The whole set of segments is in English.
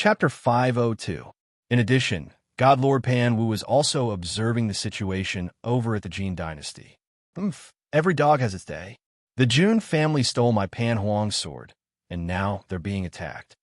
Chapter 502. In addition, God Lord Pan Wu was also observing the situation over at the Jin dynasty. Every dog has its day. The Jun family stole my Pan Huang's sword, and now they're being attacked.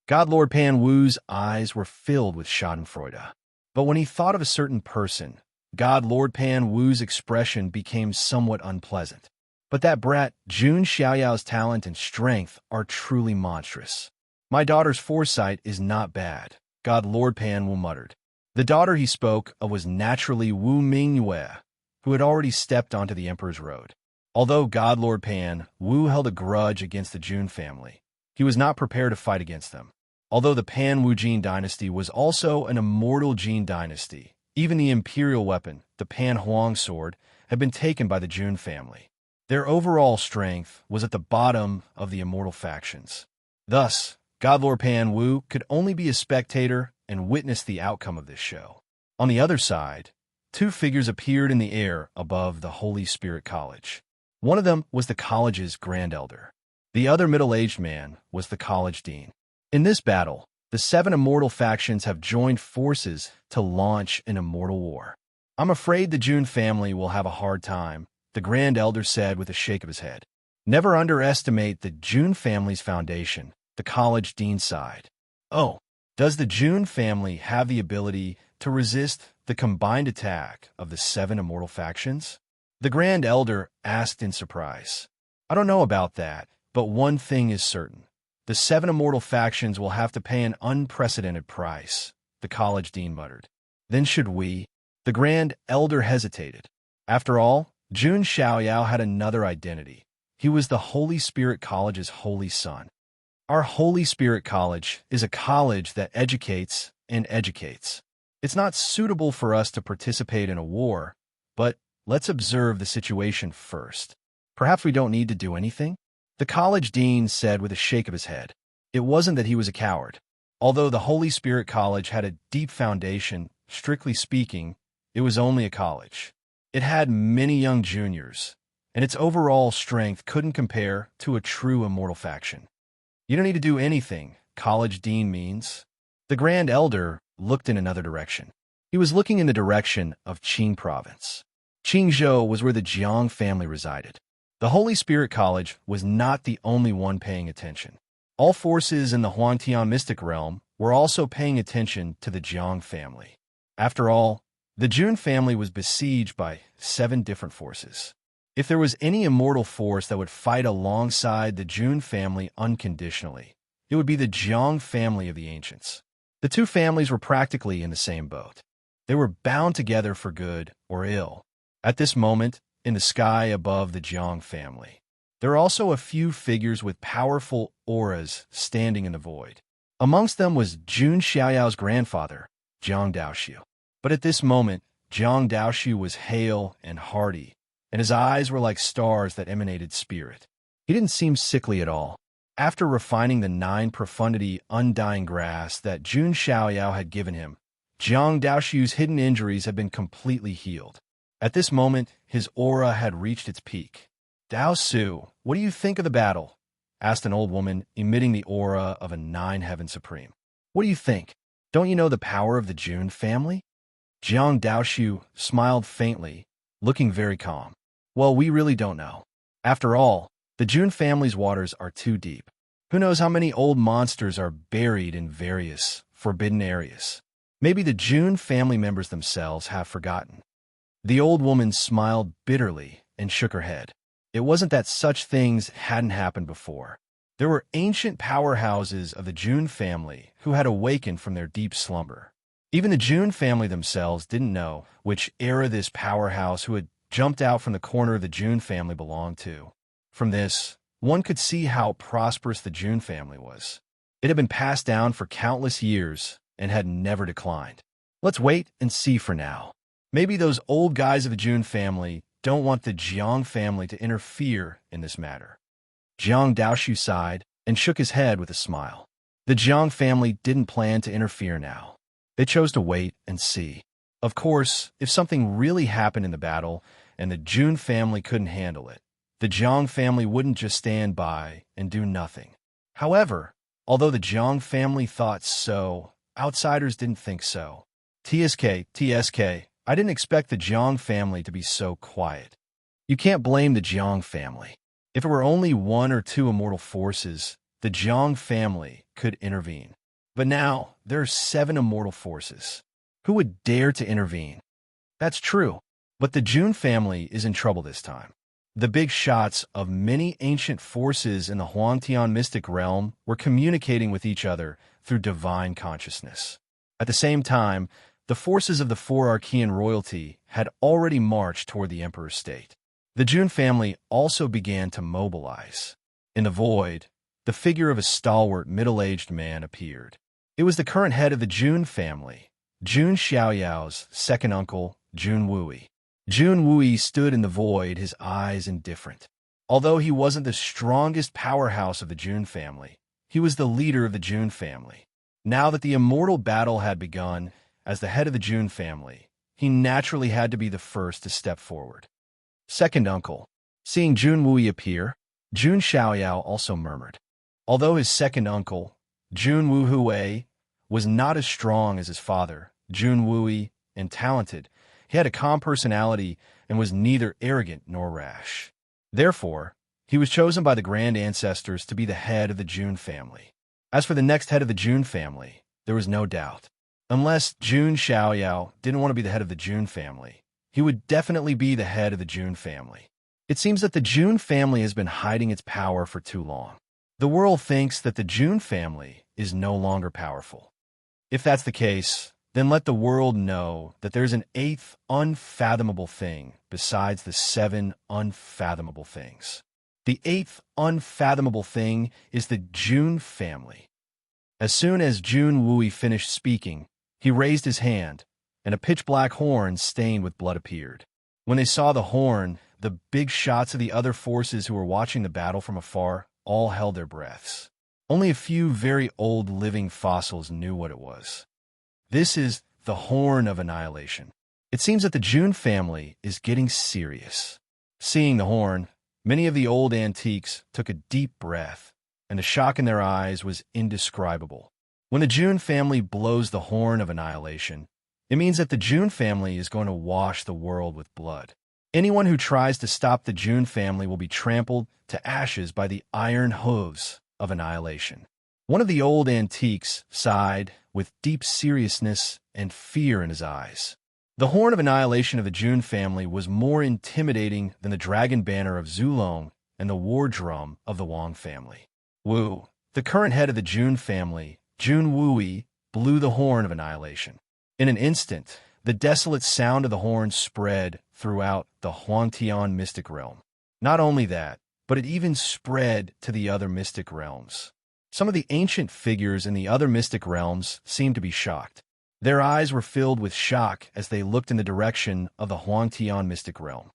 God Lord Pan Wu's eyes were filled with schadenfreude. But when he thought of a certain person, God Lord Pan Wu's expression became somewhat unpleasant. But that brat Jun Xiaoyao's talent and strength are truly monstrous. My daughter's foresight is not bad, God Lord Pan Wu muttered. The daughter he spoke of was naturally Wu Mingyue, who had already stepped onto the Emperor's road. Although God Lord Pan Wu held a grudge against the Jun family, he was not prepared to fight against them. Although the Pan Wu Jin dynasty was also an immortal Jin dynasty, even the imperial weapon, the Pan Huang sword, had been taken by the Jun family. Their overall strength was at the bottom of the immortal factions. Thus, God Lord Pan Wu could only be a spectator and witness the outcome of this show. On the other side, two figures appeared in the air above the Holy Spirit College. One of them was the college's Grand Elder. The other middle-aged man was the college dean. In this battle, the 7 immortal factions have joined forces to launch an immortal war. I'm afraid the Jun family will have a hard time, the Grand Elder said with a shake of his head. Never underestimate the Jun family's foundation, the college dean sighed. Oh, does the Jun family have the ability to resist the combined attack of the 7 immortal factions? The Grand Elder asked in surprise. I don't know about that, but one thing is certain. The 7 immortal factions will have to pay an unprecedented price, the college dean muttered. Then should we? The Grand Elder hesitated. After all, Jun Xiaoyao had another identity. He was the Holy Spirit College's holy son. Our Holy Spirit College is a college that educates and educates. It's not suitable for us to participate in a war, but let's observe the situation first. Perhaps we don't need to do anything? The college dean said with a shake of his head. It wasn't that he was a coward. Although the Holy Spirit College had a deep foundation, strictly speaking, it was only a college. It had many young juniors, and its overall strength couldn't compare to a true immortal faction. You don't need to do anything, college dean means. The Grand Elder looked in another direction. He was looking in the direction of Qing province. Qingzhou was where the Jiang family resided. The Holy Spirit College was not the only one paying attention. All forces in the Huangtian mystic realm were also paying attention to the Jiang family. After all, the Jun family was besieged by 7 different forces. If there was any immortal force that would fight alongside the Jun family unconditionally, it would be the Jiang family of the ancients. The two families were practically in the same boat. They were bound together for good or ill. At this moment, in the sky above the Jiang family, there are also a few figures with powerful auras standing in the void. Amongst them was Jun Xiaoyao's grandfather, Jiang Daoxiu. But at this moment, Jiang Daoxiu was hale and hearty, and his eyes were like stars that emanated spirit. He didn't seem sickly at all. After refining the 9 profundity undying grass that Jun Xiaoyao had given him, Jiang Daoxiu's hidden injuries had been completely healed. At this moment, his aura had reached its peak. Dao Su, what do you think of the battle? Asked an old woman, emitting the aura of a 9-heaven supreme. What do you think? Don't you know the power of the Jun family? Jiang Daoxiu smiled faintly, looking very calm. Well, we really don't know. After all, the Jun family's waters are too deep. Who knows how many old monsters are buried in various forbidden areas? Maybe the Jun family members themselves have forgotten. The old woman smiled bitterly and shook her head. It wasn't that such things hadn't happened before. There were ancient powerhouses of the Jun family who had awakened from their deep slumber. Even the Jun family themselves didn't know which era this powerhouse who had jumped out from the corner of the Jun family belonged to. From this, one could see how prosperous the Jun family was. It had been passed down for countless years and had never declined. Let's wait and see for now. Maybe those old guys of the Jun family don't want the Jiang family to interfere in this matter. Jiang Daoxiu sighed and shook his head with a smile. The Jiang family didn't plan to interfere now. They chose to wait and see. Of course, if something really happened in the battle and the Jun family couldn't handle it, the Jiang family wouldn't just stand by and do nothing. However, Although the Jiang family thought so, outsiders didn't think so. TSK, I didn't expect the Jiang family to be so quiet. You can't blame the Jiang family. If it were only one or two immortal forces, the Jiang family could intervene. But now, there are 7 immortal forces. Who would dare to intervene? That's true, but the Jun family is in trouble this time. The big shots of many ancient forces in the Huangtian mystic realm were communicating with each other through divine consciousness. At the same time, the forces of the 4 Archean royalty had already marched toward the Emperor's state. The Jun family also began to mobilize. In the void, the figure of a stalwart, middle-aged man appeared. It was the current head of the Jun family, Jun Xiaoyao's second uncle, Jun Wui. Jun Wui stood in the void, his eyes indifferent. Although he wasn't the strongest powerhouse of the Jun family, he was the leader of the Jun family. Now that the immortal battle had begun, as the head of the Jun family, he naturally had to be the first to step forward. Second uncle. Seeing Jun Wui appear, Jun Xiaoyao also murmured. Although his second uncle, Jun Wuhui, was not as strong as his father, Jun Wui, and talented, he had a calm personality and was neither arrogant nor rash. Therefore, he was chosen by the grand ancestors to be the head of the Jun family. As for the next head of the Jun family, there was no doubt. Unless Jun Xiaoyao didn't want to be the head of the Jun family, he would definitely be the head of the Jun family. It seems that the Jun family has been hiding its power for too long. The world thinks that the Jun family is no longer powerful. If that's the case, then let the world know that there's an 8th unfathomable thing besides the 7 unfathomable things. The 8th unfathomable thing is the Jun family. As soon as Jun Wui finished speaking, he raised his hand, and a pitch-black horn stained with blood appeared. When they saw the horn, the big shots of the other forces who were watching the battle from afar all held their breaths. Only a few very old living fossils knew what it was. This is the Horn of Annihilation. It seems that the Jun family is getting serious. Seeing the horn, many of the old antiques took a deep breath, and the shock in their eyes was indescribable. When the Jun family blows the Horn of Annihilation, it means that the Jun family is going to wash the world with blood. Anyone who tries to stop the Jun family will be trampled to ashes by the iron hooves of annihilation. One of the old antiques sighed with deep seriousness and fear in his eyes. The Horn of Annihilation of the Jun family was more intimidating than the dragon banner of Zulong and the war drum of the Wang family. Wu, the current head of the Jun family, Jun Wui, blew the Horn of Annihilation. In an instant, the desolate sound of the horn spread throughout the Huangtian mystic realm. Not only that, but it even spread to the other mystic realms. Some of the ancient figures in the other mystic realms seemed to be shocked. Their eyes were filled with shock as they looked in the direction of the Huangtian mystic realm.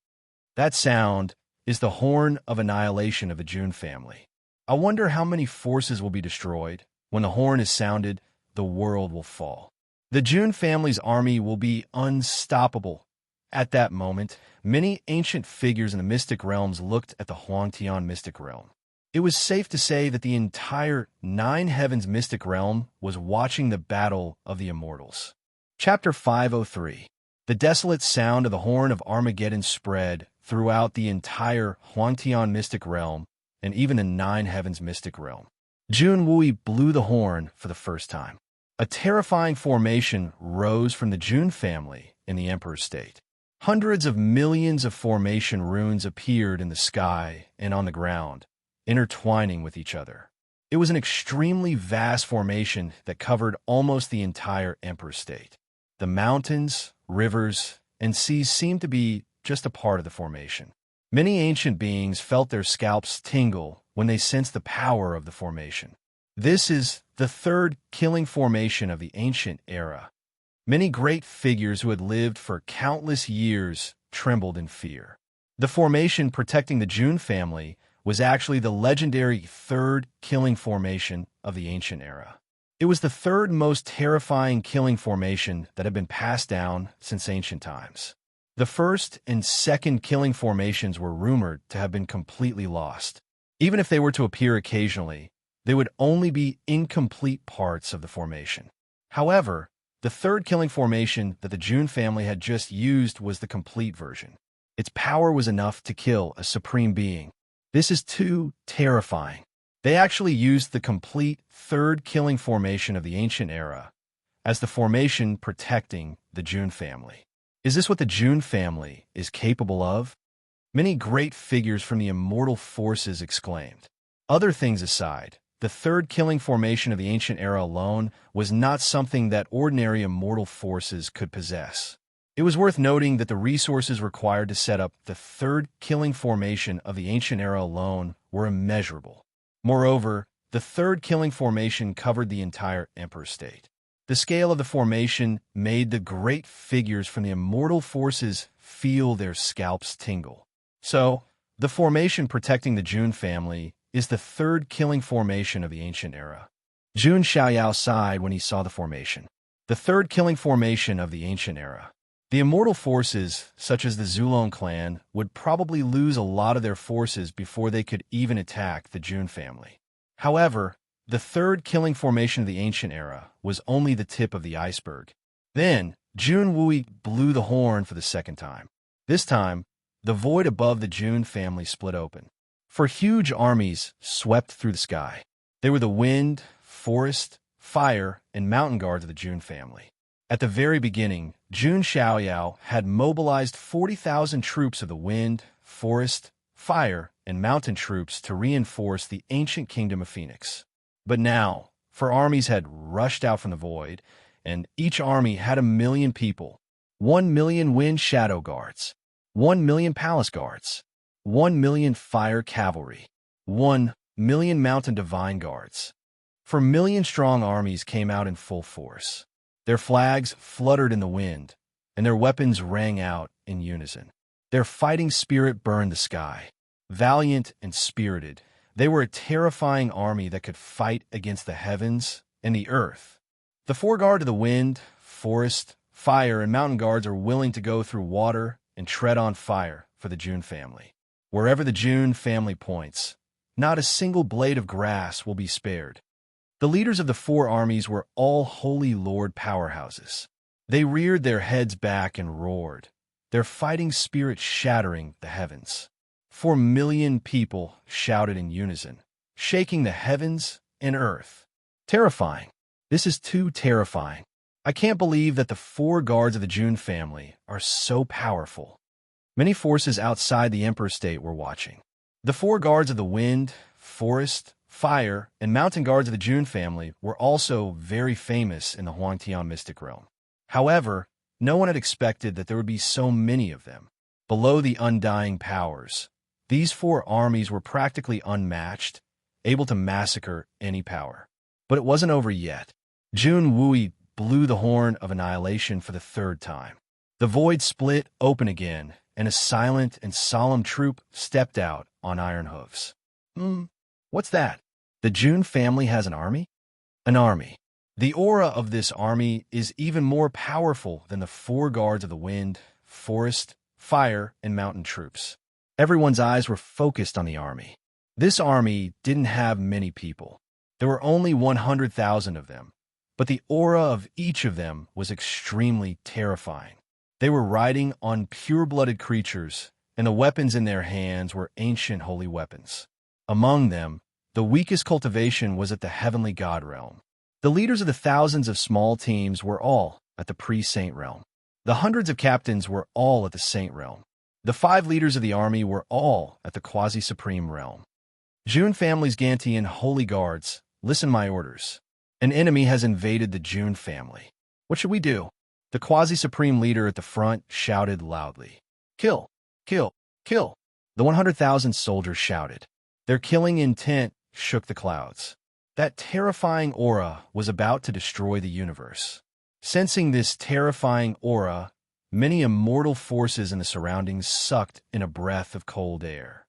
That sound is the Horn of Annihilation of the Jun family. I wonder how many forces will be destroyed. When the horn is sounded, the world will fall. The Jun family's army will be unstoppable. At that moment, many ancient figures in the mystic realms looked at the Huangtian mystic realm. It was safe to say that the entire 9 heavens mystic realm was watching the battle of the immortals. Chapter 503. The desolate sound of the Horn of Armageddon spread throughout the entire Huangtian mystic realm and even the 9 heavens mystic realm. Jun Wui blew the horn for the first time. A terrifying formation rose from the Jun family in the Emperor's state. Hundreds of millions of formation runes appeared in the sky and on the ground, intertwining with each other. It was an extremely vast formation that covered almost the entire Emperor's state. The mountains, rivers, and seas seemed to be just a part of the formation. Many ancient beings felt their scalps tingle when they sensed the power of the formation. This is the 3rd killing formation of the ancient era. Many great figures who had lived for countless years trembled in fear. The formation protecting the Jun family was actually the legendary 3rd killing formation of the ancient era. It was the 3rd most terrifying killing formation that had been passed down since ancient times. The 1st and 2nd killing formations were rumored to have been completely lost. Even if they were to appear occasionally, They would only be incomplete parts of the formation. However, the third killing formation that the June family had just used was the complete version. Its power was enough to kill a supreme being. This is too terrifying. They actually used the complete third killing formation of the ancient era as the formation protecting the June family. Is this what the June family is capable of? Many great figures from the immortal forces exclaimed. Other things aside, the third killing formation of the ancient era alone was not something that ordinary immortal forces could possess. It was worth noting that the resources required to set up the third killing formation of the ancient era alone were immeasurable. Moreover, the third killing formation covered the entire Emperor state. The scale of the formation made the great figures from the immortal forces feel their scalps tingle. So, the formation protecting the June family is the third killing formation of the ancient era. Jun Xiaoyao sighed when he saw the formation. The third killing formation of the ancient era. The immortal forces, such as the Zulong clan, would probably lose a lot of their forces before they could even attack the Jun family. However, the third killing formation of the ancient era was only the tip of the iceberg. Then, Jun Wui blew the horn for the second time. This time, the void above the Jun family split open. For huge armies swept through the sky. They were the wind, forest, fire, and mountain guards of the Jun family. At the very beginning, Jun Xiaoyao had mobilized 40,000 troops of the wind, forest, fire, and mountain troops to reinforce the ancient kingdom of Phoenix. But now, 4 armies had rushed out from the void, and each army had 1 million people, 1 million wind shadow guards, 1 million palace guards, 1 million fire cavalry, 1 million mountain divine guards. 4 million-strong armies came out in full force. Their flags fluttered in the wind, and their weapons rang out in unison. Their fighting spirit burned the sky. Valiant and spirited, they were a terrifying army that could fight against the heavens and the earth. The 4 guards of the wind, forest, fire, and mountain guards are willing to go through water and tread on fire for the Jun family. Wherever the Jun family points, not a single blade of grass will be spared. The leaders of the 4 armies were all Holy Lord powerhouses. They reared their heads back and roared, their fighting spirit shattering the heavens. 4 million people shouted in unison, shaking the heavens and earth. Terrifying. This is too terrifying. I can't believe that the 4 guards of the Jun family are so powerful. Many forces outside the Emperor state were watching. The 4 guards of the wind, forest, fire, and mountain guards of the Jun family were also very famous in the Huangtian mystic realm. However, no one had expected that there would be so many of them. Below the undying powers, these 4 armies were practically unmatched, able to massacre any power. But it wasn't over yet. Jun Wui blew the horn of annihilation for the 3rd time. The void split open again, and a silent and solemn troop stepped out on iron hooves. What's that? The Jun family has an army? An army. The aura of this army is even more powerful than the 4 guards of the wind, forest, fire, and mountain troops. Everyone's eyes were focused on the army. This army didn't have many people. There were only 100,000 of them, but the aura of each of them was extremely terrifying. They were riding on pure-blooded creatures, and the weapons in their hands were ancient holy weapons. Among them, the weakest cultivation was at the heavenly god realm. The leaders of the thousands of small teams were all at the pre-saint realm. The hundreds of captains were all at the saint realm. The 5 leaders of the army were all at the quasi-supreme realm. Jun family's Gantian holy guards, listen my orders. An enemy has invaded the Jun family. What should we do? The quasi-supreme leader at the front shouted loudly. Kill! Kill! Kill! The 100,000 soldiers shouted. Their killing intent shook the clouds. That terrifying aura was about to destroy the universe. Sensing this terrifying aura, many immortal forces in the surroundings sucked in a breath of cold air.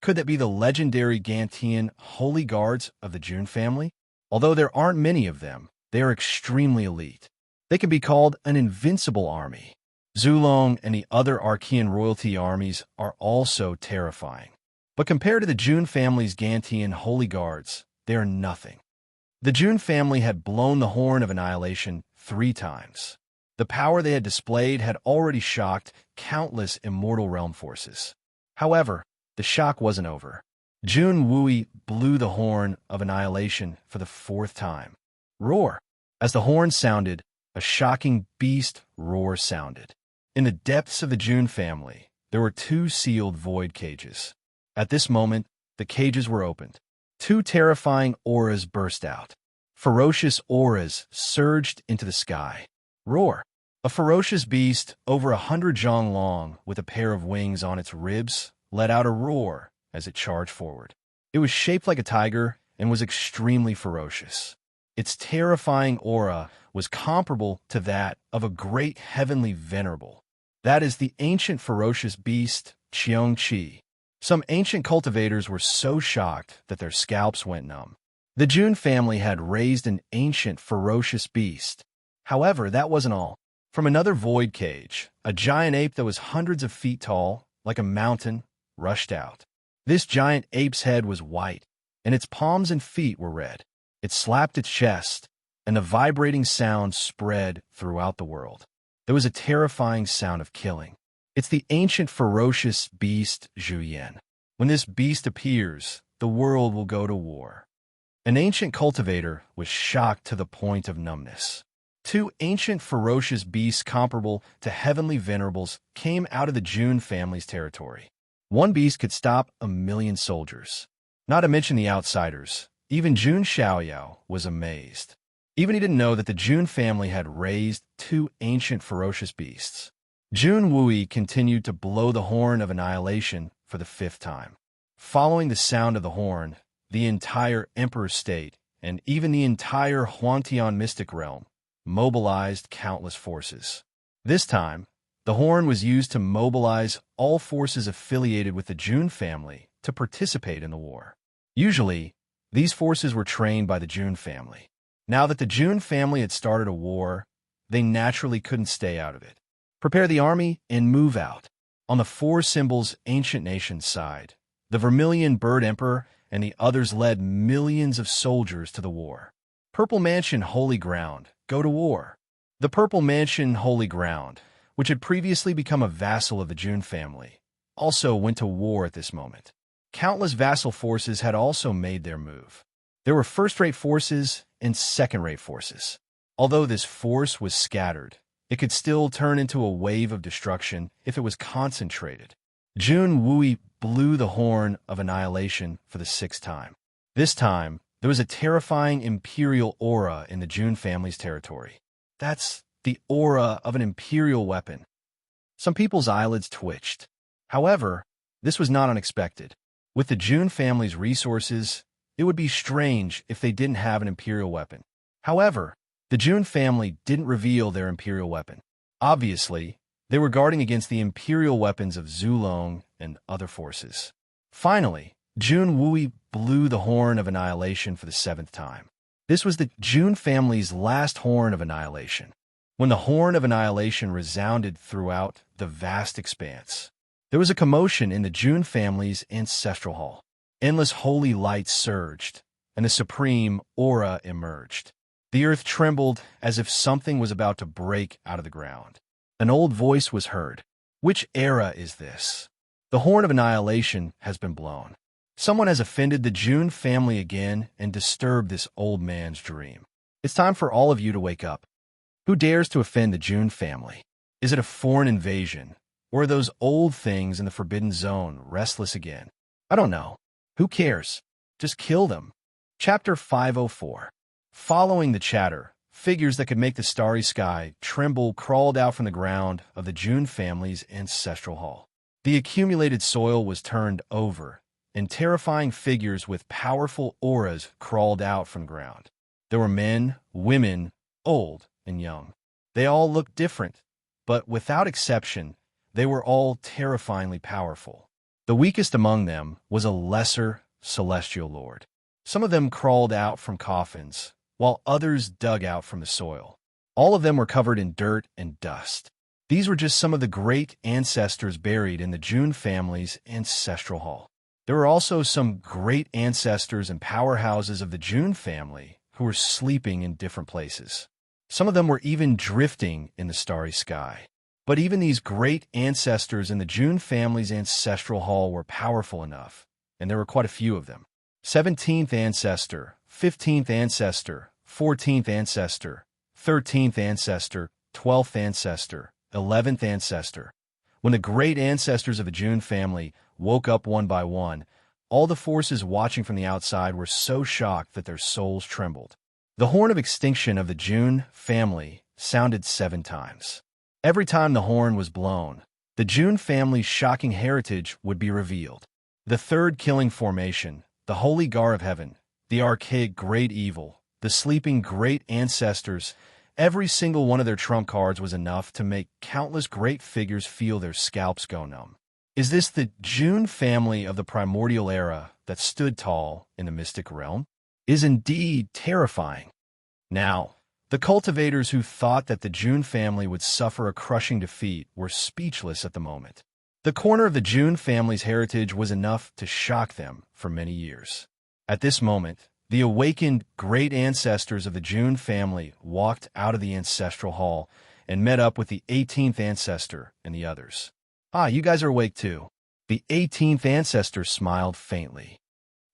Could that be the legendary Gantian holy guards of the Jun family? Although there aren't many of them, they are extremely elite. They can be called an invincible army. Zulong and the other Archean royalty armies are also terrifying. But compared to the Jun family's Gantian holy guards, they are nothing. The June family had blown the horn of annihilation 3 times. The power they had displayed had already shocked countless immortal realm forces. However, the shock wasn't over. Jun Wui blew the horn of annihilation for the 4th time. Roar! As the horn sounded, a shocking beast roar sounded. In the depths of the June family, there were 2 sealed void cages. At this moment, the cages were opened. 2 terrifying auras burst out. Ferocious auras surged into the sky. Roar! A ferocious beast, over 100 zhang long, with a pair of wings on its ribs, let out a roar as it charged forward. It was shaped like a tiger and was extremely ferocious. Its terrifying aura was comparable to that of a great heavenly venerable. That is the ancient ferocious beast, Qiong Qi. Some ancient cultivators were so shocked that their scalps went numb. The Jun family had raised an ancient ferocious beast. However, that wasn't all. From another void cage, a giant ape that was hundreds of feet tall, like a mountain, rushed out. This giant ape's head was white, and its palms and feet were red. It slapped its chest, and a vibrating sound spread throughout the world. There was a terrifying sound of killing. It's the ancient ferocious beast Zhu Yan. When this beast appears, the world will go to war. An ancient cultivator was shocked to the point of numbness. 2 ancient ferocious beasts comparable to heavenly venerables came out of the Jun family's territory. One beast could stop 1,000,000 soldiers. Not to mention the outsiders. Even Jun Xiaoyao was amazed. Even he didn't know that the Jun family had raised 2 ancient ferocious beasts. Jun Wui continued to blow the horn of annihilation for the 5th time. Following the sound of the horn, the entire Emperor State and even the entire Huangtian mystic realm mobilized countless forces. This time, the horn was used to mobilize all forces affiliated with the Jun family to participate in the war. Usually, these forces were trained by the Jun family. Now that the Jun family had started a war, they naturally couldn't stay out of it. Prepare the army and move out. On the 4 symbols' ancient nation's side, the Vermilion Bird Emperor and the others led millions of soldiers to the war. Purple Mansion Holy Ground, go to war. The Purple Mansion Holy Ground, which had previously become a vassal of the Jun family, also went to war at this moment. Countless vassal forces had also made their move. There were first-rate forces and second-rate forces. Although this force was scattered, it could still turn into a wave of destruction if it was concentrated. Jun Wui blew the horn of annihilation for the 6th time. This time, there was a terrifying imperial aura in the Jun family's territory. That's the aura of an imperial weapon. Some people's eyelids twitched. However, this was not unexpected. With the Jun family's resources, it would be strange if they didn't have an imperial weapon. However, the Jun family didn't reveal their imperial weapon. Obviously, they were guarding against the imperial weapons of Zulong and other forces. Finally, Jun Wui blew the horn of annihilation for the 7th time. This was the Jun family's last horn of annihilation. When the horn of annihilation resounded throughout the vast expanse, there was a commotion in the Jun family's ancestral hall. Endless holy light surged, and a supreme aura emerged. The earth trembled as if something was about to break out of the ground. An old voice was heard. Which era is this? The horn of annihilation has been blown. Someone has offended the Jun family again and disturbed this old man's dream. It's time for all of you to wake up. Who dares to offend the Jun family? Is it a foreign invasion? Or are those old things in the Forbidden Zone restless again? I don't know. Who cares? Just kill them. Chapter 504. Following the chatter, figures that could make the starry sky tremble crawled out from the ground of the Jun family's ancestral hall. The accumulated soil was turned over, and terrifying figures with powerful auras crawled out from the ground. There were men, women, old and young. They all looked different, but without exception, they were all terrifyingly powerful. The weakest among them was a lesser celestial lord. Some of them crawled out from coffins, while others dug out from the soil. All of them were covered in dirt and dust. These were just some of the great ancestors buried in the Jun family's ancestral hall. There were also some great ancestors and powerhouses of the June family who were sleeping in different places. Some of them were even drifting in the starry sky. But even these great ancestors in the June family's ancestral hall were powerful enough, and there were quite a few of them. 17th ancestor, 15th ancestor, 14th ancestor, 13th ancestor, 12th ancestor, 11th ancestor. When the great ancestors of the June family woke up one by one, all the forces watching from the outside were so shocked that their souls trembled. The horn of extinction of the June family sounded 7 times. Every time the horn was blown, the June family's shocking heritage would be revealed. The third killing formation, the Holy Gar of Heaven, the archaic great evil, the sleeping great ancestors, every single one of their trump cards was enough to make countless great figures feel their scalps go numb. Is this the June family of the Primordial era that stood tall in the mystic realm? Is indeed terrifying. Now, the cultivators who thought that the June family would suffer a crushing defeat were speechless at the moment. The corner of the June family's heritage was enough to shock them for many years. At this moment, the awakened great ancestors of the June family walked out of the ancestral hall and met up with the 18th ancestor and the others. Ah, you guys are awake too. The 18th ancestor smiled faintly.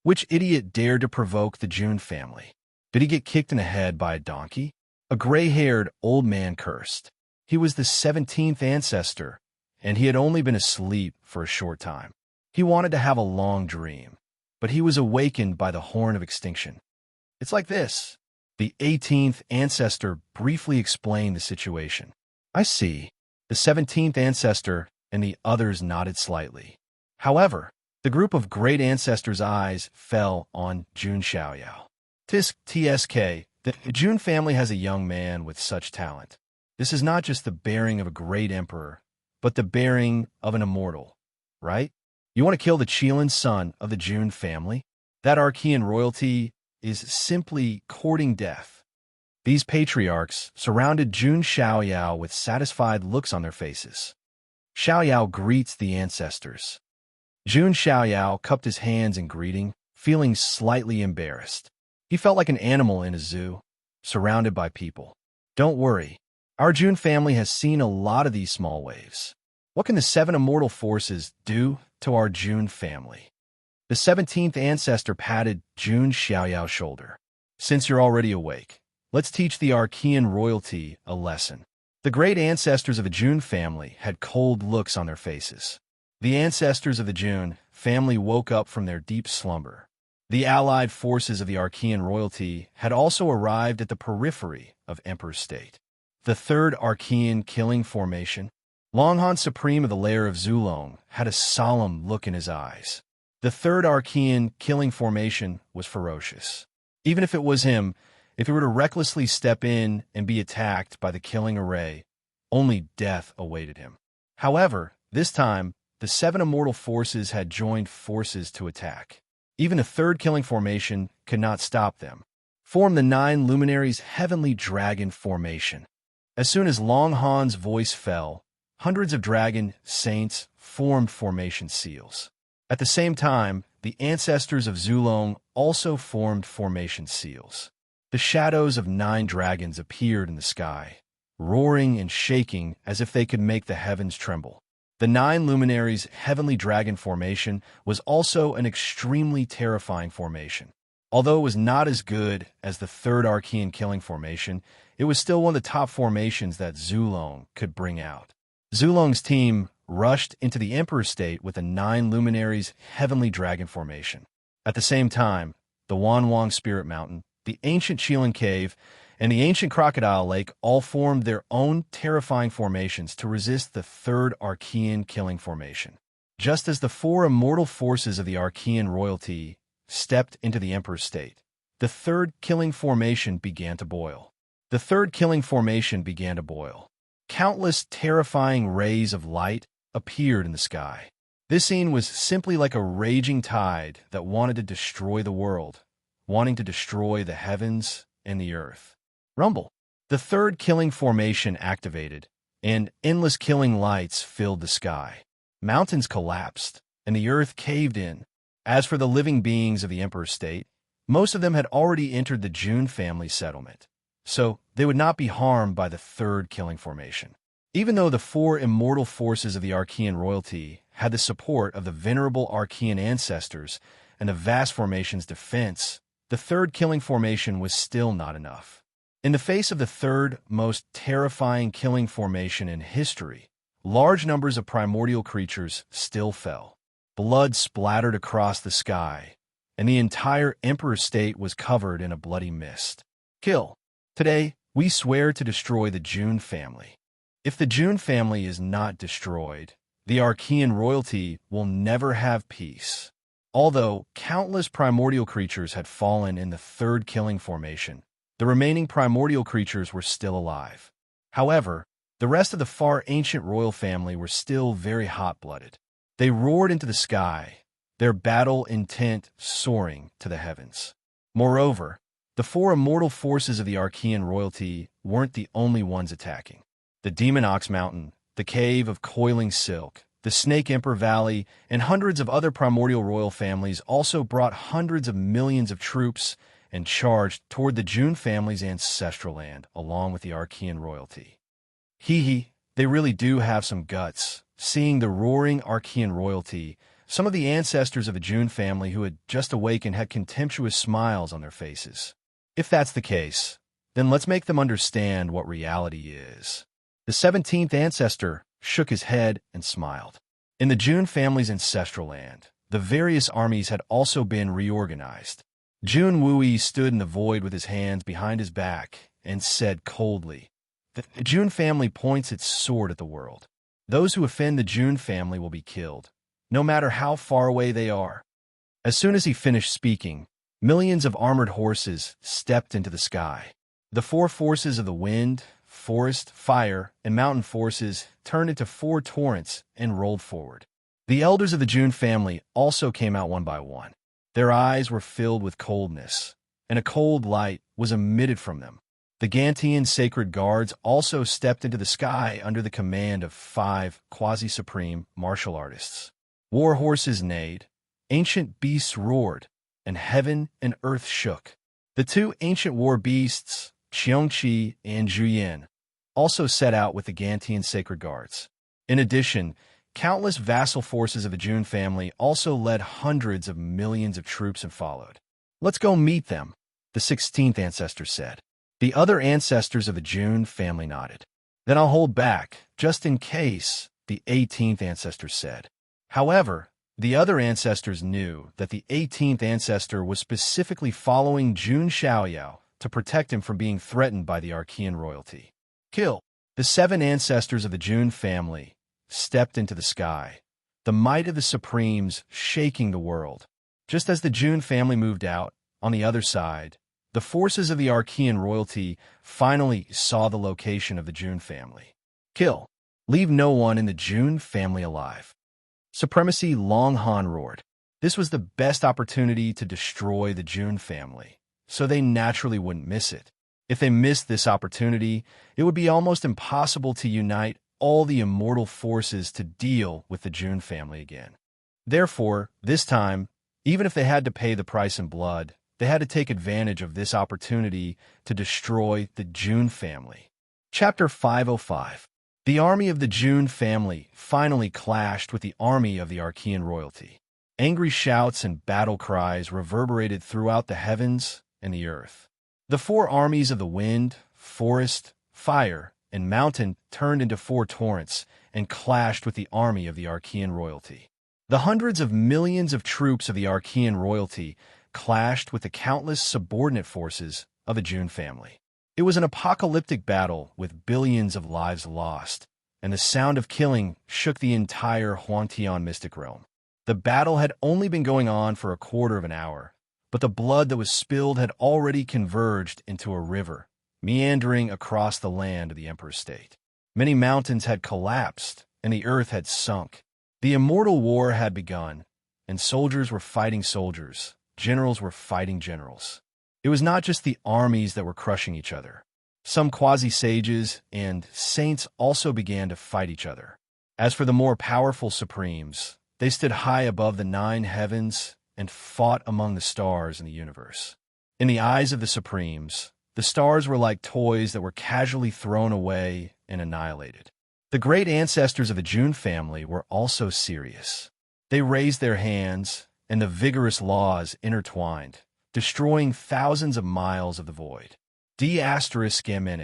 Which idiot dared to provoke the June family? Did he get kicked in the head by a donkey? A gray-haired old man cursed. He was the 17th ancestor, and he had only been asleep for a short time. He wanted to have a long dream, but he was awakened by the horn of extinction. It's like this. The 18th ancestor briefly explained the situation. I see. The 17th ancestor and the others nodded slightly. However, the group of great ancestors' eyes fell on Jun Xiaoyao. TSK, the June family has a young man with such talent. This is not just the bearing of a great emperor, but the bearing of an immortal, right? You want to kill the Qilin son of the June family? That Archean royalty is simply courting death. These patriarchs surrounded Jun Xiaoyao with satisfied looks on their faces. Xiaoyao greets the ancestors. Jun Xiaoyao cupped his hands in greeting, feeling slightly embarrassed. He felt like an animal in a zoo, surrounded by people. Don't worry, our June family has seen a lot of these small waves. What can the 7 immortal forces do to our June family? The 17th ancestor patted Jun Xiaoyao's shoulder. Since you're already awake, let's teach the Archean royalty a lesson. The great ancestors of the June family had cold looks on their faces. The ancestors of the June family woke up from their deep slumber. The allied forces of the Archean royalty had also arrived at the periphery of Emperor's State. The third Archean killing formation, Longhan Supreme of the lair of Zulong, had a solemn look in his eyes. The third Archean killing formation was ferocious. Even if it was him, if he were to recklessly step in and be attacked by the killing array, only death awaited him. However, this time, the 7 immortal forces had joined forces to attack. Even the third killing formation could not stop them. Form the 9 luminaries' heavenly dragon formation. As soon as Long Han's voice fell, hundreds of dragon saints formed formation seals. At the same time, the ancestors of Zulong also formed formation seals. The shadows of 9 dragons appeared in the sky, roaring and shaking as if they could make the heavens tremble. The 9 luminaries' heavenly dragon formation was also an extremely terrifying formation. Although it was not as good as the third Archean killing formation, it was still one of the top formations that Zulong could bring out. Zulong's team rushed into the Emperor's State with the 9 luminaries' heavenly dragon formation. At the same time, the Wanwang Spirit Mountain, the ancient Qilin Cave, and the ancient Crocodile Lake all formed their own terrifying formations to resist the third Archean killing formation. Just as the 4 immortal forces of the Archean royalty stepped into the Emperor's State, the third killing formation began to boil. The third killing formation began to boil. Countless terrifying rays of light appeared in the sky. This scene was simply like a raging tide that wanted to destroy the world, wanting to destroy the heavens and the earth. Rumble. The third killing formation activated, and endless killing lights filled the sky. Mountains collapsed, and the earth caved in. As for the living beings of the Emperor State, most of them had already entered the June family settlement, so they would not be harmed by the third killing formation. Even though the four immortal forces of the Archean royalty had the support of the venerable Archean ancestors and the vast formation's defense, the third killing formation was still not enough. In the face of the third most terrifying killing formation in history, large numbers of primordial creatures still fell. Blood splattered across the sky, and the entire Emperor State was covered in a bloody mist. Kill. Today, we swear to destroy the June family. If the June family is not destroyed, the Archean royalty will never have peace. Although countless primordial creatures had fallen in the third killing formation, the remaining primordial creatures were still alive. However, the rest of the far ancient royal family were still very hot-blooded. They roared into the sky, their battle intent soaring to the heavens. Moreover, the four immortal forces of the Archean royalty weren't the only ones attacking. The Demon Ox Mountain, the Cave of Coiling Silk, the Snake Emperor Valley, and hundreds of other primordial royal families also brought hundreds of millions of troops and charged toward the June family's ancestral land along with the Archean royalty. They really do have some guts. Seeing the roaring Archean royalty, some of the ancestors of the June family who had just awakened had contemptuous smiles on their faces. If that's the case, then let's make them understand what reality is. The 17th ancestor shook his head and smiled. In the June family's ancestral land, the various armies had also been reorganized. Jun Wui stood in the void with his hands behind his back and said coldly, "The June family points its sword at the world. Those who offend the June family will be killed, no matter how far away they are." As soon as he finished speaking, millions of armored horses stepped into the sky. The four forces of the wind, forest, fire, and mountain forces turned into four torrents and rolled forward. The elders of the June family also came out one by one. Their eyes were filled with coldness, and a cold light was emitted from them. The Gantian sacred guards also stepped into the sky under the command of 5 quasi-supreme martial artists. War horses neighed, ancient beasts roared, and heaven and earth shook. The 2 ancient war beasts, Qiongqi and Zhuyin, also set out with the Gantian sacred guards. In addition, countless vassal forces of the June family also led hundreds of millions of troops and followed. "Let's go meet them," the 16th ancestor said. The other ancestors of the June family nodded. "Then I'll hold back, just in case," the 18th ancestor said. However, the other ancestors knew that the 18th ancestor was specifically following Jun Xiaoyao to protect him from being threatened by the Archean royalty. Kill. The 7 ancestors of the June family stepped into the sky, the might of the Supremes shaking the world. Just as the June family moved out, on the other side, the forces of the Archean royalty finally saw the location of the June family. Kill. Leave no one in the June family alive. Supremacy Long Han roared. This was the best opportunity to destroy the June family, so they naturally wouldn't miss it. If they missed this opportunity, it would be almost impossible to unite all the immortal forces to deal with the June family again. Therefore, this time, even if they had to pay the price in blood, they had to take advantage of this opportunity to destroy the June family. Chapter 505. The army of the June family finally clashed with the army of the Archean royalty. Angry shouts and battle cries reverberated throughout the heavens and the earth. The 4 armies of the wind, forest, fire, and mountain turned into 4 torrents and clashed with the army of the Archean royalty. The hundreds of millions of troops of the Archean royalty clashed with the countless subordinate forces of the June family. It was an apocalyptic battle with billions of lives lost, and the sound of killing shook the entire Huangtian mystic realm. The battle had only been going on for a quarter of an hour, but the blood that was spilled had already converged into a river, meandering across the land of the Emperor State. Many mountains had collapsed, and the earth had sunk. The immortal war had begun, and soldiers were fighting soldiers, generals were fighting generals. It was not just the armies that were crushing each other. Some quasi-sages and saints also began to fight each other. As for the more powerful supremes, they stood high above the 9 heavens and fought among the stars in the universe. In the eyes of the Supremes, the stars were like toys that were casually thrown away and annihilated. The great ancestors of the June family were also serious. They raised their hands, and the vigorous laws intertwined, destroying thousands of miles of the void. **M**.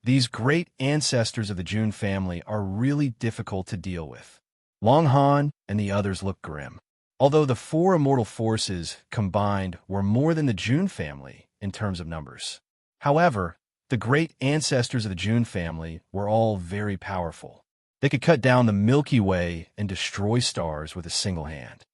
These great ancestors of the June family are really difficult to deal with. Long Han and the others look grim. Although the four immortal forces combined were more than the June family in terms of numbers. However, the great ancestors of the June family were all very powerful. They could cut down the Milky Way and destroy stars with a single hand.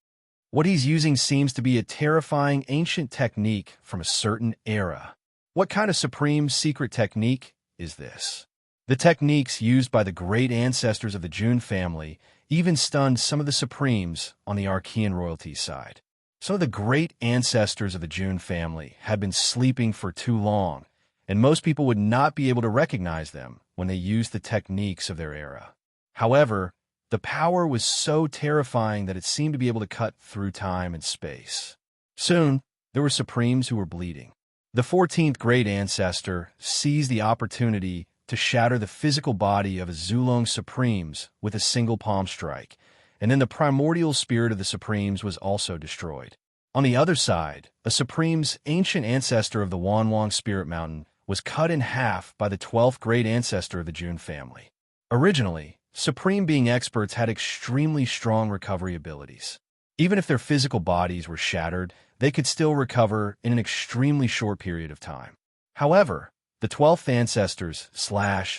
What he's using seems to be a terrifying ancient technique from a certain era. What kind of supreme secret technique is this? The techniques used by the great ancestors of the June family even stunned some of the Supremes on the Archean royalty side. Some of the great ancestors of the June family had been sleeping for too long, and most people would not be able to recognize them when they used the techniques of their era. However, the power was so terrifying that it seemed to be able to cut through time and space. Soon, there were Supremes who were bleeding. The 14th great ancestor seized the opportunity to shatter the physical body of a Zulong Supremes with a single palm strike, and then the primordial spirit of the Supremes was also destroyed. On the other side, a Supreme's ancient ancestor of the Wanwang Spirit Mountain was cut in half by the 12th great ancestor of the June family. Originally, Supreme Being experts had extremely strong recovery abilities. Even if their physical bodies were shattered, they could still recover in an extremely short period of time. However, the 12th ancestors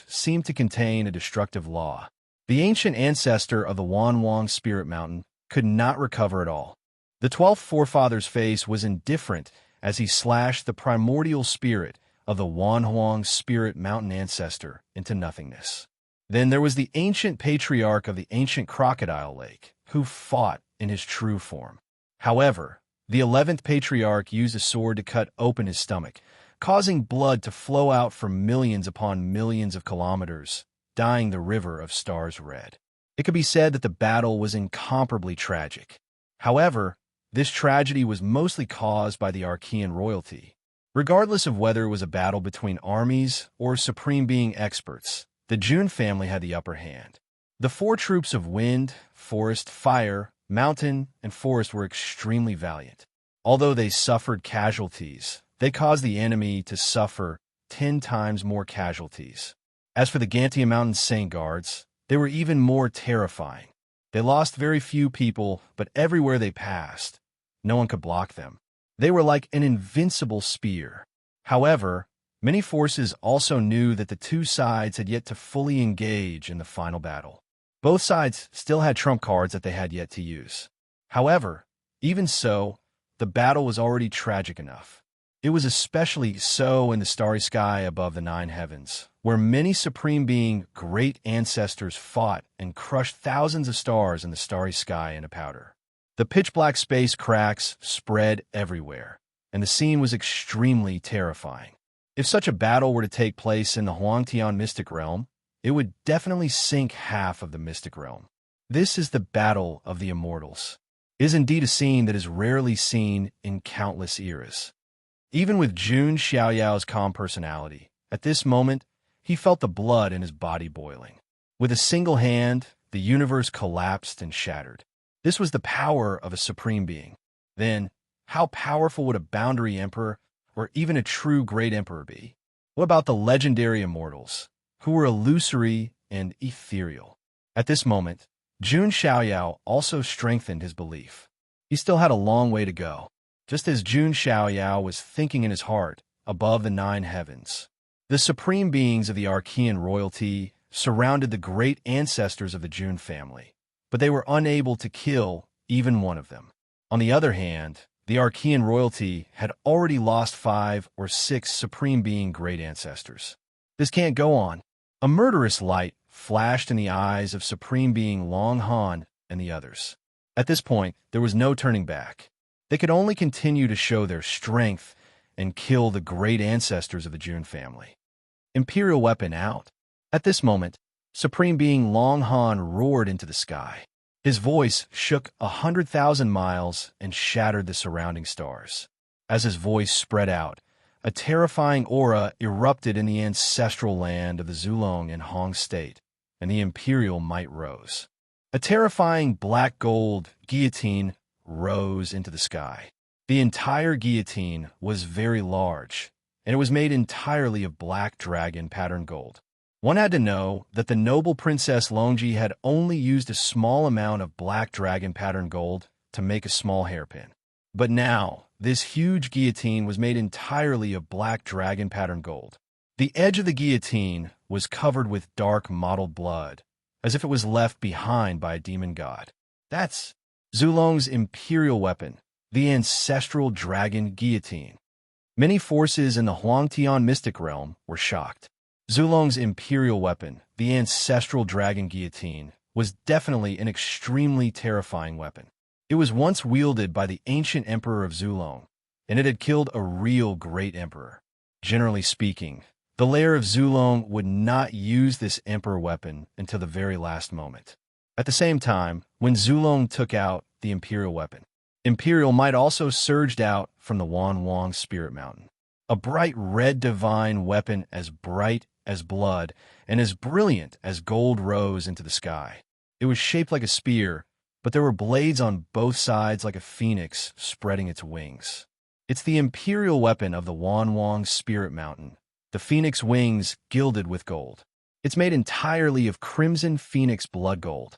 seemed to contain a destructive law. The ancient ancestor of the Wanwang Spirit Mountain could not recover at all. The 12th forefather's face was indifferent as he slashed the primordial spirit of the Wanhuang Spirit Mountain ancestor into nothingness. Then there was the ancient patriarch of the ancient crocodile lake, who fought in his true form. However, the 11th patriarch used a sword to cut open his stomach, causing blood to flow out for millions upon millions of kilometers, dyeing the river of stars red. It could be said that the battle was incomparably tragic. However, this tragedy was mostly caused by the Archean royalty. Regardless of whether it was a battle between armies or Supreme Being experts, the June family had the upper hand. The four troops of wind, forest, fire, mountain, and forest were extremely valiant. Although they suffered casualties, they caused the enemy to suffer 10 times more casualties. As for the Gantia Mountain Saint Guards, they were even more terrifying. They lost very few people, but everywhere they passed, no one could block them. They were like an invincible spear. However, many forces also knew that the two sides had yet to fully engage in the final battle. Both sides still had trump cards that they had yet to use. However, even so, the battle was already tragic enough. It was especially so in the starry sky above the 9 heavens, where many Supreme Being great ancestors fought and crushed thousands of stars in the starry sky into powder. The pitch-black space cracks spread everywhere, and the scene was extremely terrifying. If such a battle were to take place in the Huangtian Mystic Realm, it would definitely sink half of the Mystic Realm. This is the Battle of the Immortals. It is indeed a scene that is rarely seen in countless eras. Even with Jun Xiaoyao's calm personality, at this moment, he felt the blood in his body boiling. With a single hand, the universe collapsed and shattered. This was the power of a Supreme Being. Then, how powerful would a boundary emperor or even a true great emperor be? What about the legendary immortals, who were illusory and ethereal? At this moment, Jun Xiaoyao also strengthened his belief. He still had a long way to go, just as Jun Xiaoyao was thinking in his heart, above the 9 heavens. The Supreme Beings of the Archean royalty surrounded the great ancestors of the Jun family, but they were unable to kill even one of them. On the other hand, the Archean royalty had already lost 5 or 6 Supreme Being great ancestors. This can't go on. A murderous light flashed in the eyes of Supreme Being Long Han and the others. At this point, there was no turning back. They could only continue to show their strength and kill the great ancestors of the Jun family. Imperial weapon out. At this moment, Supreme Being Long Han roared into the sky. His voice shook 100,000 miles and shattered the surrounding stars. As his voice spread out, a terrifying aura erupted in the ancestral land of the Zulong and Hong state, and the imperial might rose. A terrifying black-gold guillotine rose into the sky. The entire guillotine was very large, and it was made entirely of black dragon patterned gold. One had to know that the noble Princess Longji had only used a small amount of black dragon patterned gold to make a small hairpin. But now, this huge guillotine was made entirely of black dragon patterned gold. The edge of the guillotine was covered with dark mottled blood, as if it was left behind by a demon god. That's Zulong's imperial weapon, the ancestral dragon guillotine. Many forces in the Huangtian mystic realm were shocked. Zulong's imperial weapon, the ancestral dragon guillotine, was definitely an extremely terrifying weapon. It was once wielded by the ancient emperor of Zulong, and it had killed a real great emperor. Generally speaking, the lair of Zulong would not use this emperor weapon until the very last moment. At the same time, when Zulong took out the imperial weapon, Imperial might also surged out from the Wan Wang Spirit Mountain. A bright red divine weapon as bright as blood and as brilliant as gold rose into the sky. It was shaped like a spear, but there were blades on both sides like a phoenix spreading its wings. It's the imperial weapon of the Wan Wang Spirit Mountain, the phoenix wings gilded with gold. It's made entirely of crimson phoenix blood gold.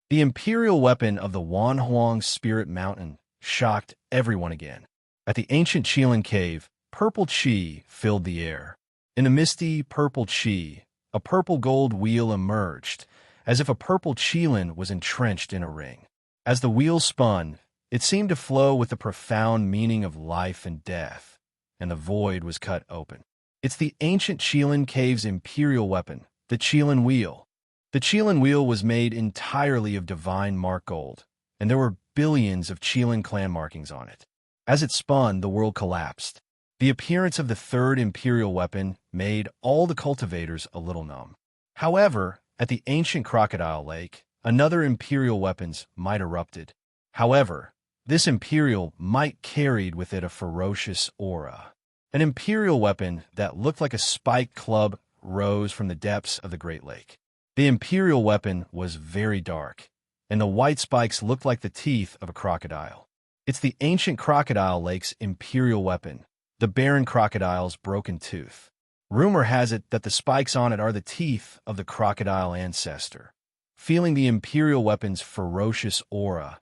The imperial weapon of the Wan Huang Spirit Mountain shocked everyone again. At the ancient Qilin cave, purple qi filled the air. In the misty purple qi, a purple gold wheel emerged, as if a purple qilin was entrenched in a ring. As the wheel spun, it seemed to flow with the profound meaning of life and death, and the void was cut open. It's the ancient Qilin cave's imperial weapon, the Qilin wheel. The Qilin wheel was made entirely of divine mark gold, and there were billions of Qilin clan markings on it. As it spun, the world collapsed. The appearance of the third imperial weapon made all the cultivators a little numb. However, at the ancient crocodile lake, another imperial weapon's might erupted. However, this imperial might carried with it a ferocious aura. An imperial weapon that looked like a spiked club rose from the depths of the Great Lake. The imperial weapon was very dark, and the white spikes looked like the teeth of a crocodile. It's the ancient crocodile lake's imperial weapon, the barren crocodile's broken tooth. Rumor has it that the spikes on it are the teeth of the crocodile ancestor. Feeling the imperial weapon's ferocious aura,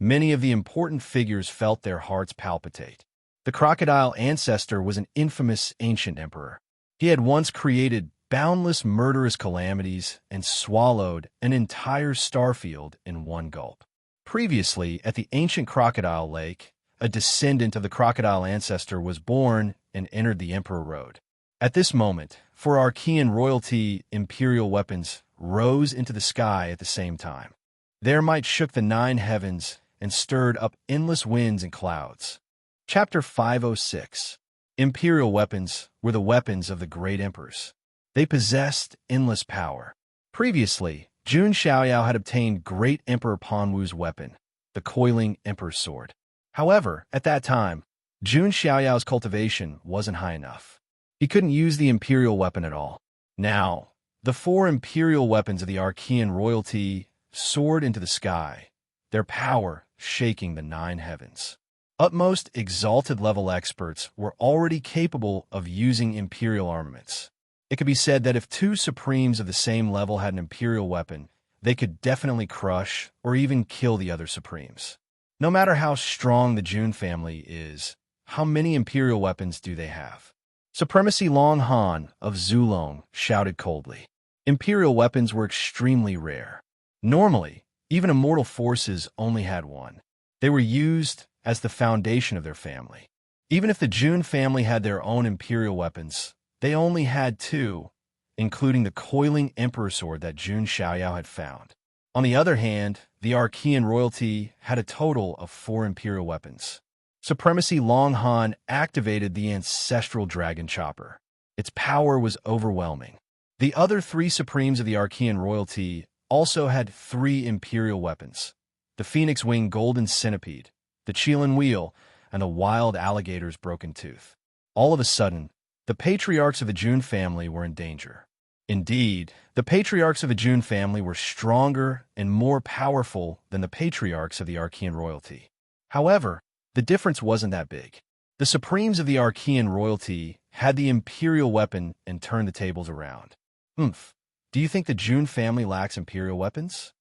many of the important figures felt their hearts palpitate. The crocodile ancestor was an infamous ancient emperor. He had once created boundless murderous calamities and swallowed an entire starfield in one gulp. Previously, at the ancient crocodile lake, a descendant of the crocodile ancestor was born and entered the emperor road. At this moment, for Archean royalty, imperial weapons rose into the sky at the same time. Their might shook the 9 heavens and stirred up endless winds and clouds. Chapter 506. Imperial weapons were the weapons of the great emperors. They possessed endless power. Previously, Jun Xiaoyao had obtained Great Emperor Panwu's weapon, the Coiling Emperor's Sword. However, at that time, Jun Xiaoyao's cultivation wasn't high enough. He couldn't use the imperial weapon at all. Now, the 4 imperial weapons of the Archean royalty soared into the sky, their power shaking the 9 heavens. Utmost exalted level experts were already capable of using imperial armaments. It could be said that if 2 supremes of the same level had an imperial weapon, they could definitely crush or even kill the other supremes. No matter how strong the Jun family is, how many imperial weapons do they have? Supremacy Long Han of Zulong shouted coldly. Imperial weapons were extremely rare. Normally, even immortal forces only had one. They were used as the foundation of their family. Even if the Jun family had their own imperial weapons, they only had 2, including the Coiling Emperor Sword that Jun Xiaoyao had found. On the other hand, the Archean royalty had a total of 4 imperial weapons. Supremacy Long Han activated the ancestral dragon chopper. Its power was overwhelming. The other 3 supremes of the Archean royalty also had 3 imperial weapons: the phoenix wing golden centipede, the Qilin wheel, and the wild alligator's broken tooth. All of a sudden, the patriarchs of the Jun family were in danger. Indeed, the patriarchs of the Jun family were stronger and more powerful than the patriarchs of the Archean royalty. However, the difference wasn't that big. The supremes of the Archean royalty had the imperial weapon and turned the tables around. Do you think the Jun family lacks imperial weapons?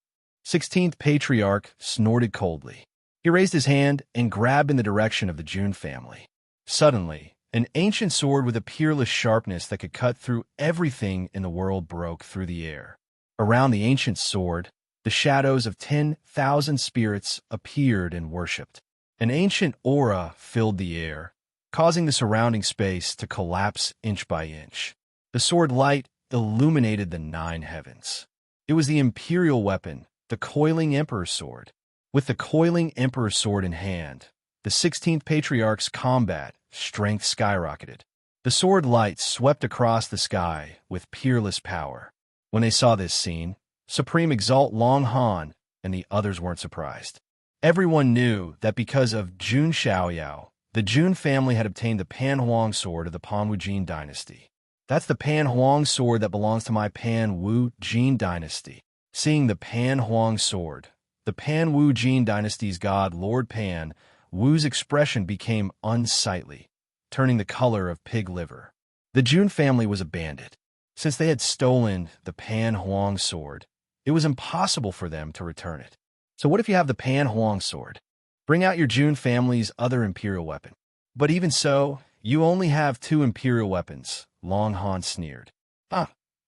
16th Patriarch snorted coldly. He raised his hand and grabbed in the direction of the Jun family. Suddenly, an ancient sword with a peerless sharpness that could cut through everything in the world broke through the air. Around the ancient sword, the shadows of 10,000 spirits appeared and worshipped. An ancient aura filled the air, causing the surrounding space to collapse inch by inch. The sword light illuminated the 9 heavens. It was the imperial weapon, the coiling emperor's sword. With the coiling emperor's sword in hand, the 16th Patriarch's combat strength skyrocketed. The sword light swept across the sky with peerless power. When they saw this scene, Supreme Exalt Long Han and the others weren't surprised. Everyone knew that because of Jun Xiaoyao, the Jun family had obtained the Pan Huang sword of the Panwu Jin dynasty. That's the Pan Huang sword that belongs to my Pan Wu Jin dynasty. Seeing the Pan Huang sword, the Pan Wu Jin dynasty's god Lord Pan Wu's expression became unsightly, turning the color of pig liver. The Jun family was a bandit. Since they had stolen the Pan Huang sword, it was impossible for them to return it. So what if you have the Pan Huang sword? Bring out your Jun family's other imperial weapon. But even so, you only have 2 imperial weapons, Long Han sneered.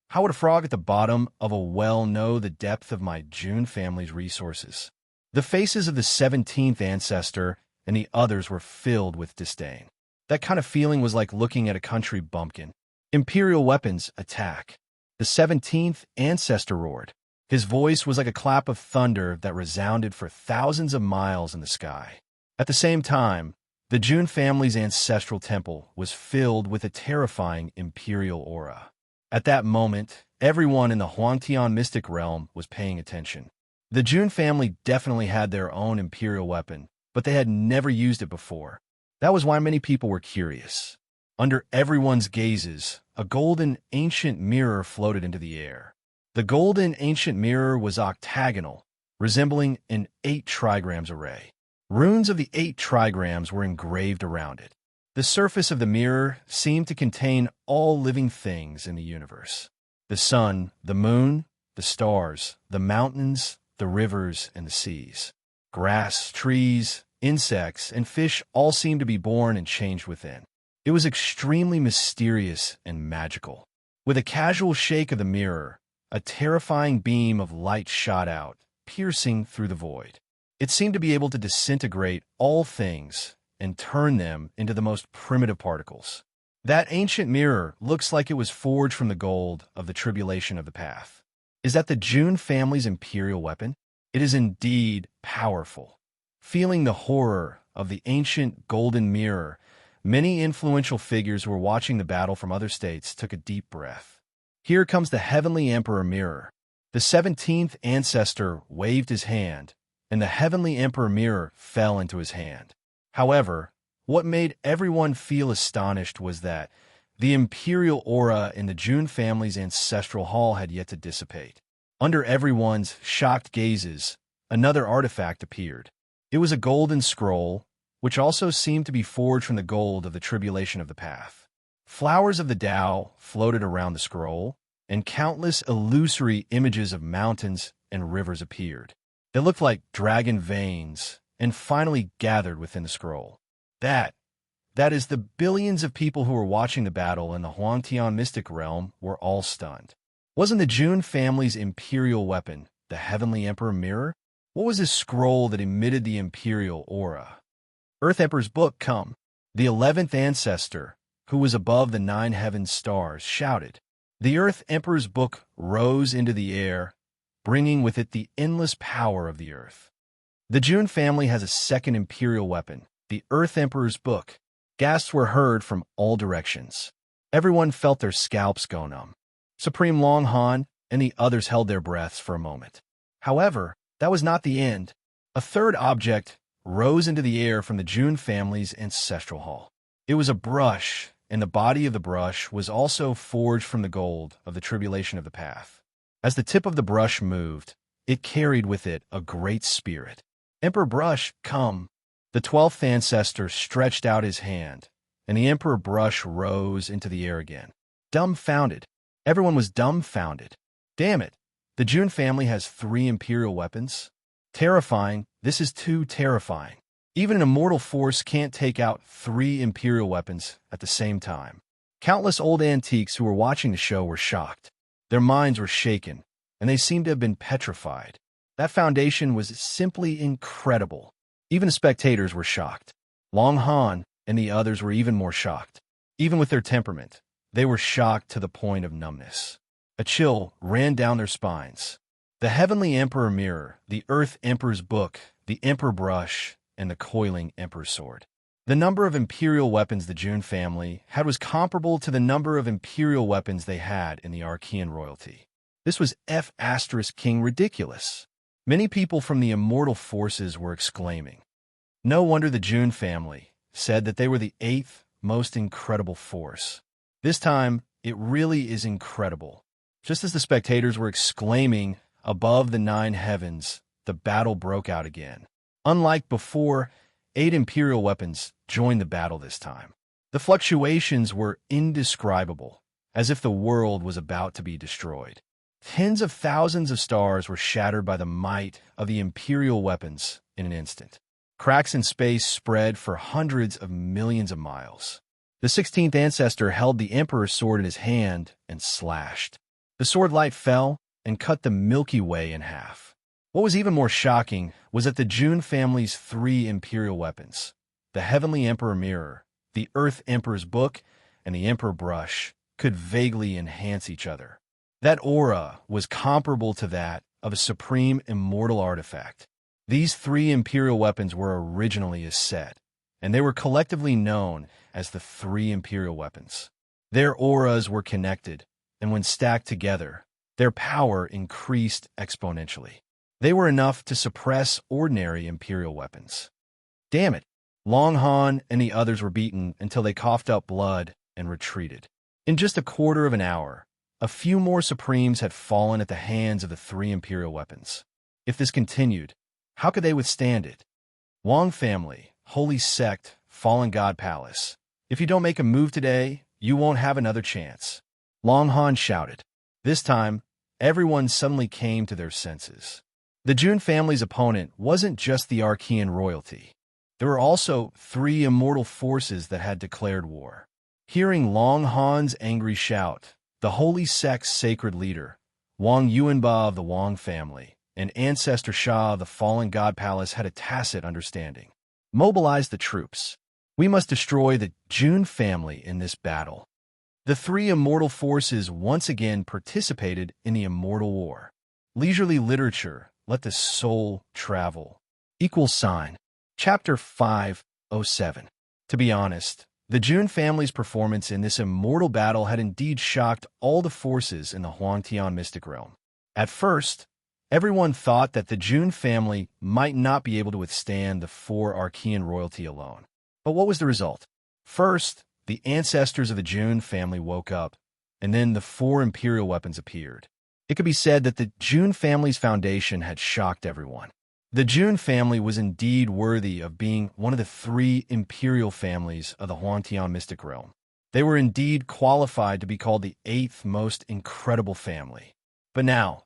How would a frog at the bottom of a well know the depth of my Jun family's resources? The faces of the 17th ancestor and the others were filled with disdain. That kind of feeling was like looking at a country bumpkin. Imperial weapons, attack. The 17th ancestor roared. His voice was like a clap of thunder that resounded for thousands of miles in the sky. At the same time, the Jun family's ancestral temple was filled with a terrifying imperial aura. At that moment, everyone in the Huangtian mystic realm was paying attention. The Jun family definitely had their own imperial weapon, but they had never used it before. That was why many people were curious. Under everyone's gazes, a golden ancient mirror floated into the air. The golden ancient mirror was octagonal, resembling an 8 trigrams array. Runes of the 8 trigrams were engraved around it. The surface of the mirror seemed to contain all living things in the universe. The sun, the moon, the stars, the mountains, the rivers, and the seas. Grass, trees, insects, and fish all seemed to be born and changed within. It was extremely mysterious and magical. With a casual shake of the mirror, a terrifying beam of light shot out, piercing through the void. It seemed to be able to disintegrate all things and turn them into the most primitive particles. That ancient mirror looks like it was forged from the gold of the tribulation of the path. Is that the Jun family's imperial weapon? It is indeed powerful. Feeling the horror of the ancient golden mirror, many influential figures who were watching the battle from other states took a deep breath. Here comes the Heavenly Emperor mirror. The 17th ancestor waved his hand, and the Heavenly Emperor mirror fell into his hand. However, what made everyone feel astonished was that the imperial aura in the Jun family's ancestral hall had yet to dissipate. Under everyone's shocked gazes, another artifact appeared. It was a golden scroll, which also seemed to be forged from the gold of the tribulation of the path. Flowers of the Tao floated around the scroll, and countless illusory images of mountains and rivers appeared. They looked like dragon veins and finally gathered within the scroll. That is, the billions of people who were watching the battle in the Huangtian mystic realm were all stunned. Wasn't the Jun family's imperial weapon the Heavenly Emperor mirror? What was this scroll that emitted the imperial aura? Earth Emperor's book, come. The 11th ancestor, who was above the 9 heaven stars, shouted. The Earth Emperor's book rose into the air, bringing with it the endless power of the earth. The Jun family has a second imperial weapon, the Earth Emperor's book. Gasps were heard from all directions. Everyone felt their scalps go numb. Supreme Long Han, and the others held their breaths for a moment. However, that was not the end. A third object rose into the air from the June family's ancestral hall. It was a brush, and the body of the brush was also forged from the gold of the tribulation of the path. As the tip of the brush moved, it carried with it a great spirit. "Emperor Brush, come!" The 12th ancestor stretched out his hand, and the Emperor Brush rose into the air again. Dumbfounded. Everyone was dumbfounded. Damn it! The June family has 3 imperial weapons? Terrifying. This is too terrifying. Even an immortal force can't take out 3 imperial weapons at the same time. Countless old antiques who were watching the show were shocked. Their minds were shaken, and they seemed to have been petrified. That foundation was simply incredible. Even the spectators were shocked. Long Han and the others were even more shocked. Even with their temperament, they were shocked to the point of numbness. A chill ran down their spines. The Heavenly Emperor Mirror, the Earth Emperor's Book, the Emperor Brush, and the Coiling Emperor's Sword. The number of imperial weapons the June family had was comparable to the number of imperial weapons they had in the Archean royalty. This was F*King ridiculous. Many people from the immortal forces were exclaiming. No wonder the June family said that they were the 8th most incredible force. This time, it really is incredible. Just as the spectators were exclaiming above the 9 heavens, the battle broke out again. Unlike before, 8 imperial weapons joined the battle this time. The fluctuations were indescribable, as if the world was about to be destroyed. Tens of thousands of stars were shattered by the might of the imperial weapons in an instant. Cracks in space spread for hundreds of millions of miles. The 16th ancestor held the Emperor's sword in his hand and slashed. The sword light fell and cut the Milky Way in half. What was even more shocking was that the June family's 3 imperial weapons, the Heavenly Emperor Mirror, the Earth Emperor's Book, and the Emperor Brush, could vaguely enhance each other. That aura was comparable to that of a supreme immortal artifact. These 3 imperial weapons were originally a set, and they were collectively known as the 3 imperial weapons. Their auras were connected, and when stacked together, their power increased exponentially. They were enough to suppress ordinary imperial weapons. Damn it! Long Han and the others were beaten until they coughed up blood and retreated. In just a quarter of an hour, a few more Supremes had fallen at the hands of the 3 imperial weapons. If this continued, how could they withstand it? Wang family, holy sect, fallen god palace. If you don't make a move today, you won't have another chance. Long Han shouted. This time, everyone suddenly came to their senses. The June family's opponent wasn't just the Archean royalty. There were also 3 immortal forces that had declared war. Hearing Long Han's angry shout, the holy sect's sacred leader, Wang Yuanba of the Wang family, and Ancestor Sha of the fallen god palace had a tacit understanding. Mobilize the troops. We must destroy the June family in this battle. The 3 immortal forces once again participated in the immortal war. Leisurely literature, let the soul travel. Chapter 507. To be honest, the June family's performance in this immortal battle had indeed shocked all the forces in the Huangtian mystic realm. At first, everyone thought that the June family might not be able to withstand the 4 Archean royalty alone. But what was the result? First, the ancestors of the June family woke up, and then the 4 imperial weapons appeared. It could be said that the June family's foundation had shocked everyone. The June family was indeed worthy of being one of the 3 imperial families of the Huangtian mystic realm. They were indeed qualified to be called the 8th most incredible family. But now,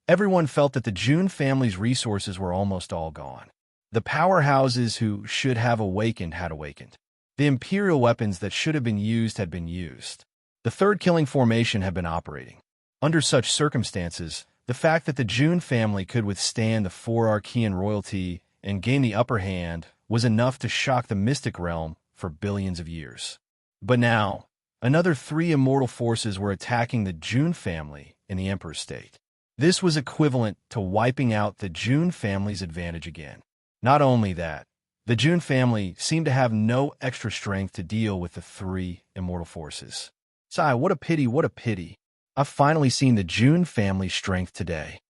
everyone felt that the June family's resources were almost all gone. The powerhouses who should have awakened had awakened. The imperial weapons that should have been used had been used. The 3rd killing formation had been operating. Under such circumstances, the fact that the June family could withstand the 4 Archean royalty and gain the upper hand was enough to shock the mystic realm for billions of years. But now, another 3 immortal forces were attacking the June family in the Emperor's state. This was equivalent to wiping out the June family's advantage again. Not only that, the June family seemed to have no extra strength to deal with the 3 immortal forces. Sigh, what a pity, what a pity. I've finally seen the June family's strength today.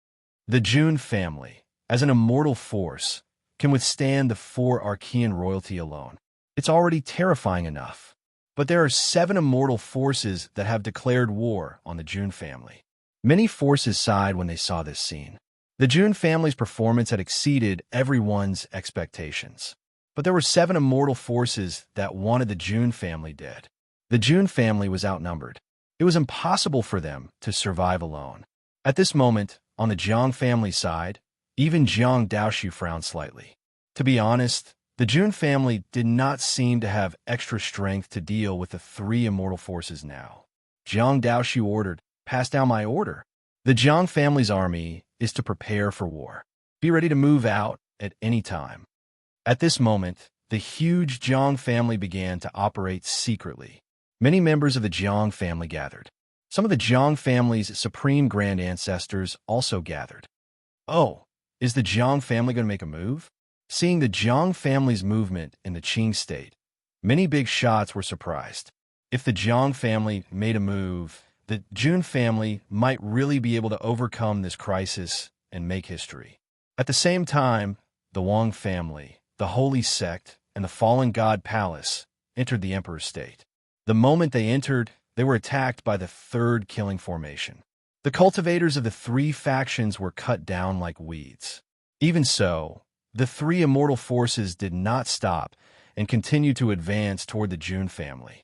The June family, as an immortal force, can withstand the 4 Archean royalty alone. It's already terrifying enough. But there are 7 immortal forces that have declared war on the June family. Many forces sighed when they saw this scene. The June family's performance had exceeded everyone's expectations. But there were 7 immortal forces that wanted the June family dead. The June family was outnumbered. It was impossible for them to survive alone. At this moment, on the Jiang family side, even Jiang Daoxu frowned slightly. To be honest, the June family did not seem to have extra strength to deal with the 3 immortal forces now. Jiang Daoxu ordered, "Pass down my order." The Jiang family's army is to prepare for war. Be ready to move out at any time. At this moment, the huge Jiang family began to operate secretly. Many members of the Jiang family gathered. Some of the Jiang family's supreme grand ancestors also gathered. Oh, is the Jiang family going to make a move? Seeing the Jiang family's movement in the Qing state, many big shots were surprised. If the Jiang family made a move, the June family might really be able to overcome this crisis and make history. At the same time, the Wang family, the holy sect, and the fallen god palace entered the emperor's state. The moment they entered, they were attacked by the 3rd killing formation. The cultivators of the 3 factions were cut down like weeds. Even so, the 3 immortal forces did not stop and continued to advance toward the June family.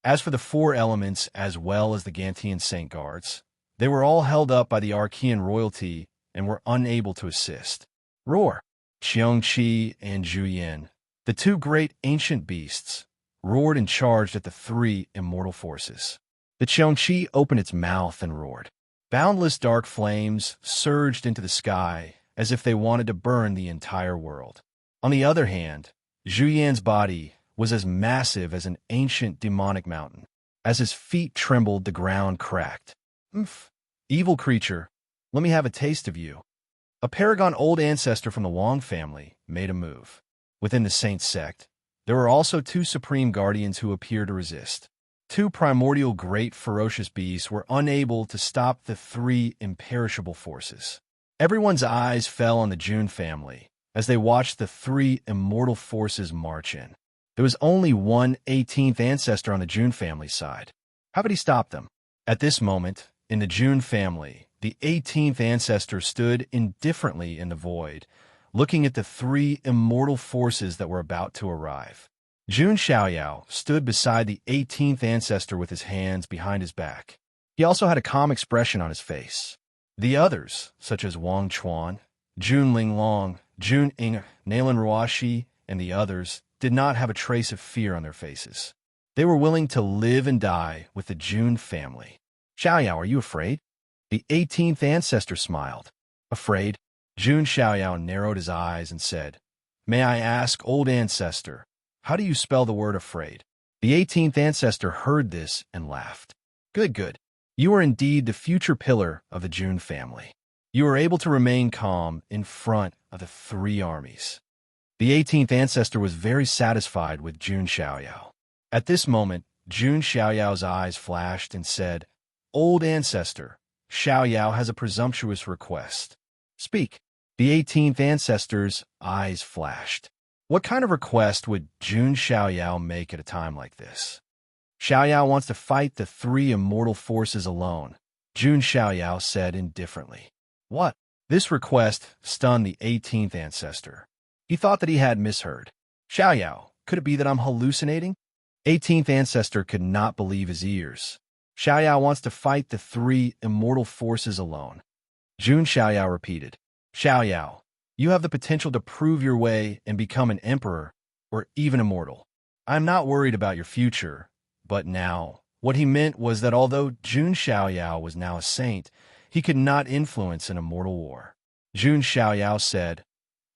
As for the 4 elements as well as the Gantian Saint Guards, they were all held up by the Archean royalty and were unable to assist. Roar! Qiongqi and Zhuyan, the 2 great ancient beasts, roared and charged at the 3 immortal forces. The Qiongqi opened its mouth and roared. Boundless dark flames surged into the sky as if they wanted to burn the entire world. On the other hand, Zhuyan's body was as massive as an ancient demonic mountain. As his feet trembled, the ground cracked. "Umph, evil creature, let me have a taste of you." A paragon old ancestor from the Wang family made a move. Within the Saint sect, there were also 2 supreme guardians who appeared to resist. 2 primordial great ferocious beasts were unable to stop the 3 imperishable forces. Everyone's eyes fell on the June family as they watched the 3 immortal forces march in. There was only one 18th ancestor on the June family side. How could he stop them? At this moment, in the June family, the 18th ancestor stood indifferently in the void, looking at the 3 immortal forces that were about to arrive. Jun Xiaoyao stood beside the 18th ancestor with his hands behind his back. He also had a calm expression on his face. The others, such as Wang Chuan, Jun Linglong, Jun Ing, Nalan Ruashi, and the others, did not have a trace of fear on their faces. They were willing to live and die with the Jun family. "Xiaoyao, are you afraid?" The 18th ancestor smiled. "Afraid?" Jun Xiaoyao narrowed his eyes and said, "May I ask, old ancestor, how do you spell the word afraid?" The 18th ancestor heard this and laughed. Good, good. You are indeed the future pillar of the Jun family. You are able to remain calm in front of the 3 armies." The 18th ancestor was very satisfied with Jun Xiaoyao. At this moment, Jun Xiaoyao's eyes flashed and said, "Old ancestor, Xiaoyao has a presumptuous request." "Speak." The 18th ancestor's eyes flashed. What kind of request would Jun Xiaoyao make at a time like this? "Xiaoyao wants to fight the 3 immortal forces alone," Jun Xiaoyao said indifferently. What? This request stunned the 18th ancestor. He thought that he had misheard. "Xiaoyao, could it be that I'm hallucinating?" 18th ancestor could not believe his ears. "Xiaoyao wants to fight the 3 immortal forces alone." Jun Xiaoyao repeated, "Xiaoyao, you have the potential to prove your way and become an emperor or even immortal. I'm not worried about your future, but now." What he meant was that although Jun Xiaoyao was now a saint, he could not influence an immortal war. Jun Xiaoyao said,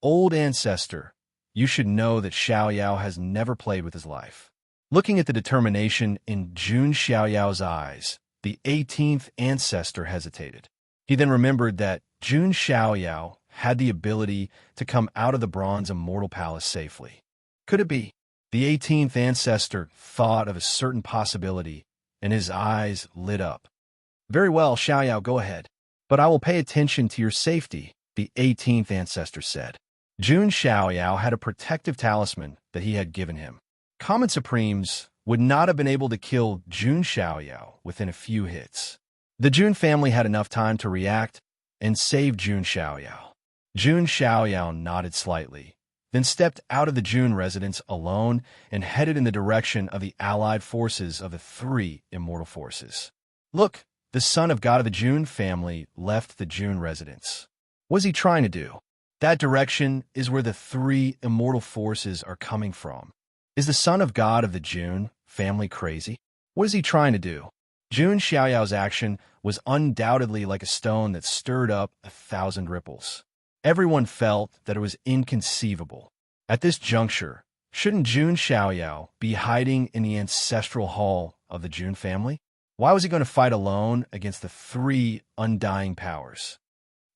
"Old ancestor, you should know that Xiaoyao has never played with his life." Looking at the determination in Jun Xiaoyao's eyes, the 18th ancestor hesitated. He then remembered that Jun Xiaoyao had the ability to come out of the bronze immortal palace safely. Could it be? The 18th ancestor thought of a certain possibility, and his eyes lit up. Very well, Xiaoyao, go ahead. But I will pay attention to your safety, the 18th ancestor said. Jun Xiaoyao had a protective talisman that he had given him. Common Supremes would not have been able to kill Jun Xiaoyao within a few hits. The Jun family had enough time to react and save Jun Xiaoyao. Jun Xiaoyao nodded slightly, then stepped out of the Jun residence alone and headed in the direction of the allied forces of the three immortal forces. Look, the son of God of the Jun family left the Jun residence. What is he trying to do? That direction is where the three immortal forces are coming from. Is the son of God of the Jun family crazy? What is he trying to do? Jun Xiaoyao's action was undoubtedly like a stone that stirred up 1,000 ripples. Everyone felt that it was inconceivable. At this juncture, shouldn't Jun Xiaoyao be hiding in the ancestral hall of the Jun family? Why was he going to fight alone against the three undying powers?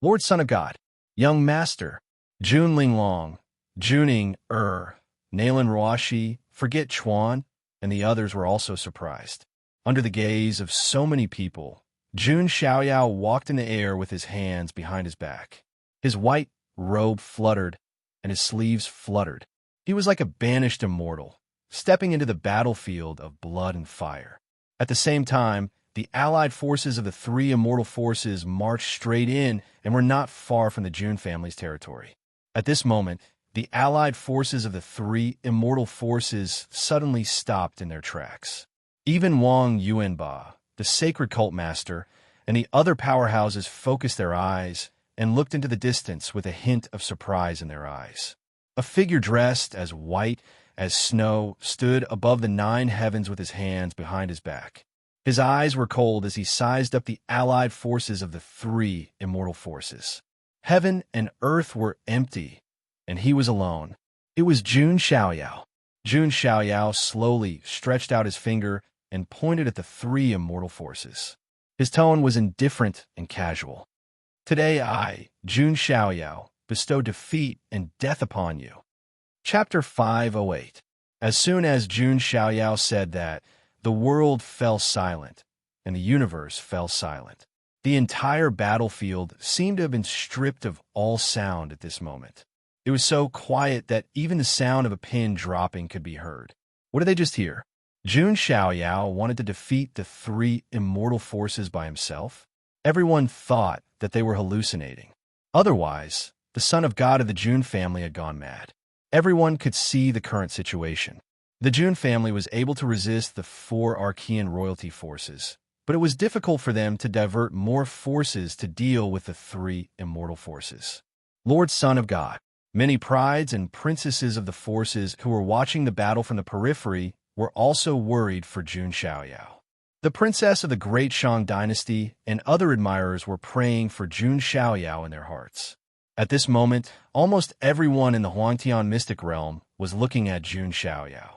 Lord Son of God, Young Master, Jun Linglong, Juning Nalan Ruashi, Forget Chuan, and the others were also surprised. Under the gaze of so many people, Jun Xiaoyao walked in the air with his hands behind his back. His white robe fluttered, and his sleeves fluttered. He was like a banished immortal, stepping into the battlefield of blood and fire. At the same time, the allied forces of the three immortal forces marched straight in and were not far from the Jun family's territory. At this moment, the allied forces of the three immortal forces suddenly stopped in their tracks. Even Wang Yuanba, the sacred cult master, and the other powerhouses focused their eyes and looked into the distance with a hint of surprise in their eyes. A figure dressed as white as snow stood above the 9 heavens with his hands behind his back. His eyes were cold as he sized up the allied forces of the three immortal forces. Heaven and earth were empty, and he was alone. It was Jun Xiaoyao. Jun Xiaoyao slowly stretched out his finger and pointed at the three immortal forces. His tone was indifferent and casual. Today I, Jun Xiaoyao, bestow defeat and death upon you. Chapter 508. As soon as Jun Xiaoyao said that, the world fell silent, and the universe fell silent. The entire battlefield seemed to have been stripped of all sound at this moment. It was so quiet that even the sound of a pin dropping could be heard. What did they just hear? Jun Xiaoyao wanted to defeat the three immortal forces by himself? Everyone thought that they were hallucinating. Otherwise, the son of God of the Jun family had gone mad. Everyone could see the current situation. The Jun family was able to resist the 4 Archean royalty forces, but it was difficult for them to divert more forces to deal with the 3 immortal forces. Lord Son of God, many prides and princesses of the forces who were watching the battle from the periphery were also worried for Jun Xiaoyao. The princess of the Great Shang dynasty and other admirers were praying for Jun Xiaoyao in their hearts. At this moment, almost everyone in the Huangtian mystic realm was looking at Jun Xiaoyao.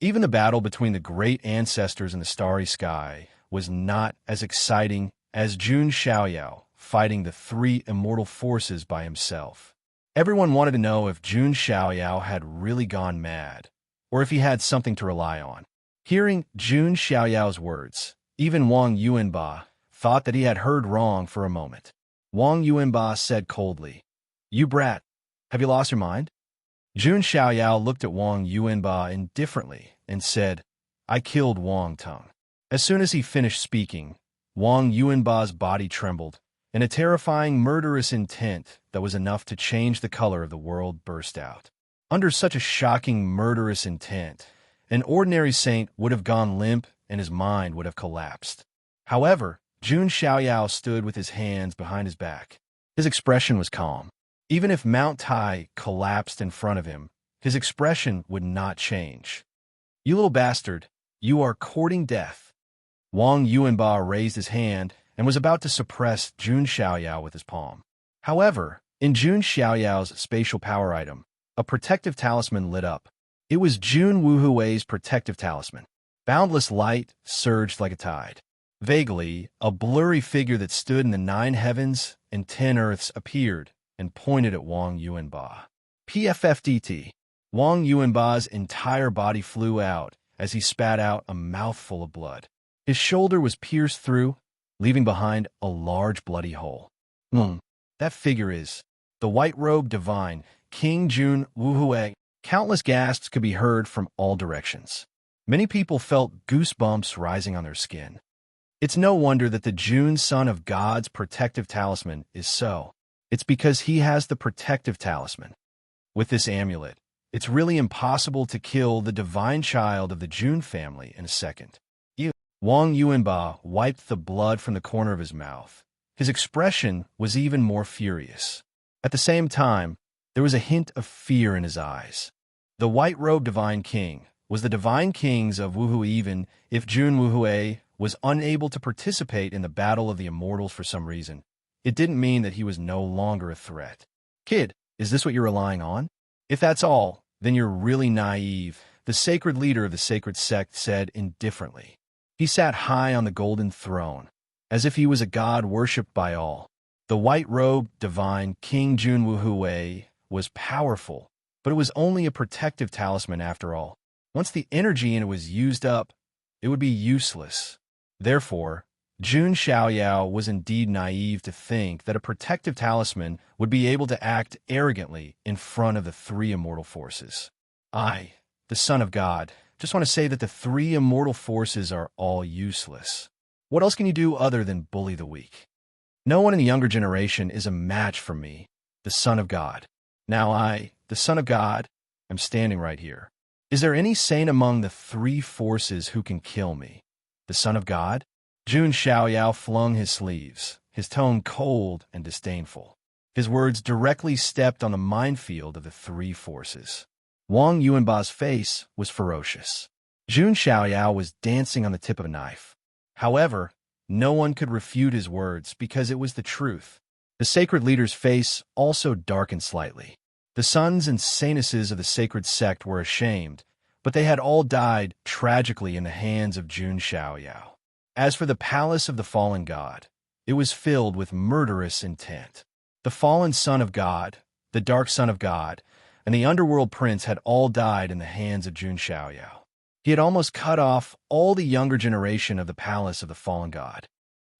Even the battle between the great ancestors in the starry sky was not as exciting as Jun Xiaoyao fighting the 3 immortal forces by himself. Everyone wanted to know if Jun Xiaoyao had really gone mad, or if he had something to rely on. Hearing Jun Xiaoyao's words, even Wang Yuanba thought that he had heard wrong for a moment. Wang Yuanba said coldly, "You brat, have you lost your mind?" Jun Xiaoyao looked at Wang Yuanba indifferently and said, "I killed Wang Tung." As soon as he finished speaking, Wang Yuanba's body trembled, and a terrifying murderous intent that was enough to change the color of the world burst out. Under such a shocking murderous intent, an ordinary saint would have gone limp and his mind would have collapsed. However, Jun Xiaoyao stood with his hands behind his back. His expression was calm. Even if Mount Tai collapsed in front of him, his expression would not change. "You little bastard, you are courting death." Wang Yuanba raised his hand and was about to suppress Jun Xiaoyao with his palm. However, in Jun Xiaoyao's spatial power item, a protective talisman lit up. It was Jun Wuhui's protective talisman. Boundless light surged like a tide. Vaguely, a blurry figure that stood in the 9 heavens and 10 earths appeared and pointed at Wang Yuanba. PFFDT. Wang Yuanba's entire body flew out as he spat out a mouthful of blood. His shoulder was pierced through, leaving behind a large bloody hole. That figure is the white-robed divine, King Jun Wuhue. Countless gasps could be heard from all directions. Many people felt goosebumps rising on their skin. It's no wonder that the Jun son of God's protective talisman is so. It's because he has the protective talisman. With this amulet, it's really impossible to kill the divine child of the Jun family in a second. Wang Yuanba wiped the blood from the corner of his mouth. His expression was even more furious. At the same time, there was a hint of fear in his eyes. The white-robed divine king was the divine kings of Wuhu. Even if Jun Wuhue was unable to participate in the battle of the immortals for some reason, it didn't mean that he was no longer a threat. Kid, is this what you're relying on? If that's all, then you're really naive, the sacred leader of the sacred sect said indifferently. He sat high on the golden throne, as if he was a god worshipped by all. The white-robed divine King Jun Wuhue was powerful, but it was only a protective talisman after all. Once the energy in it was used up, it would be useless. Therefore, Jun Xiaoyao was indeed naive to think that a protective talisman would be able to act arrogantly in front of the three immortal forces. I, the Son of God, just want to say that the three immortal forces are all useless. What else can you do other than bully the weak? No one in the younger generation is a match for me, the Son of God. Now I, the Son of God, am standing right here. Is there any saint among the three forces who can kill me? The Son of God? Jun Xiaoyao flung his sleeves, his tone cold and disdainful. His words directly stepped on the minefield of the three forces. Wang Yuanba's face was ferocious. Jun Xiaoyao was dancing on the tip of a knife. However, no one could refute his words because it was the truth. The sacred leader's face also darkened slightly. The sons and saintesses of the sacred sect were ashamed, but they had all died tragically in the hands of Jun Xiaoyao. As for the palace of the fallen god, it was filled with murderous intent. The fallen son of God, the dark son of God, and the underworld prince had all died in the hands of Jun Xiaoyao. He had almost cut off all the younger generation of the palace of the fallen god.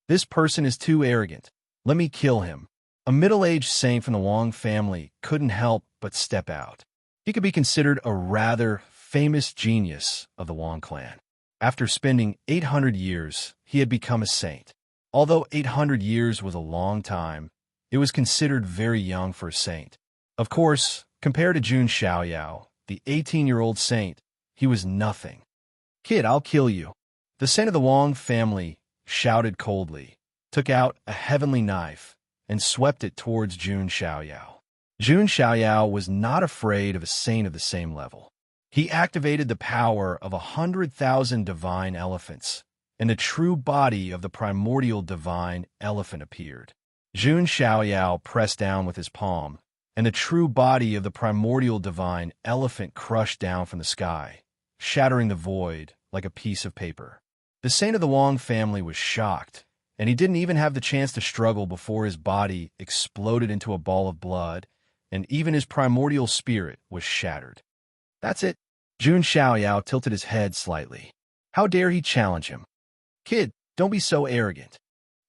This person is too arrogant. Let me kill him. A middle-aged saint from the Wang family couldn't help but step out. He could be considered a rather famous genius of the Wang clan. After spending 800 years, he had become a saint. Although 800 years was a long time, it was considered very young for a saint. Of course, compared to Jun Xiaoyao, the 18-year-old saint, he was nothing. Kid, I'll kill you. The saint of the Wang family shouted coldly, took out a heavenly knife, and swept it towards Jun Xiaoyao. Jun Xiaoyao was not afraid of a saint of the same level. He activated the power of 100,000 divine elephants, and the true body of the primordial divine elephant appeared. Jun Xiaoyao pressed down with his palm, and the true body of the primordial divine elephant crushed down from the sky, shattering the void like a piece of paper. The saint of the Wang family was shocked, and he didn't even have the chance to struggle before his body exploded into a ball of blood, and even his primordial spirit was shattered. That's it. Jun Xiaoyao tilted his head slightly. How dare he challenge him? Kid, don't be so arrogant.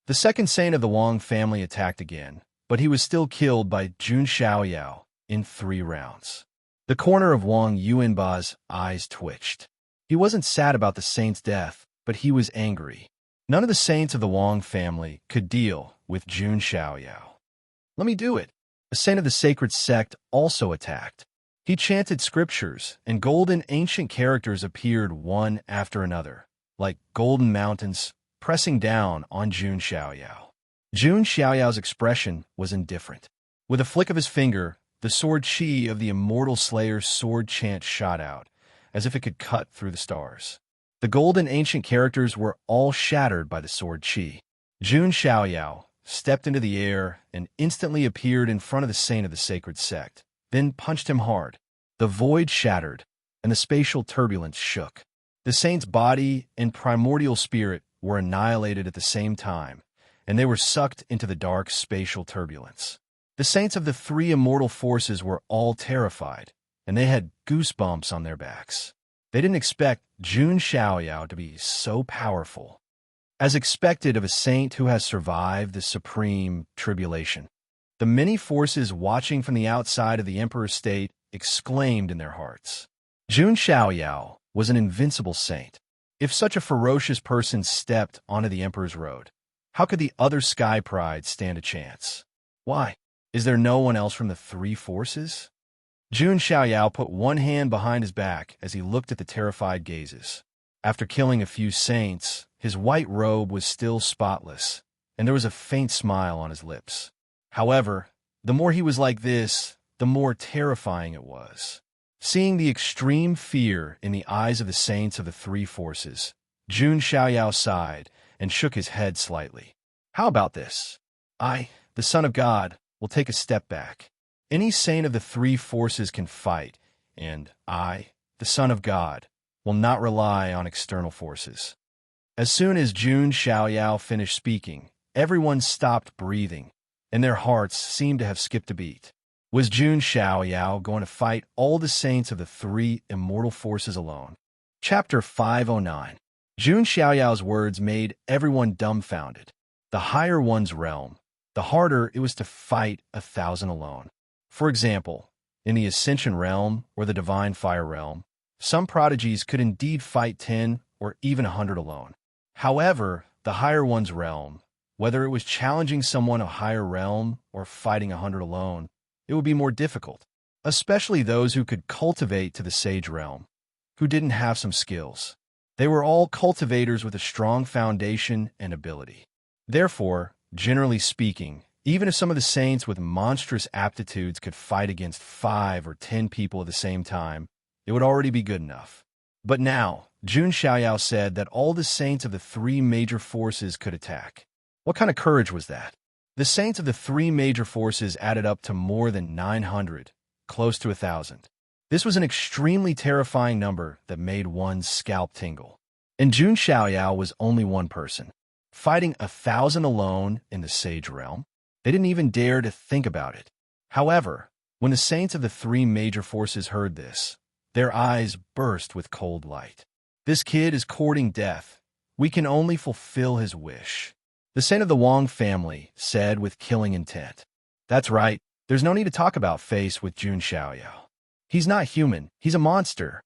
The second saint of the Wang family attacked again, but he was still killed by Jun Xiaoyao in 3 rounds. The corner of Wang Yuanba's eyes twitched. He wasn't sad about the saint's death, but he was angry. None of the saints of the Wang family could deal with Jun Xiaoyao. Let me do it. A saint of the sacred sect also attacked. He chanted scriptures, and golden ancient characters appeared one after another, like golden mountains, pressing down on Jun Xiaoyao. Jun Xiaoyao's expression was indifferent. With a flick of his finger, the sword chi of the immortal slayer's sword chant shot out, as if it could cut through the stars. The golden ancient characters were all shattered by the sword chi. Jun Xiaoyao stepped into the air and instantly appeared in front of the saint of the sacred sect, then punched him hard. The void shattered, and the spatial turbulence shook. The saint's body and primordial spirit were annihilated at the same time, and they were sucked into the dark spatial turbulence. The saints of the 3 immortal forces were all terrified, and they had goosebumps on their backs. They didn't expect Jun Xiaoyao to be so powerful. as expected of a saint who has survived the supreme tribulation. The many forces watching from the outside of the emperor's state exclaimed in their hearts. Jun Xiaoyao was an invincible saint. If such a ferocious person stepped onto the emperor's road, how could the other sky pride stand a chance? Why? Is there no one else from the three forces? Jun Xiaoyao put one hand behind his back as he looked at the terrified gazes. After killing a few saints, his white robe was still spotless, and there was a faint smile on his lips. However, the more he was like this, the more terrifying it was. Seeing the extreme fear in the eyes of the saints of the three forces, Jun Xiaoyao sighed and shook his head slightly. How about this? I, the Son of God, will take a step back. Any saint of the three forces can fight, and I, the Son of God, will not rely on external forces. As soon as Jun Xiaoyao finished speaking, everyone stopped breathing, and their hearts seemed to have skipped a beat. Was Jun Xiaoyao going to fight all the saints of the three immortal forces alone? Chapter 509. Jun Xiaoyao's words made everyone dumbfounded. The higher one's realm, the harder it was to fight 1,000 alone. For example, in the Ascension realm or the Divine Fire realm, some prodigies could indeed fight 10 or even 100 alone. However, the higher one's realm, whether it was challenging someone of higher realm or fighting 100 alone, it would be more difficult, especially those who could cultivate to the sage realm, who didn't have some skills. They were all cultivators with a strong foundation and ability. Therefore, generally speaking, even if some of the saints with monstrous aptitudes could fight against 5 or 10 people at the same time, it would already be good enough. But now, Jun Xiaoyao said that all the saints of the three major forces could attack. What kind of courage was that? The saints of the three major forces added up to more than 900, close to 1,000. This was an extremely terrifying number that made one's scalp tingle. And Jun Xiaoyao was only one person. Fighting 1,000 alone in the sage realm, they didn't even dare to think about it. However, when the saints of the three major forces heard this, their eyes burst with cold light. This kid is courting death. We can only fulfill his wish. The saint of the Wang family said with killing intent. That's right, there's no need to talk about face with Jun Xiaoyao. He's not human, he's a monster.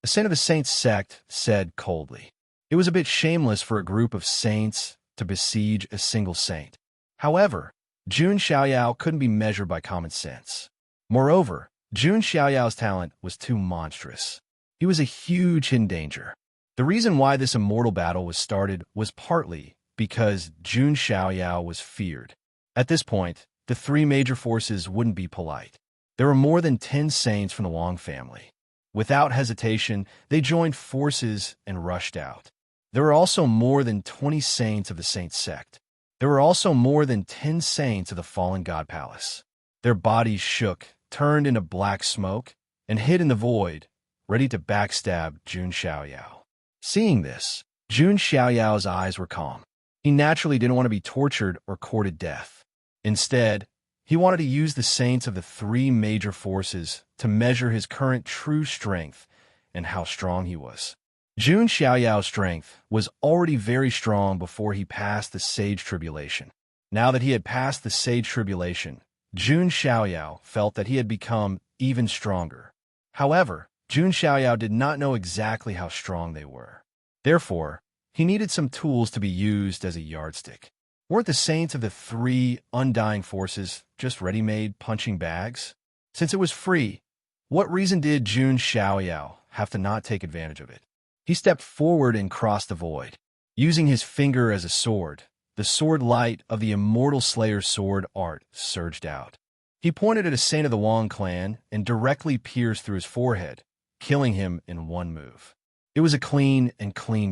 The saint of the saints sect said coldly. It was a bit shameless for a group of saints to besiege a single saint. However, Jun Xiaoyao couldn't be measured by common sense. Moreover, Jun Xiaoyao's talent was too monstrous. He was a huge hidden danger. The reason why this immortal battle was started was partly because Jun Xiaoyao was feared. At this point, the three major forces wouldn't be polite. There were more than 10 saints from the Wang family. Without hesitation, they joined forces and rushed out. There were also more than 20 saints of the Saint sect. There were also more than 10 saints of the fallen God palace. Their bodies shook, turned into black smoke, and hid in the void, ready to backstab Jun Xiaoyao. Seeing this, Jun Xiaoyao's eyes were calm. He naturally didn't want to be tortured or courted death. Instead, he wanted to use the saints of the three major forces to measure his current true strength and how strong he was. Jun Xiaoyao's strength was already very strong before he passed the Sage Tribulation. Now that he had passed the Sage Tribulation, Jun Xiaoyao felt that he had become even stronger. However, Jun Xiaoyao did not know exactly how strong they were. Therefore, he needed some tools to be used as a yardstick. Weren't the saints of the three undying forces just ready-made punching bags? Since it was free, what reason did Jun Xiaoyao have to not take advantage of it? He stepped forward and crossed the void. Using his finger as a sword, the sword light of the immortal Slayer's sword art surged out. He pointed at a saint of the Wang clan and directly pierced through his forehead, killing him in one move. It was a clean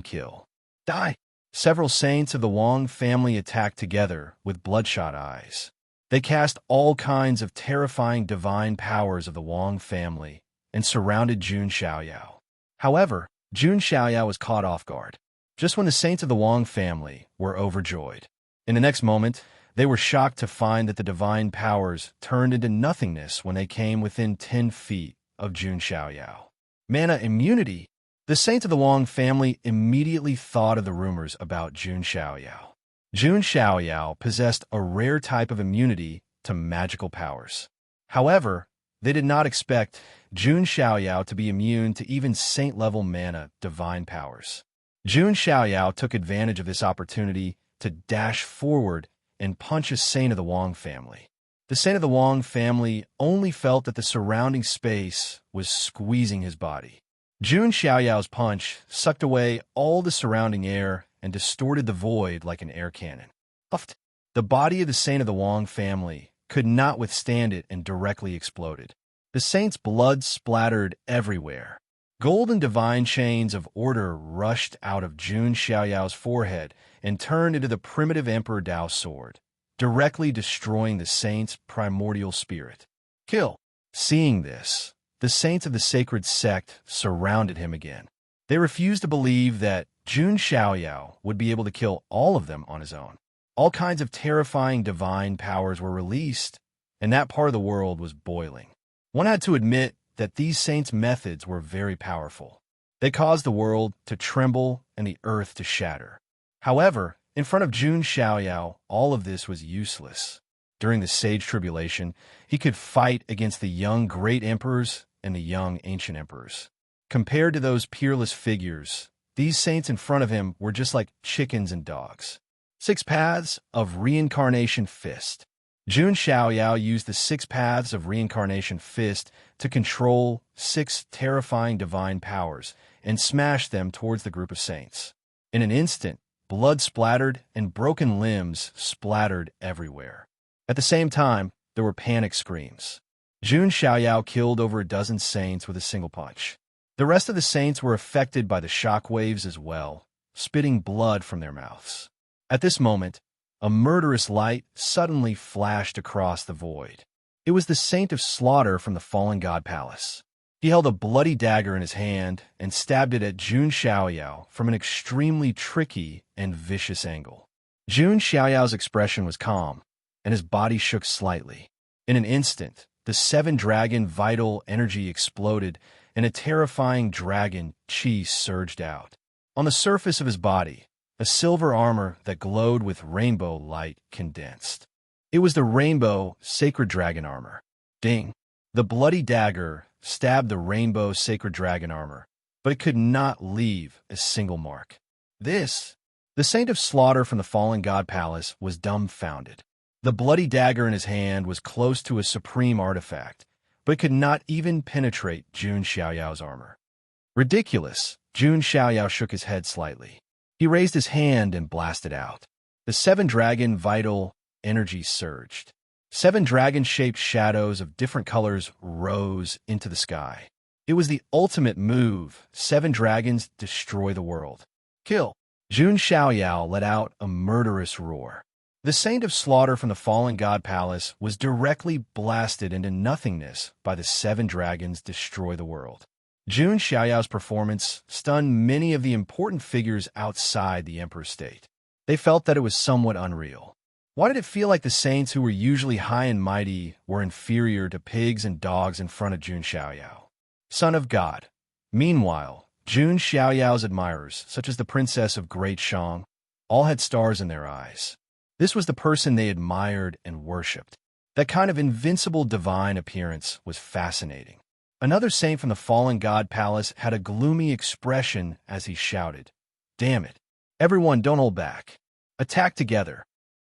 kill. Die! Several saints of the Wang family attacked together with bloodshot eyes. They cast all kinds of terrifying divine powers of the Wang family and surrounded Jun Xiaoyao. However, Jun Xiaoyao was caught off guard, just when the saints of the Wang family were overjoyed. In the next moment, they were shocked to find that the divine powers turned into nothingness when they came within 10 feet of Jun Xiaoyao. Mana immunity? The saints of the Wang family immediately thought of the rumors about Jun Xiaoyao. Jun Xiaoyao possessed a rare type of immunity to magical powers. However, they did not expect Jun Xiaoyao to be immune to even saint-level mana divine powers. Jun Xiaoyao took advantage of this opportunity to dash forward and punch a saint of the Wang family. The saint of the Wang family only felt that the surrounding space was squeezing his body. Jun Xiaoyao's punch sucked away all the surrounding air and distorted the void like an air cannon. Puffed. The body of the saint of the Wang family could not withstand it and directly exploded. The saint's blood splattered everywhere. Golden divine chains of order rushed out of Jun Xiaoyao's forehead and turned into the primitive Emperor Dao sword, directly destroying the saint's primordial spirit. Kill. Seeing this, the saints of the sacred sect surrounded him again. They refused to believe that Jun Xiaoyao would be able to kill all of them on his own. All kinds of terrifying divine powers were released, and that part of the world was boiling. One had to admit that these saints' methods were very powerful. They caused the world to tremble and the earth to shatter. However, in front of Jun Xiaoyao, all of this was useless. During the Sage Tribulation, he could fight against the young great emperors and the young ancient emperors. Compared to those peerless figures, these saints in front of him were just like chickens and dogs. 6 Paths of Reincarnation Fist. Jun Xiaoyao used the 6 Paths of Reincarnation Fist to control 6 terrifying divine powers and smash them towards the group of saints. In an instant, blood splattered and broken limbs splattered everywhere. At the same time, there were panic screams. Jun Xiaoyao killed over a dozen saints with a single punch. The rest of the saints were affected by the shock waves as well, spitting blood from their mouths. At this moment, a murderous light suddenly flashed across the void. It was the Saint of Slaughter from the Fallen God Palace. He held a bloody dagger in his hand and stabbed it at Jun Xiaoyao from an extremely tricky and vicious angle. Jun Xiaoyao's expression was calm, and his body shook slightly. In an instant, the 7-dragon vital energy exploded, and a terrifying dragon chi surged out. On the surface of his body, a silver armor that glowed with rainbow light condensed. It was the rainbow sacred dragon armor. Ding! The bloody dagger stabbed the rainbow sacred dragon armor, but it could not leave a single mark. The Saint of Slaughter from the Fallen God Palace was dumbfounded. The bloody dagger in his hand was close to a supreme artifact, but it could not even penetrate Jun Xiaoyao's armor. Ridiculous! Jun Xiaoyao shook his head slightly. He raised his hand and blasted out. The 7-dragon vital energy surged. 7 dragon-shaped shadows of different colors rose into the sky. It was the ultimate move. 7 dragons destroy the world. Kill! Jun Xiaoyao let out a murderous roar. The Saint of Slaughter from the Fallen God Palace was directly blasted into nothingness by the 7 dragons destroy the world. Jun Xiaoyao's performance stunned many of the important figures outside the Emperor's state. They felt that it was somewhat unreal. Why did it feel like the saints who were usually high and mighty were inferior to pigs and dogs in front of Jun Xiaoyao? Son of God. Meanwhile, Jun Xiaoyao's admirers, such as the Princess of Great Shang, all had stars in their eyes. This was the person they admired and worshipped. That kind of invincible divine appearance was fascinating. Another saint from the Fallen God Palace had a gloomy expression as he shouted, "Damn it! Everyone, don't hold back. Attack together."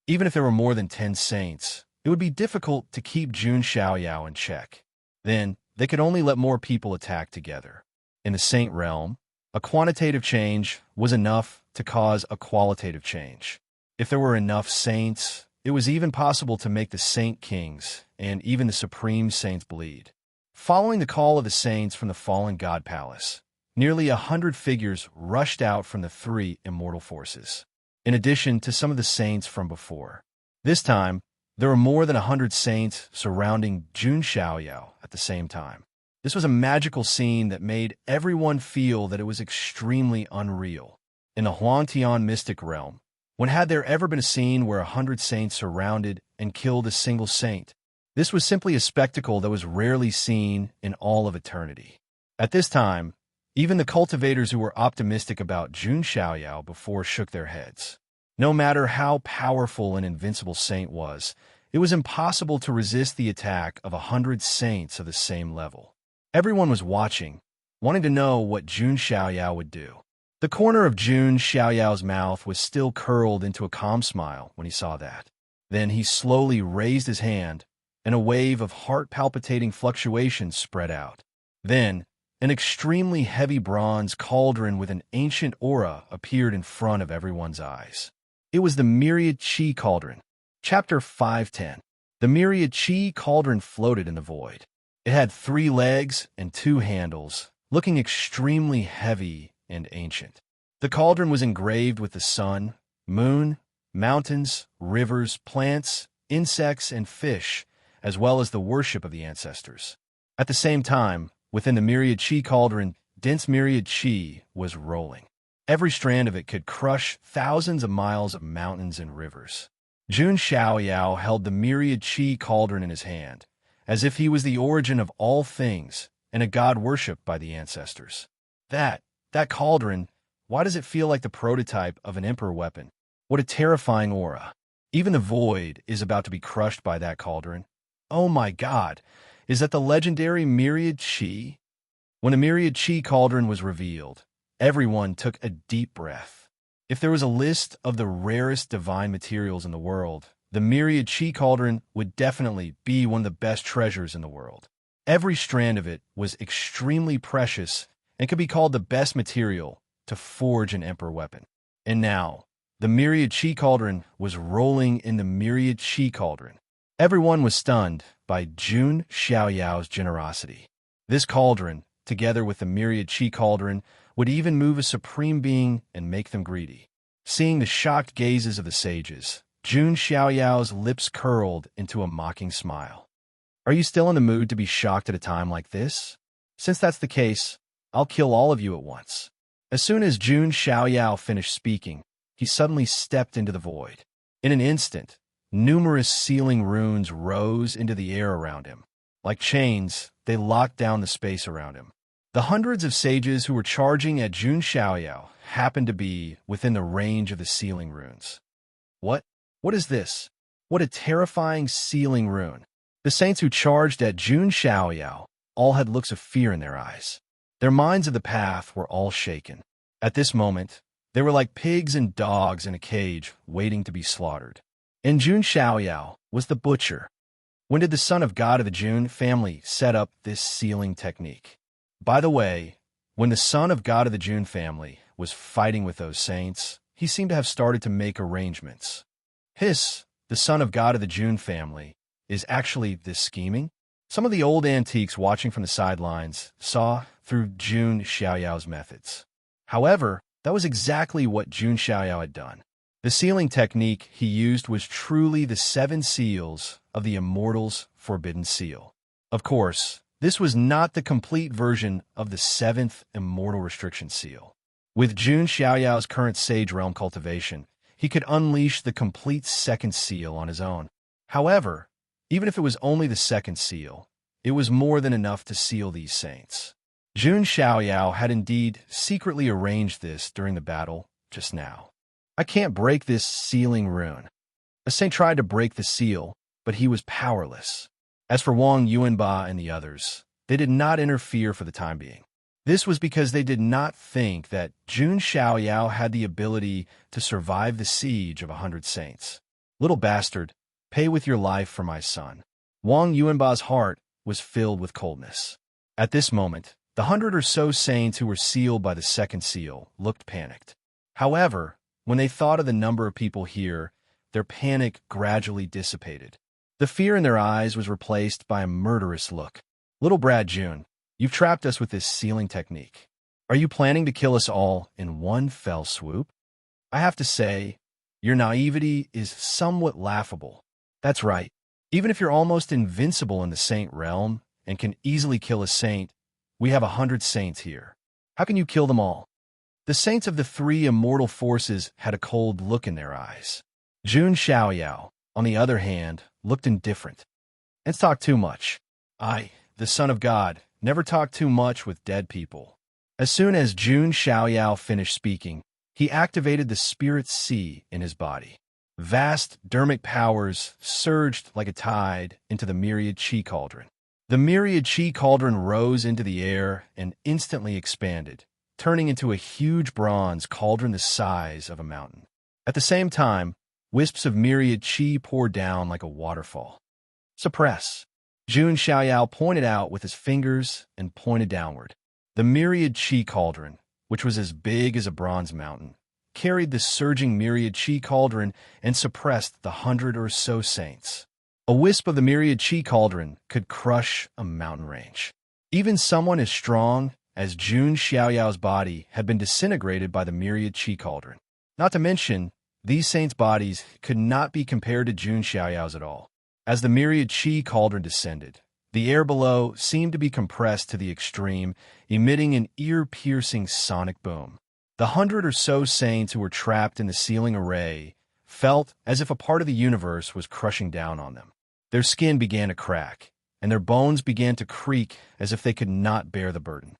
Even if there were more than 10 saints, it would be difficult to keep Jun Xiaoyao in check. Then, they could only let more people attack together. In the saint realm, a quantitative change was enough to cause a qualitative change. If there were enough saints, it was even possible to make the saint kings and even the supreme saints bleed. Following the call of the saints from the Fallen God Palace, nearly 100 figures rushed out from the 3 immortal forces, in addition to some of the saints from before. This time, there were more than 100 saints surrounding Jun Xiaoyao at the same time. This was a magical scene that made everyone feel that it was extremely unreal. In the Huangtian mystic realm, when had there ever been a scene where 100 saints surrounded and killed a single saint? This was simply a spectacle that was rarely seen in all of eternity. At this time, Even the cultivators who were optimistic about Jun Xiaoyao before shook their heads. No matter how powerful an invincible saint was, it was impossible to resist the attack of 100 saints of the same level. Everyone was watching, wanting to know what Jun Xiaoyao would do. The corner of Jun Xiaoyao's mouth was still curled into a calm smile when he saw that. Then he slowly raised his hand, and a wave of heart-palpitating fluctuations spread out. Then, an extremely heavy bronze cauldron with an ancient aura appeared in front of everyone's eyes. It was the Myriad Qi Cauldron. Chapter 510. The Myriad Qi Cauldron floated in the void. It had 3 legs and 2 handles, looking extremely heavy and ancient. The cauldron was engraved with the sun, moon, mountains, rivers, plants, insects, and fish, as well as the worship of the ancestors. At the same time, within the Myriad Qi Cauldron, dense Myriad Qi was rolling. Every strand of it could crush thousands of miles of mountains and rivers. Jun Xiaoyao held the Myriad Qi Cauldron in his hand, as if he was the origin of all things and a god worshipped by the ancestors. That cauldron, why does it feel like the prototype of an emperor weapon? What a terrifying aura. Even the void is about to be crushed by that cauldron. Oh my god, is that the legendary Myriad Qi? When the Myriad Qi Cauldron was revealed, everyone took a deep breath. If there was a list of the rarest divine materials in the world, the Myriad Qi Cauldron would definitely be one of the best treasures in the world. Every strand of it was extremely precious and could be called the best material to forge an emperor weapon. And now, the Myriad Qi Cauldron was rolling in the Myriad Qi Cauldron. Everyone was stunned by Jun Xiaoyao's generosity. This cauldron, together with the Myriad Qi Cauldron, would even move a supreme being and make them greedy. Seeing the shocked gazes of the sages, Jun Xiaoyao's lips curled into a mocking smile. Are you still in the mood to be shocked at a time like this? Since that's the case, I'll kill all of you at once. As soon as Jun Xiaoyao finished speaking, he suddenly stepped into the void. In an instant, numerous sealing runes rose into the air around him. Like chains, they locked down the space around him. The hundreds of sages who were charging at Jun Xiaoyao happened to be within the range of the sealing runes. What is this? What a terrifying sealing rune. The saints who charged at Jun Xiaoyao all had looks of fear in their eyes. Their minds of the path were all shaken. At this moment, they were like pigs and dogs in a cage waiting to be slaughtered. And Jun Xiaoyao was the butcher. When did the son of God of the Jun family set up this sealing technique? By the way, when the son of God of the Jun family was fighting with those saints, he seemed to have started to make arrangements. The son of God of the Jun family, is actually this scheming? Some of the old antiques watching from the sidelines saw through Jun Xiaoyao's methods. However, that was exactly what Jun Xiaoyao had done. The sealing technique he used was truly the 7 seals of the Immortal's Forbidden Seal. Of course, this was not the complete version of the 7th Immortal Restriction Seal. With Jun Xiaoyao's current Sage Realm cultivation, he could unleash the complete 2nd seal on his own. However, even if it was only the 2nd seal, it was more than enough to seal these saints. Jun Xiaoyao had indeed secretly arranged this during the battle just now. I can't break this sealing rune. A saint tried to break the seal, but he was powerless. As for Wang Yuanba and the others, they did not interfere for the time being. This was because they did not think that Jun Xiaoyao had the ability to survive the siege of 100 saints. Little bastard, pay with your life for my son. Wang Yuanba's heart was filled with coldness. At this moment, the 100 or so saints who were sealed by the 2nd seal looked panicked. However, when they thought of the number of people here, their panic gradually dissipated. The fear in their eyes was replaced by a murderous look. Little Brad Jun, you've trapped us with this sealing technique. Are you planning to kill us all in one fell swoop? I have to say, your naivety is somewhat laughable. That's right. Even if you're almost invincible in the saint realm and can easily kill a saint, we have 100 saints here. How can you kill them all? The saints of the 3 immortal forces had a cold look in their eyes. Jun Xiaoyao, on the other hand, looked indifferent. Let's talk too much. I, the son of God, never talk too much with dead people. As soon as Jun Xiaoyao finished speaking, he activated the spirit sea in his body. Vast dermic powers surged like a tide into the myriad chi cauldron. The myriad chi cauldron rose into the air and instantly expanded, turning into a huge bronze cauldron the size of a mountain. At the same time, wisps of myriad chi poured down like a waterfall. Suppress. Jun Xiaoyao pointed out with his fingers and pointed downward. The myriad chi cauldron, which was as big as a bronze mountain, carried the surging myriad chi cauldron and suppressed the 100 or so saints. A wisp of the myriad chi cauldron could crush a mountain range. Even someone as strong as Jun Xiaoyao's body had been disintegrated by the myriad chi cauldron. Not to mention, these saints' bodies could not be compared to Jun Xiaoyao's at all. As the myriad chi cauldron descended, the air below seemed to be compressed to the extreme, emitting an ear-piercing sonic boom. The 100 or so saints who were trapped in the sealing array felt as if a part of the universe was crushing down on them. Their skin began to crack, and their bones began to creak as if they could not bear the burden.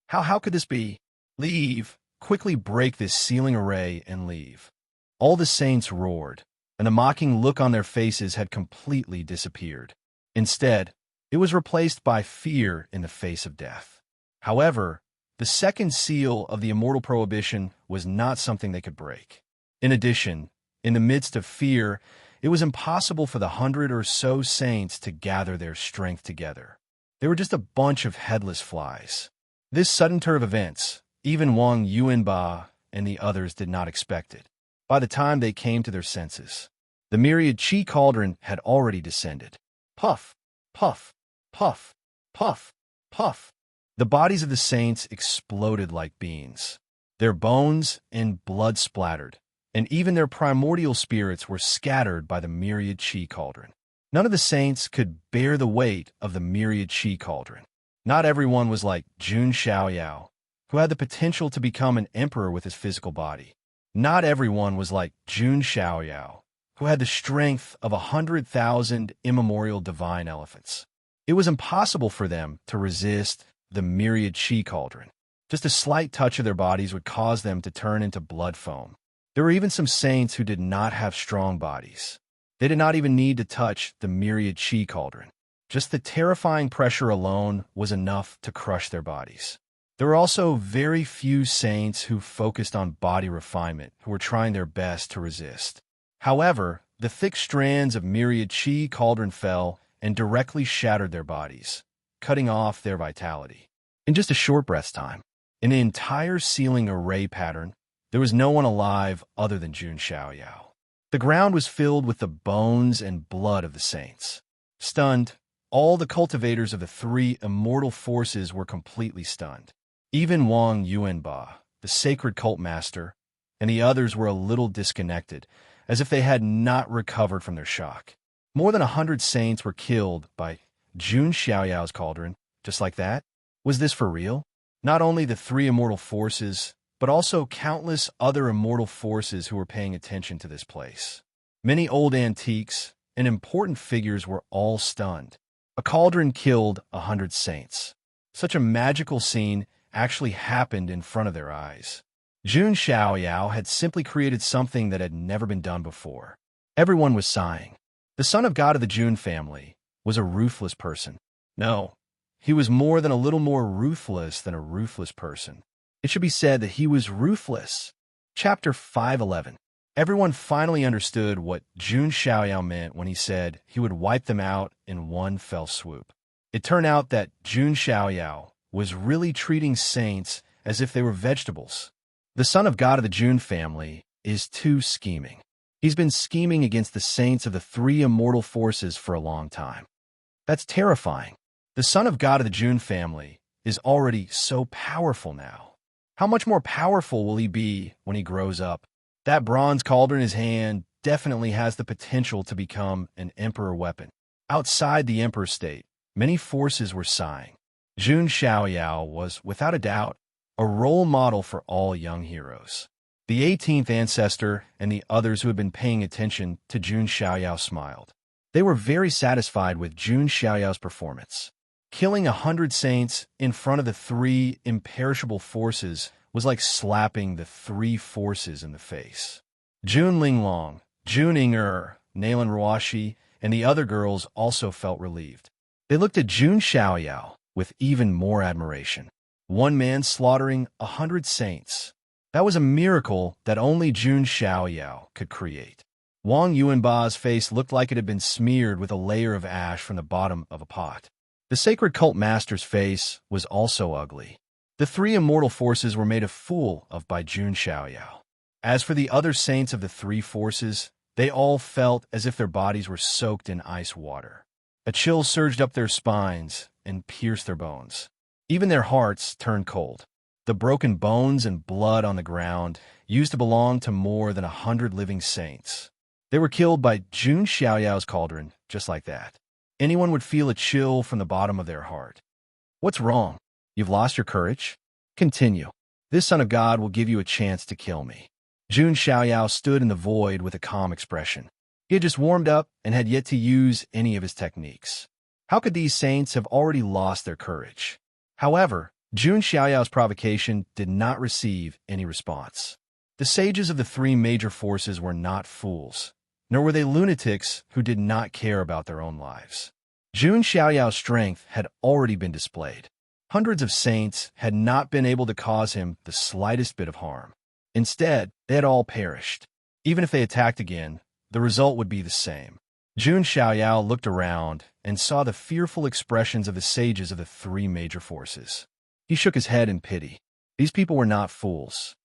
How could this be? Leave! Quickly break this sealing array and leave. All the saints roared, and the mocking look on their faces had completely disappeared. Instead, it was replaced by fear in the face of death. However, the second seal of the immortal prohibition was not something they could break. In addition, in the midst of fear, it was impossible for the 100 or so saints to gather their strength together. They were just a bunch of headless flies. This sudden turn of events, even Wang Yuanba and the others did not expect it. By the time they came to their senses, the myriad chi cauldron had already descended. Puff, puff, puff, puff, puff. The bodies of the saints exploded like beans. Their bones and blood splattered, and even their primordial spirits were scattered by the myriad chi cauldron. None of the saints could bear the weight of the myriad chi cauldron. Not everyone was like Jun Xiaoyao, who had the potential to become an emperor with his physical body. Not everyone was like Jun Xiaoyao, who had the strength of 100,000 immemorial divine elephants. It was impossible for them to resist the myriad chi cauldron. Just a slight touch of their bodies would cause them to turn into blood foam. There were even some saints who did not have strong bodies. They did not even need to touch the myriad chi cauldron. Just the terrifying pressure alone was enough to crush their bodies. There were also very few saints who focused on body refinement, who were trying their best to resist. However, the thick strands of myriad chi cauldron fell and directly shattered their bodies, cutting off their vitality. In just a short breath's time, in the entire sealing array pattern, there was no one alive other than Jun Xiaoyao. The ground was filled with the bones and blood of the saints. Stunned, all the cultivators of the three immortal forces were completely stunned. Even Wang Yuanba, the sacred cult master, and the others were a little disconnected, as if they had not recovered from their shock. More than 100 saints were killed by Jun Xiaoyao's cauldron, just like that. Was this for real? Not only the three immortal forces, but also countless other immortal forces who were paying attention to this place. Many old antiques and important figures were all stunned. A cauldron killed 100 saints. Such a magical scene actually happened in front of their eyes. Jun Xiaoyao had simply created something that had never been done before. Everyone was sighing. The son of God of the Jun family was a ruthless person. No, he was more than a little more ruthless than a ruthless person. It should be said that he was ruthless. Chapter 511. Everyone finally understood what Jun Xiaoyao meant when he said he would wipe them out in one fell swoop. It turned out that Jun Xiaoyao was really treating saints as if they were vegetables. The son of God of the Jun family is too scheming. He's been scheming against the saints of the three immortal forces for a long time. That's terrifying. The son of God of the Jun family is already so powerful now. How much more powerful will he be when he grows up? That bronze cauldron in his hand definitely has the potential to become an emperor weapon. Outside the emperor state, many forces were sighing. Jun Xiaoyao was, without a doubt, a role model for all young heroes. The 18th ancestor and the others who had been paying attention to Jun Xiaoyao smiled. They were very satisfied with Jun Xiaoyao's performance. Killing 100 saints in front of the three imperishable forces was like slapping the three forces in the face. Jun Linglong, Jun Inger, Nalan Ruashi, and the other girls also felt relieved. They looked at Jun Xiaoyao with even more admiration. One man slaughtering 100 saints. That was a miracle that only Jun Xiaoyao could create. Wang Yuanba's face looked like it had been smeared with a layer of ash from the bottom of a pot. The sacred cult master's face was also ugly. The three immortal forces were made a fool of by Jun Xiaoyao. As for the other saints of the three forces, they all felt as if their bodies were soaked in ice water. A chill surged up their spines and pierced their bones. Even their hearts turned cold. The broken bones and blood on the ground used to belong to more than 100 living saints. They were killed by Jun Xiaoyao's cauldron, just like that. Anyone would feel a chill from the bottom of their heart. What's wrong? You've lost your courage? Continue. This son of God will give you a chance to kill me. Jun Xiaoyao stood in the void with a calm expression. He had just warmed up and had yet to use any of his techniques. How could these saints have already lost their courage? However, Jun Xiaoyao's provocation did not receive any response. The sages of the three major forces were not fools, nor were they lunatics who did not care about their own lives. Jun Xiaoyao's strength had already been displayed. Hundreds of saints had not been able to cause him the slightest bit of harm. Instead, they had all perished. Even if they attacked again, the result would be the same. Jun Xiaoyao looked around and saw the fearful expressions of the sages of the three major forces. He shook his head in pity. These people were not fools.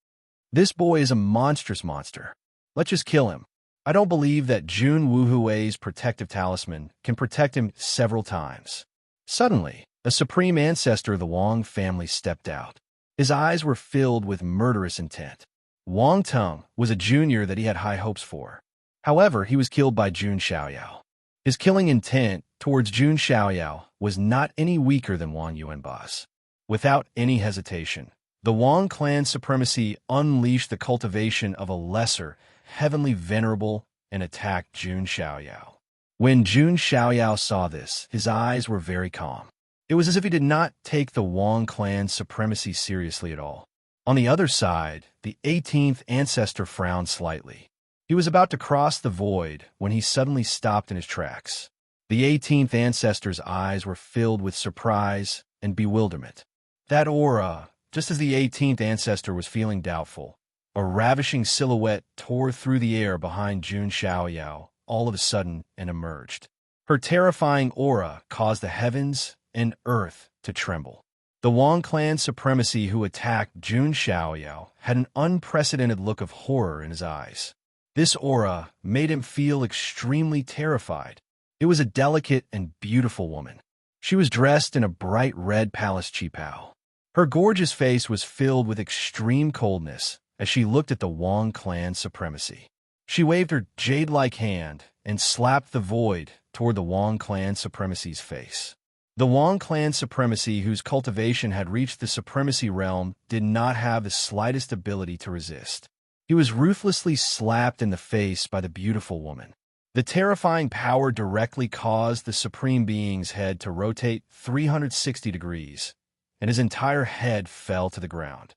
This boy is a monstrous monster. Let's just kill him. I don't believe that Jun Wuhui's protective talisman can protect him several times. Suddenly, a supreme ancestor of the Wang family stepped out. His eyes were filled with murderous intent. Wang Teng was a junior that he had high hopes for. However, he was killed by Jun Xiaoyao. His killing intent towards Jun Xiaoyao was not any weaker than Wang Yuanba's. Without any hesitation, the Wang clan supremacy unleashed the cultivation of a lesser, heavenly venerable and attacked Jun Xiaoyao. When Jun Xiaoyao saw this, his eyes were very calm. It was as if he did not take the Wang clan's supremacy seriously at all. On the other side, the 18th ancestor frowned slightly. He was about to cross the void when he suddenly stopped in his tracks. The 18th ancestor's eyes were filled with surprise and bewilderment. That aura, just as the 18th ancestor was feeling doubtful, a ravishing silhouette tore through the air behind Jun Xiaoyao all of a sudden and emerged. Her terrifying aura caused the heavens and earth to tremble. The Wang clan supremacy who attacked Jun Xiaoyao had an unprecedented look of horror in his eyes. This aura made him feel extremely terrified. It was a delicate and beautiful woman. She was dressed in a bright red palace qipao. Her gorgeous face was filled with extreme coldness as she looked at the Wang clan supremacy. She waved her jade-like hand and slapped the void toward the Wang clan supremacy's face. The Wang clan supremacy, whose cultivation had reached the supremacy realm, did not have the slightest ability to resist. He was ruthlessly slapped in the face by the beautiful woman. The terrifying power directly caused the Supreme Being's head to rotate 360 degrees, and his entire head fell to the ground.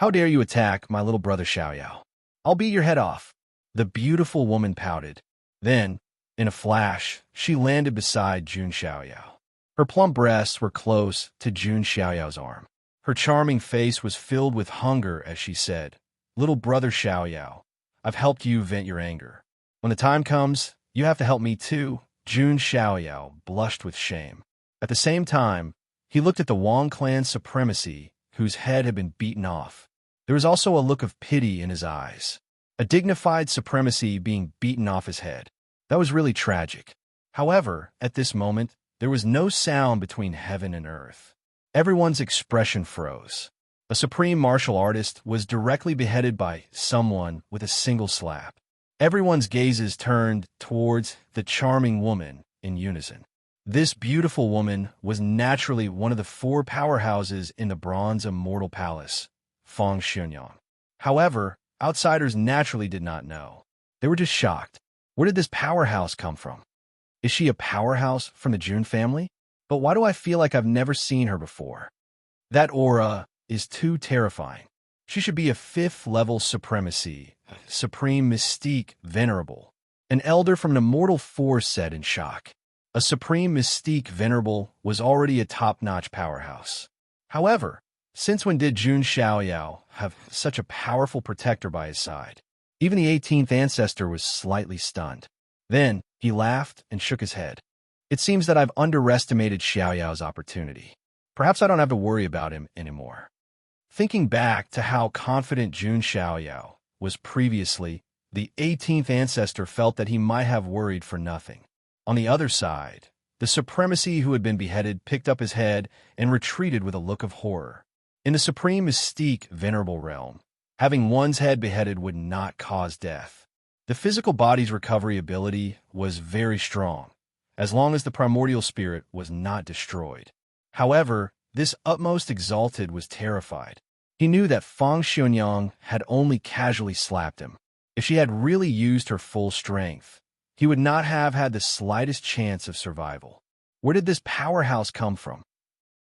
How dare you attack my little brother Xiaoyao? I'll beat your head off. The beautiful woman pouted. Then, in a flash, she landed beside Jun Xiaoyao. Her plump breasts were close to Jun Xiaoyao's arm. Her charming face was filled with hunger as she said, "Little brother Xiaoyao, I've helped you vent your anger. When the time comes, you have to help me too." Jun Xiaoyao blushed with shame. At the same time, he looked at the Wang clan supremacy, whose head had been beaten off. There was also a look of pity in his eyes. A dignified supremacy being beaten off his head. That was really tragic. However, at this moment, there was no sound between heaven and earth. Everyone's expression froze. A supreme martial artist was directly beheaded by someone with a single slap. Everyone's gazes turned towards the charming woman in unison. This beautiful woman was naturally one of the four powerhouses in the Bronze Immortal Palace, Feng Xunyang. However, outsiders naturally did not know. They were just shocked. Where did this powerhouse come from? Is she a powerhouse from the Jun family? But why do I feel like I've never seen her before? That aura is too terrifying. She should be a 5th-level supremacy, supreme mystique venerable. An elder from an immortal force said in shock. A supreme mystique venerable was already a top-notch powerhouse. However, since when did Jun Xiaoyao have such a powerful protector by his side? Even the 18th ancestor was slightly stunned. Then, he laughed and shook his head. It seems that I've underestimated Xiaoyao's opportunity. Perhaps I don't have to worry about him anymore. Thinking back to how confident Jun Xiaoyao was previously, the 18th ancestor felt that he might have worried for nothing. On the other side, the supremacy who had been beheaded picked up his head and retreated with a look of horror. In the supreme mystique venerable realm, having one's head beheaded would not cause death. The physical body's recovery ability was very strong, as long as the primordial spirit was not destroyed. However, this utmost exalted was terrified. He knew that Fang Xionyang had only casually slapped him. If she had really used her full strength, he would not have had the slightest chance of survival. Where did this powerhouse come from?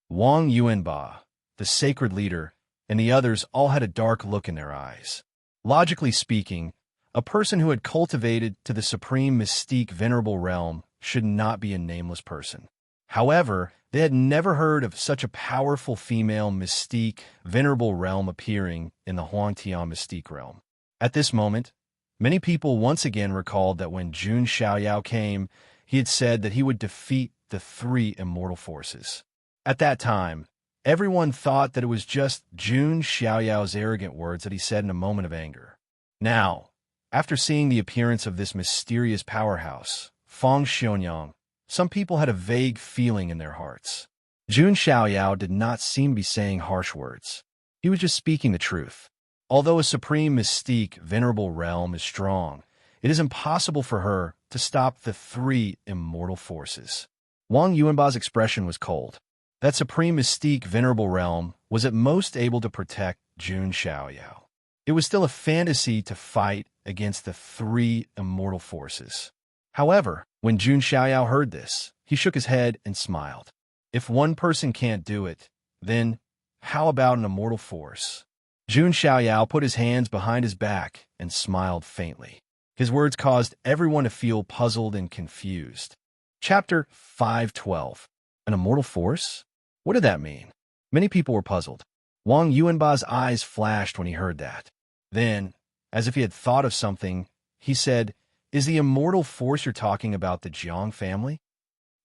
Wang Yuanba, the sacred leader, and the others all had a dark look in their eyes. Logically speaking, a person who had cultivated to the supreme mystique venerable realm should not be a nameless person. However, they had never heard of such a powerful female mystique venerable realm appearing in the Huangtian mystique realm. At this moment, many people once again recalled that when Jun Xiaoyao came, he had said that he would defeat the 3 immortal forces. At that time, everyone thought that it was just Jun Xiaoyao's arrogant words that he said in a moment of anger. Now, after seeing the appearance of this mysterious powerhouse, Fang Xionyang, some people had a vague feeling in their hearts. Jun Xiaoyao did not seem to be saying harsh words. He was just speaking the truth. Although a supreme mystique venerable realm is strong, it is impossible for her to stop the 3 immortal forces. Wang Yuanba's expression was cold. That supreme mystique venerable realm was at most able to protect Jun Xiaoyao. It was still a fantasy to fight against the 3 immortal forces. However, when Jun Xiaoyao heard this, he shook his head and smiled. If one person can't do it, then how about an immortal force? Jun Xiaoyao put his hands behind his back and smiled faintly. His words caused everyone to feel puzzled and confused. Chapter 512. An immortal force? What did that mean? Many people were puzzled. Wang Yuanba's eyes flashed when he heard that. Then, as if he had thought of something, he said, "Is the immortal force you're talking about the Jiang family?"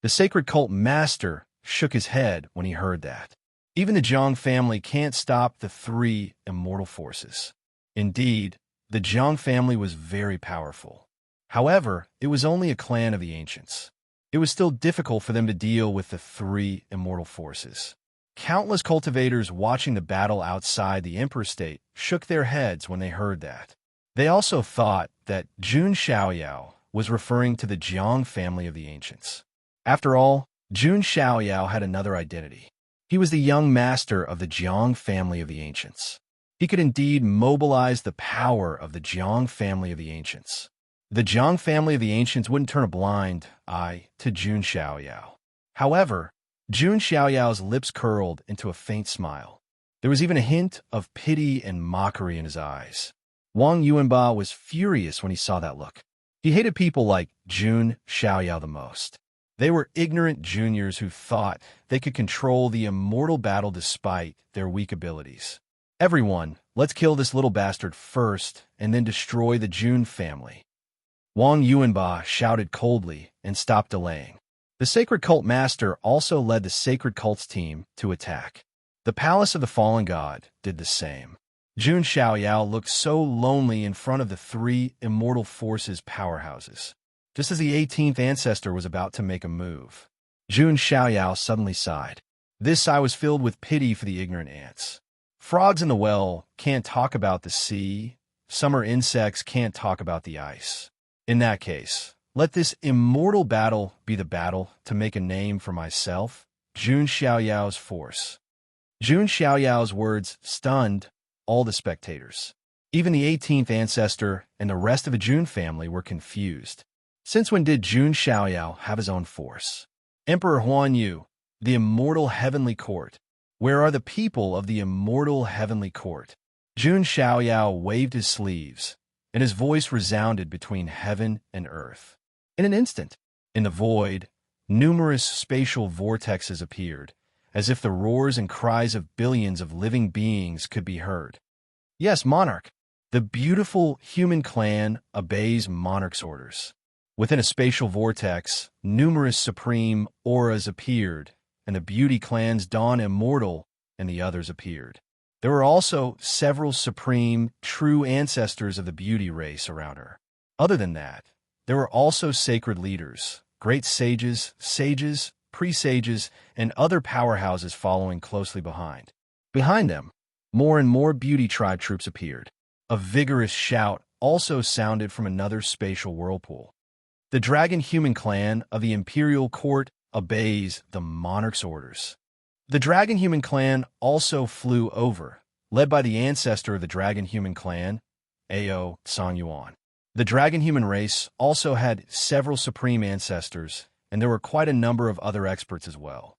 The sacred cult master shook his head when he heard that. Even the Jiang family can't stop the 3 immortal forces. Indeed, the Jiang family was very powerful. However, it was only a clan of the ancients. It was still difficult for them to deal with the 3 immortal forces. Countless cultivators watching the battle outside the Emperor State shook their heads when they heard that. They also thought that Jun Xiaoyao was referring to the Jiang family of the ancients. After all, Jun Xiaoyao had another identity. He was the young master of the Jiang family of the ancients. He could indeed mobilize the power of the Jiang family of the ancients. The Jiang family of the ancients wouldn't turn a blind eye to Jun Xiaoyao. However, Jun Xiaoyao's lips curled into a faint smile. There was even a hint of pity and mockery in his eyes. Wang Yuanba was furious when he saw that look. He hated people like Jun Xiaoyao the most. They were ignorant juniors who thought they could control the immortal battle despite their weak abilities. Everyone, let's kill this little bastard first and then destroy the Jun family. Wang Yuanba shouted coldly and stopped delaying. The sacred cult master also led the sacred cult's team to attack. The palace of the fallen god did the same. Jun Xiaoyao looked so lonely in front of the 3 immortal forces powerhouses. Just as the 18th ancestor was about to make a move, Jun Xiaoyao suddenly sighed. This sigh was filled with pity for the ignorant ants. Frogs in the well can't talk about the sea. Summer insects can't talk about the ice. In that case, let this immortal battle be the battle to make a name for myself, Jun Xiaoyao's force. Jun Xiaoyao's words stunned all the spectators. Even the 18th ancestor and the rest of the Jun family were confused. Since when did Jun Xiaoyao have his own force? Emperor Huan Yu, The immortal heavenly court. Where are the people of the immortal heavenly court? Jun Xiaoyao waved his sleeves, and his voice resounded between heaven and earth. In an instant, in the void, numerous spatial vortexes appeared, as if the roars and cries of billions of living beings could be heard. Yes, monarch. The beautiful human clan obeys monarch's orders. Within a spatial vortex, numerous supreme auras appeared, and the beauty clan's Dawn Immortal and the others appeared. There were also several supreme, true ancestors of the beauty race around her. Other than that, there were also sacred leaders, great sages, presages, and other powerhouses following closely behind. Behind them, more and more beauty tribe troops appeared. A vigorous shout also sounded from another spatial whirlpool. The dragon human clan of the imperial court obeys the monarch's orders. The dragon human clan also flew over, led by the ancestor of the dragon human clan, Ao Songyuan. The dragon human race also had several supreme ancestors, and there were quite a number of other experts as well.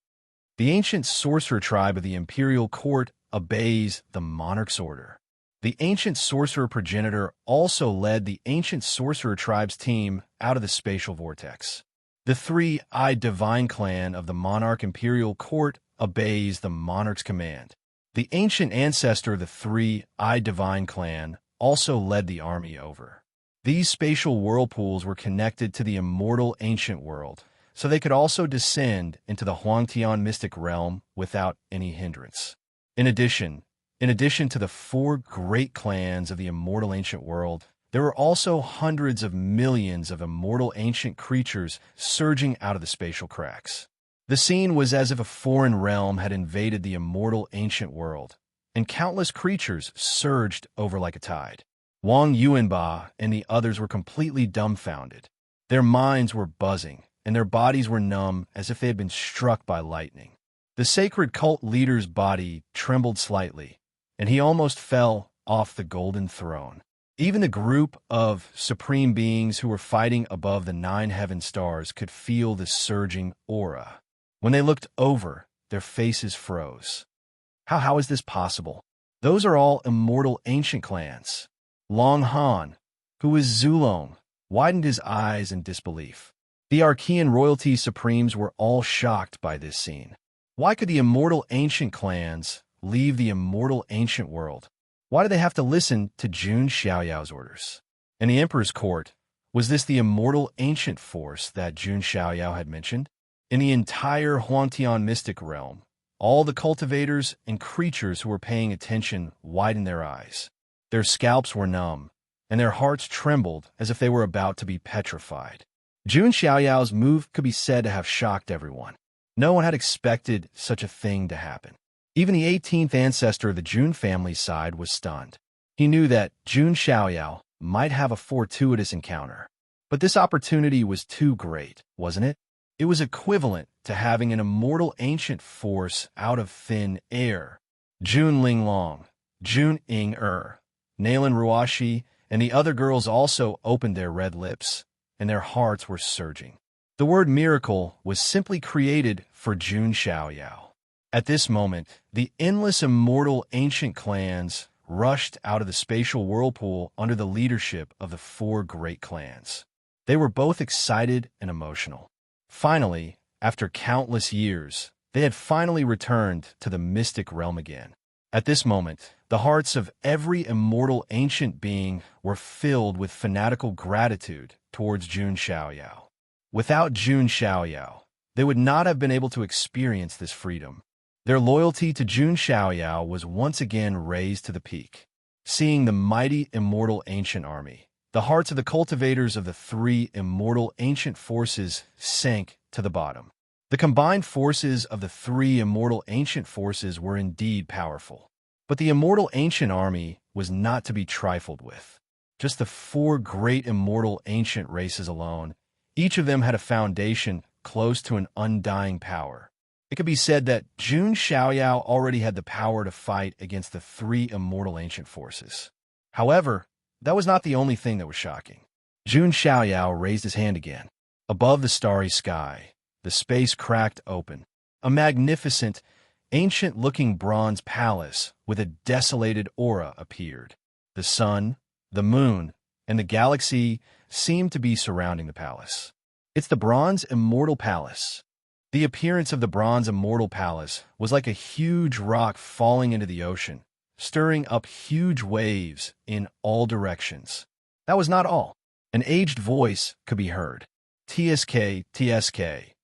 The ancient sorcerer tribe of the imperial court obeys the monarch's order. The ancient sorcerer progenitor also led the ancient sorcerer tribe's team out of the spatial vortex. The three-eyed divine clan of the monarch imperial court obeys the monarch's command. The ancient ancestor of the three-eyed divine clan also led the army over. These spatial whirlpools were connected to the immortal ancient world, so they could also descend into the Huangtian mystic realm without any hindrance. In addition to the four great clans of the immortal ancient world, there were also hundreds of millions of immortal ancient creatures surging out of the spatial cracks. The scene was as if a foreign realm had invaded the immortal ancient world, and countless creatures surged over like a tide. Wang Yuanba and the others were completely dumbfounded. Their minds were buzzing, and their bodies were numb as if they had been struck by lightning. The sacred cult leader's body trembled slightly, and he almost fell off the golden throne. Even the group of supreme beings who were fighting above the 9 heaven stars could feel the surging aura. When they looked over, their faces froze. How is this possible? Those are all immortal ancient clans. Long Han, who is Zulong, widened his eyes in disbelief. The Archean royalty supremes were all shocked by this scene. Why could the immortal ancient clans leave the immortal ancient world? Why did they have to listen to Jun Xiaoyao's orders? In the emperor's court, was this the immortal ancient force that Jun Xiaoyao had mentioned? In the entire Huangtian mystic realm, all the cultivators and creatures who were paying attention widened their eyes. Their scalps were numb, and their hearts trembled as if they were about to be petrified. Jun Xiaoyao's move could be said to have shocked everyone. No one had expected such a thing to happen. Even the 18th ancestor of the Jun family side was stunned. He knew that Jun Xiaoyao might have a fortuitous encounter. But this opportunity was too great, wasn't it? It was equivalent to having an immortal ancient force out of thin air. Jun Linglong, Jun Ying-er, Nalan Ruashi, and the other girls also opened their red lips, and their hearts were surging. The word miracle was simply created for Jun Xiaoyao. At this moment, the endless immortal ancient clans rushed out of the spatial whirlpool under the leadership of the 4 great clans. They were both excited and emotional. Finally, after countless years, they had finally returned to the mystic realm again. At this moment, the hearts of every immortal ancient being were filled with fanatical gratitude towards Jun Xiaoyao. Without Jun Xiaoyao, they would not have been able to experience this freedom. Their loyalty to Jun Xiaoyao was once again raised to the peak. Seeing the mighty immortal ancient army, the hearts of the cultivators of the 3 immortal ancient forces sank to the bottom. The combined forces of the 3 immortal ancient forces were indeed powerful. But the immortal ancient army was not to be trifled with. Just the 4 great immortal ancient races alone, each of them had a foundation close to an undying power. It could be said that Jun Xiaoyao already had the power to fight against the 3 immortal ancient forces. However, that was not the only thing that was shocking. Jun Xiaoyao raised his hand again. Above the starry sky, the space cracked open, A magnificent, ancient-looking bronze palace with a desolated aura appeared. The sun, the moon, and the galaxy seemed to be surrounding the palace. It's the Bronze Immortal Palace. The appearance of the Bronze Immortal Palace was like a huge rock falling into the ocean, stirring up huge waves in all directions. That was not all. An aged voice could be heard. TSK, TSK.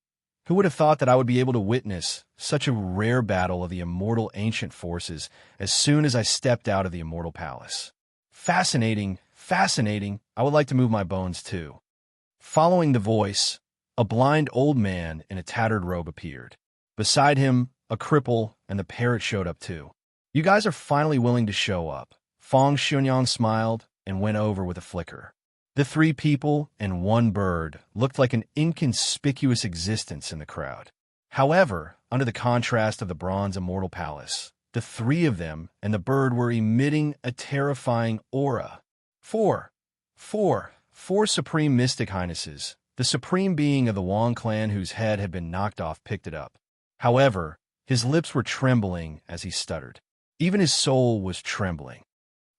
Who would have thought that I would be able to witness such a rare battle of the immortal ancient forces as soon as I stepped out of the Immortal Palace? Fascinating, fascinating. I would like to move my bones too. Following the voice, a blind old man in a tattered robe appeared. Beside him, a cripple and the parrot showed up too. You guys are finally willing to show up. Fong Xunyang smiled and went over with a flicker. The three people and one bird looked like an inconspicuous existence in the crowd. However, under the contrast of the Bronze Immortal Palace, the three of them and the bird were emitting a terrifying aura. Four supreme mystic highnesses. The supreme being of the Wang clan whose head had been knocked off picked it up. However, his lips were trembling as he stuttered. Even his soul was trembling.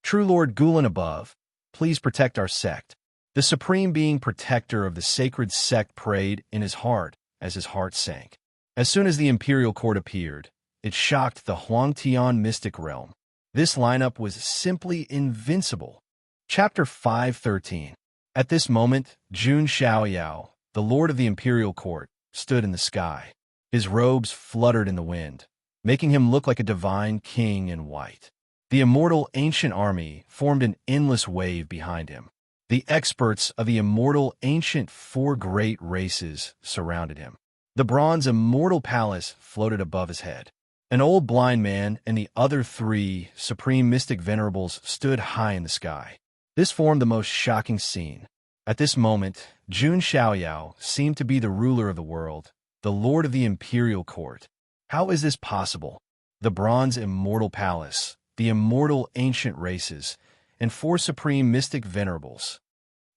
True Lord Gulen above, please protect our sect. The supreme being protector of the sacred sect prayed in his heart as his heart sank. As soon as the imperial court appeared, it shocked the Huangtian mystic realm. This lineup was simply invincible. Chapter 513. At this moment, Jun Xiaoyao, the lord of the imperial court, stood in the sky. His robes fluttered in the wind, making him look like a divine king in white. The immortal ancient army formed an endless wave behind him. The experts of the immortal ancient four great races surrounded him. The Bronze Immortal Palace floated above his head. An old blind man and the other three supreme mystic venerables stood high in the sky. This formed the most shocking scene. At this moment, Jun Xiaoyao seemed to be the ruler of the world, the lord of the imperial court. How is this possible? The Bronze Immortal Palace, the immortal ancient races, and four supreme mystic venerables.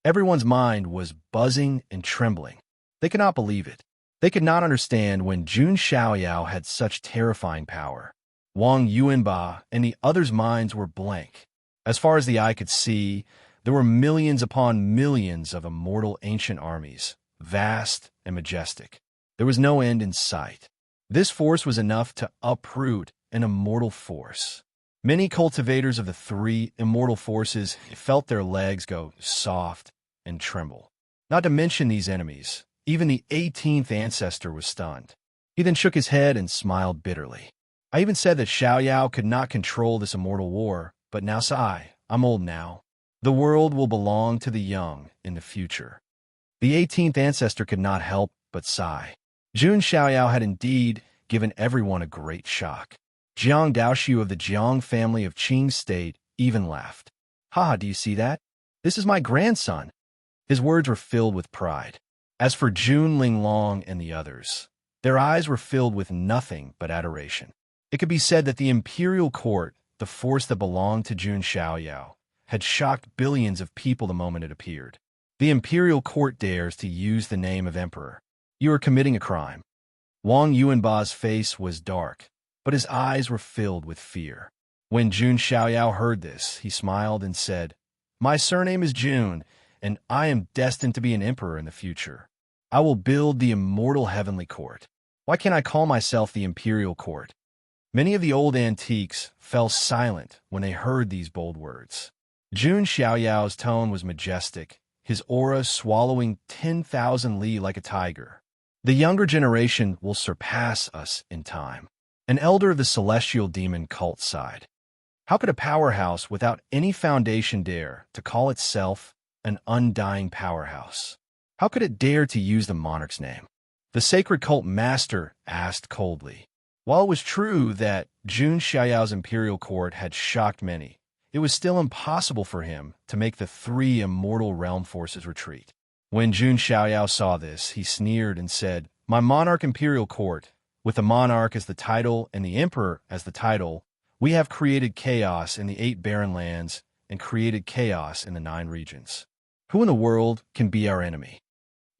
Everyone's mind was buzzing and trembling. They could not believe it. They could not understand when Jun Xiaoyao had such terrifying power. Wang Yuanba and the others' minds were blank. As far as the eye could see, there were millions upon millions of immortal ancient armies, vast and majestic. There was no end in sight. This force was enough to uproot an immortal force. Many cultivators of the three immortal forces felt their legs go soft and tremble. Not to mention these enemies, even the 18th ancestor was stunned. He then shook his head and smiled bitterly. I even said that Xiaoyao could not control this immortal war, but now sigh, I'm old now. The world will belong to the young in the future. The 18th ancestor could not help but sigh. Jun Xiaoyao had indeed given everyone a great shock. Jiang Daoxiu of the Jiang family of Qing State even laughed. Ha, do you see that? This is my grandson. His words were filled with pride. As for Jun Linglong and the others, their eyes were filled with nothing but adoration. It could be said that the imperial court, the force that belonged to Jun Xiaoyao, had shocked billions of people the moment it appeared. The imperial court dares to use the name of emperor. You are committing a crime. Wang Yuanba's face was dark, but his eyes were filled with fear. When Jun Xiaoyao heard this, he smiled and said, My surname is Jun, and I am destined to be an emperor in the future. I will build the immortal heavenly court. Why can't I call myself the imperial court? Many of the old antiques fell silent when they heard these bold words. Jun Xiaoyao's tone was majestic, his aura swallowing 10,000 li like a tiger. The younger generation will surpass us in time. An elder of the celestial demon cult sighed. How could a powerhouse without any foundation dare to call itself an undying powerhouse? How could it dare to use the monarch's name? The sacred cult master asked coldly. While it was true that Jun Xiaoyao's imperial court had shocked many, it was still impossible for him to make the three immortal realm forces retreat. When Jun Xiaoyao saw this, he sneered and said, My monarch imperial court, with the monarch as the title and the emperor as the title, we have created chaos in the 8 barren lands and created chaos in the 9 regions. Who in the world can be our enemy?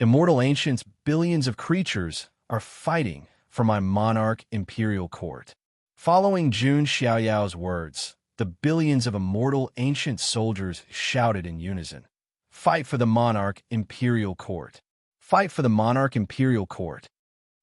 Immortal ancients, billions of creatures, are fighting for my monarch imperial court. Following Jun Xiaoyao's words, the billions of immortal ancient soldiers shouted in unison, "Fight for the monarch imperial court! Fight for the monarch imperial court!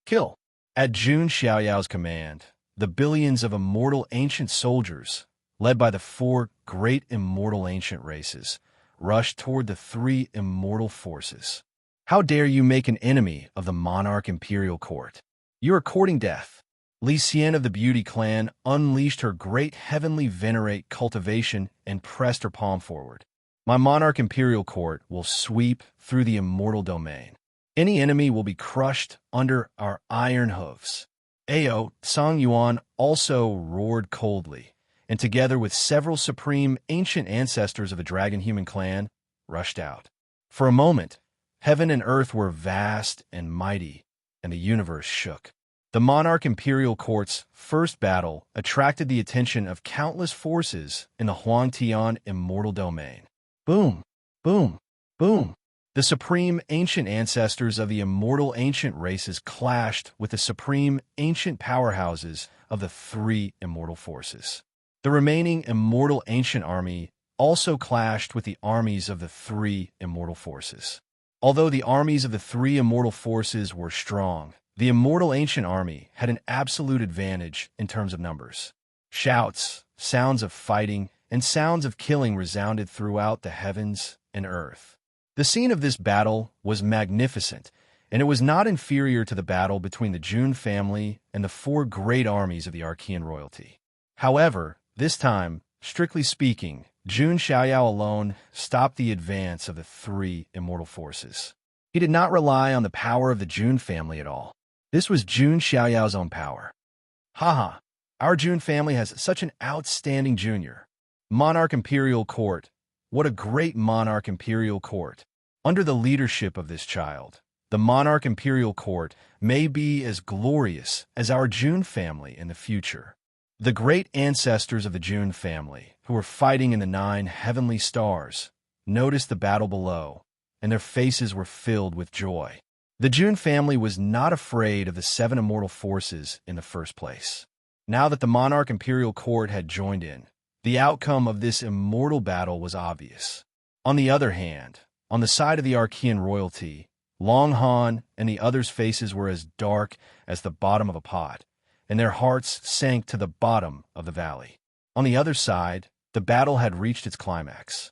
Kill!" At Jun Xiaoyao's command, the billions of immortal ancient soldiers, led by the 4 great immortal ancient races, rushed toward the 3 immortal forces. "How dare you make an enemy of the monarch imperial court? You are courting death." Li Xian of the Beauty clan unleashed her great heavenly venerate cultivation and pressed her palm forward. "My monarch imperial court will sweep through the immortal domain. Any enemy will be crushed under our iron hooves." Ao Song Yuan also roared coldly, and together with several supreme ancient ancestors of the dragon-human clan, rushed out. For a moment, heaven and earth were vast and mighty, and the universe shook. The monarch imperial court's first battle attracted the attention of countless forces in the Huangtian immortal domain. Boom, boom, boom. The supreme ancient ancestors of the immortal ancient races clashed with the supreme ancient powerhouses of the 3 immortal forces. The remaining immortal ancient army also clashed with the armies of the 3 immortal forces. Although the armies of the 3 immortal forces were strong, the immortal ancient army had an absolute advantage in terms of numbers. Shouts, sounds of fighting, and sounds of killing resounded throughout the heavens and earth. The scene of this battle was magnificent, and it was not inferior to the battle between the Jun family and the 4 great armies of the Archean royalty. However, this time, strictly speaking, Jun Xiaoyao alone stopped the advance of the 3 immortal forces. He did not rely on the power of the Jun family at all. This was Jun Xiaoyao's own power. Haha, our Jun family has such an outstanding junior. Monarch Imperial Court. What a great Monarch Imperial Court. Under the leadership of this child, the Monarch Imperial Court may be as glorious as our Jun family in the future. The great ancestors of the Jun family, who were fighting in the 9 heavenly stars, noticed the battle below, and their faces were filled with joy. The Jun family was not afraid of the 7 immortal forces in the first place. Now that the Monarch Imperial Court had joined in, the outcome of this immortal battle was obvious. On the other hand, on the side of the Archean royalty, Long Han and the others' faces were as dark as the bottom of a pot, and their hearts sank to the bottom of the valley. On the other side, the battle had reached its climax.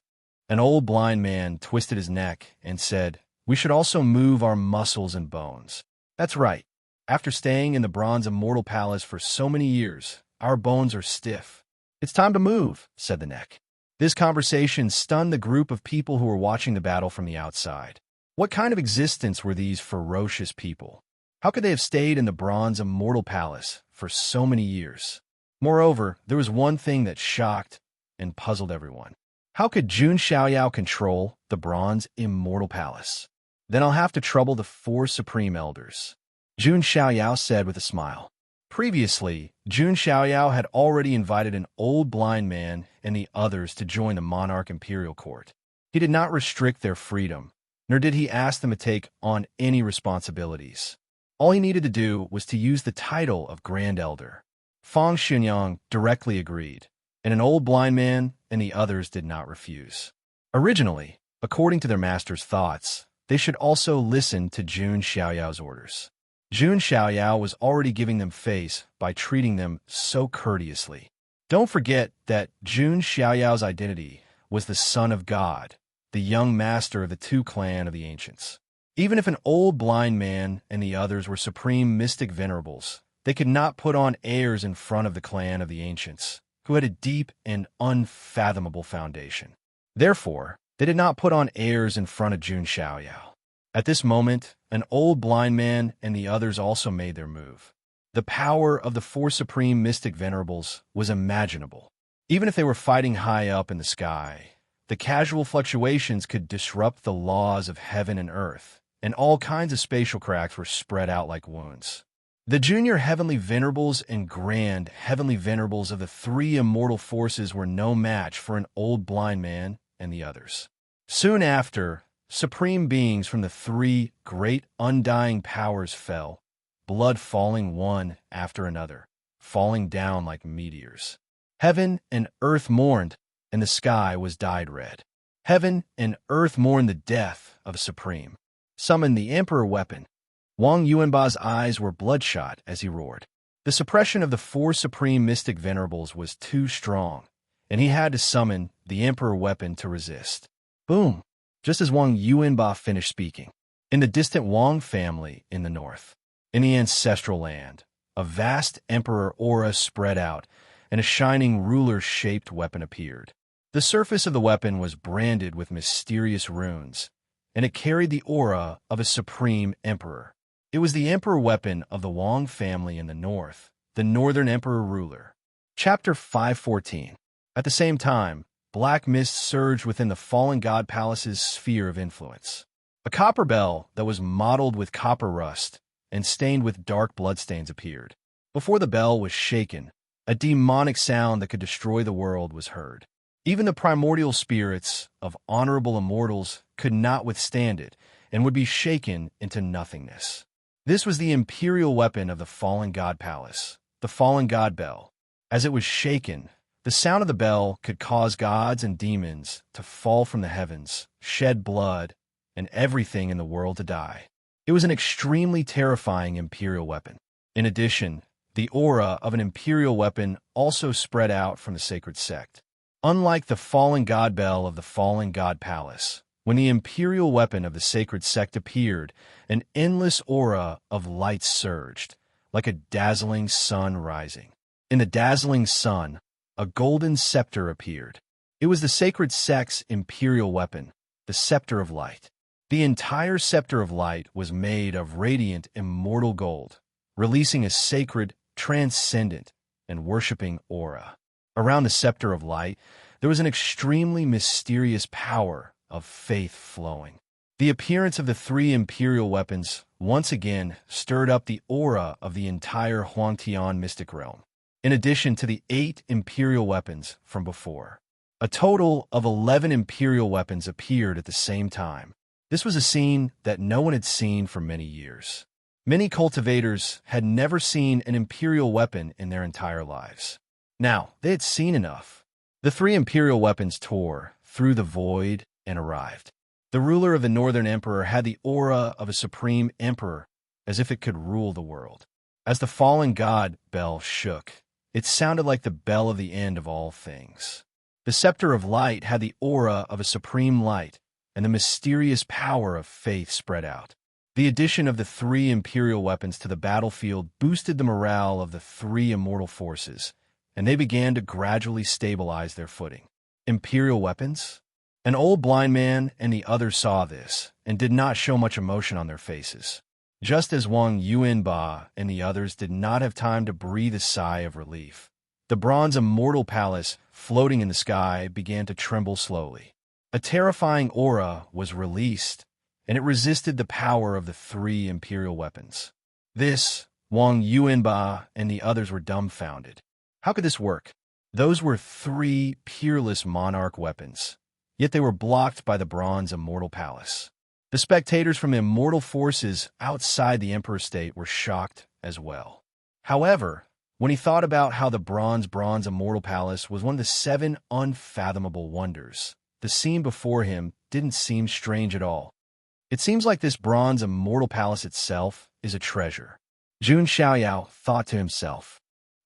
An old blind man twisted his neck and said, "We should also move our muscles and bones." That's right. After staying in the Bronze Immortal Palace for so many years, our bones are stiff. "It's time to move," said the neck. This conversation stunned the group of people who were watching the battle from the outside. What kind of existence were these ferocious people? How could they have stayed in the Bronze Immortal Palace for so many years? Moreover, there was one thing that shocked and puzzled everyone. How could Jun Xiaoyao control the Bronze Immortal Palace? "Then I'll have to trouble the 4 Supreme Elders," Jun Xiaoyao said with a smile. Previously, Jun Xiaoyao had already invited an old blind man and the others to join the Monarch Imperial Court. He did not restrict their freedom, nor did he ask them to take on any responsibilities. All he needed to do was to use the title of Grand Elder. Fang Xinyang directly agreed, and an old blind man and the others did not refuse. Originally, according to their master's thoughts, they should also listen to Jun Xiaoyao's orders. Jun Xiaoyao was already giving them face by treating them so courteously. Don't forget that Jun Xiaoyao's identity was the son of God, the young master of the 2 clan of the ancients. Even if an old blind man and the others were supreme mystic venerables, they could not put on airs in front of the clan of the ancients, who had a deep and unfathomable foundation. Therefore, they did not put on airs in front of Jun Xiaoyao. At this moment, an old blind man and the others also made their move. The power of the 4 supreme mystic venerables was imaginable. Even if they were fighting high up in the sky, the casual fluctuations could disrupt the laws of heaven and earth, and all kinds of spatial cracks were spread out like wounds. The junior heavenly venerables and grand heavenly venerables of the 3 immortal forces were no match for an old blind man and the others. Soon after, supreme beings from the 3 great undying powers fell, blood falling one after another, falling down like meteors. Heaven and earth mourned, and the sky was dyed red. Heaven and earth mourned the death of a supreme. Summoned the emperor weapon. Wang Yuanba's eyes were bloodshot as he roared. The suppression of the four supreme mystic venerables was too strong, and he had to summon the emperor weapon to resist. Boom! Just as Wang Yuanba finished speaking. In the distant Wang family in the north, in the ancestral land, a vast emperor aura spread out, and a shining ruler-shaped weapon appeared. The surface of the weapon was branded with mysterious runes, and it carried the aura of a supreme emperor. It was the emperor weapon of the Wang family in the north, the northern emperor ruler. Chapter 514. At the same time, black mist surged within the fallen god palace's sphere of influence. A copper bell that was mottled with copper rust and stained with dark bloodstains appeared. Before the bell was shaken, a demonic sound that could destroy the world was heard. Even the primordial spirits of honorable immortals could not withstand it and would be shaken into nothingness. This was the imperial weapon of the fallen god palace, the fallen god bell. As it was shaken, the sound of the bell could cause gods and demons to fall from the heavens, shed blood, and everything in the world to die. It was an extremely terrifying imperial weapon. In addition, the aura of an imperial weapon also spread out from the sacred sect. Unlike the fallen god bell of the fallen god palace, when the imperial weapon of the sacred sect appeared, an endless aura of light surged, like a dazzling sun rising. In the dazzling sun, a golden scepter appeared. It was the sacred sect's imperial weapon, the scepter of light. The entire scepter of light was made of radiant, immortal gold, releasing a sacred, transcendent, and worshipping aura. Around the scepter of light, there was an extremely mysterious power of faith flowing. The appearance of the three imperial weapons once again stirred up the aura of the entire Huangtian mystic realm, in addition to the 8 imperial weapons from before. A total of 11 imperial weapons appeared at the same time. This was a scene that no one had seen for many years. Many cultivators had never seen an imperial weapon in their entire lives. Now, they had seen enough. The 3 imperial weapons tore through the void and arrived. The ruler of the Northern Emperor had the aura of a supreme emperor, as if it could rule the world. As the fallen god bell shook, it sounded like the bell of the end of all things. The scepter of light had the aura of a supreme light, and the mysterious power of faith spread out. The addition of the 3 imperial weapons to the battlefield boosted the morale of the 3 immortal forces, and they began to gradually stabilize their footing. Imperial weapons? An old blind man and the others saw this, and did not show much emotion on their faces. Just as Wang Yuanba and the others did not have time to breathe a sigh of relief. The bronze immortal palace, floating in the sky, began to tremble slowly. A terrifying aura was released, and it resisted the power of the 3 imperial weapons. This, Wang Yuanba and the others were dumbfounded. How could this work? Those were 3 peerless monarch weapons, yet they were blocked by the bronze immortal palace. The spectators from the immortal forces outside the Emperor State were shocked as well. However, when he thought about how the bronze immortal palace was one of the 7 unfathomable wonders, the scene before him didn't seem strange at all. It seems like this bronze immortal palace itself is a treasure. Jun Xiaoyao thought to himself.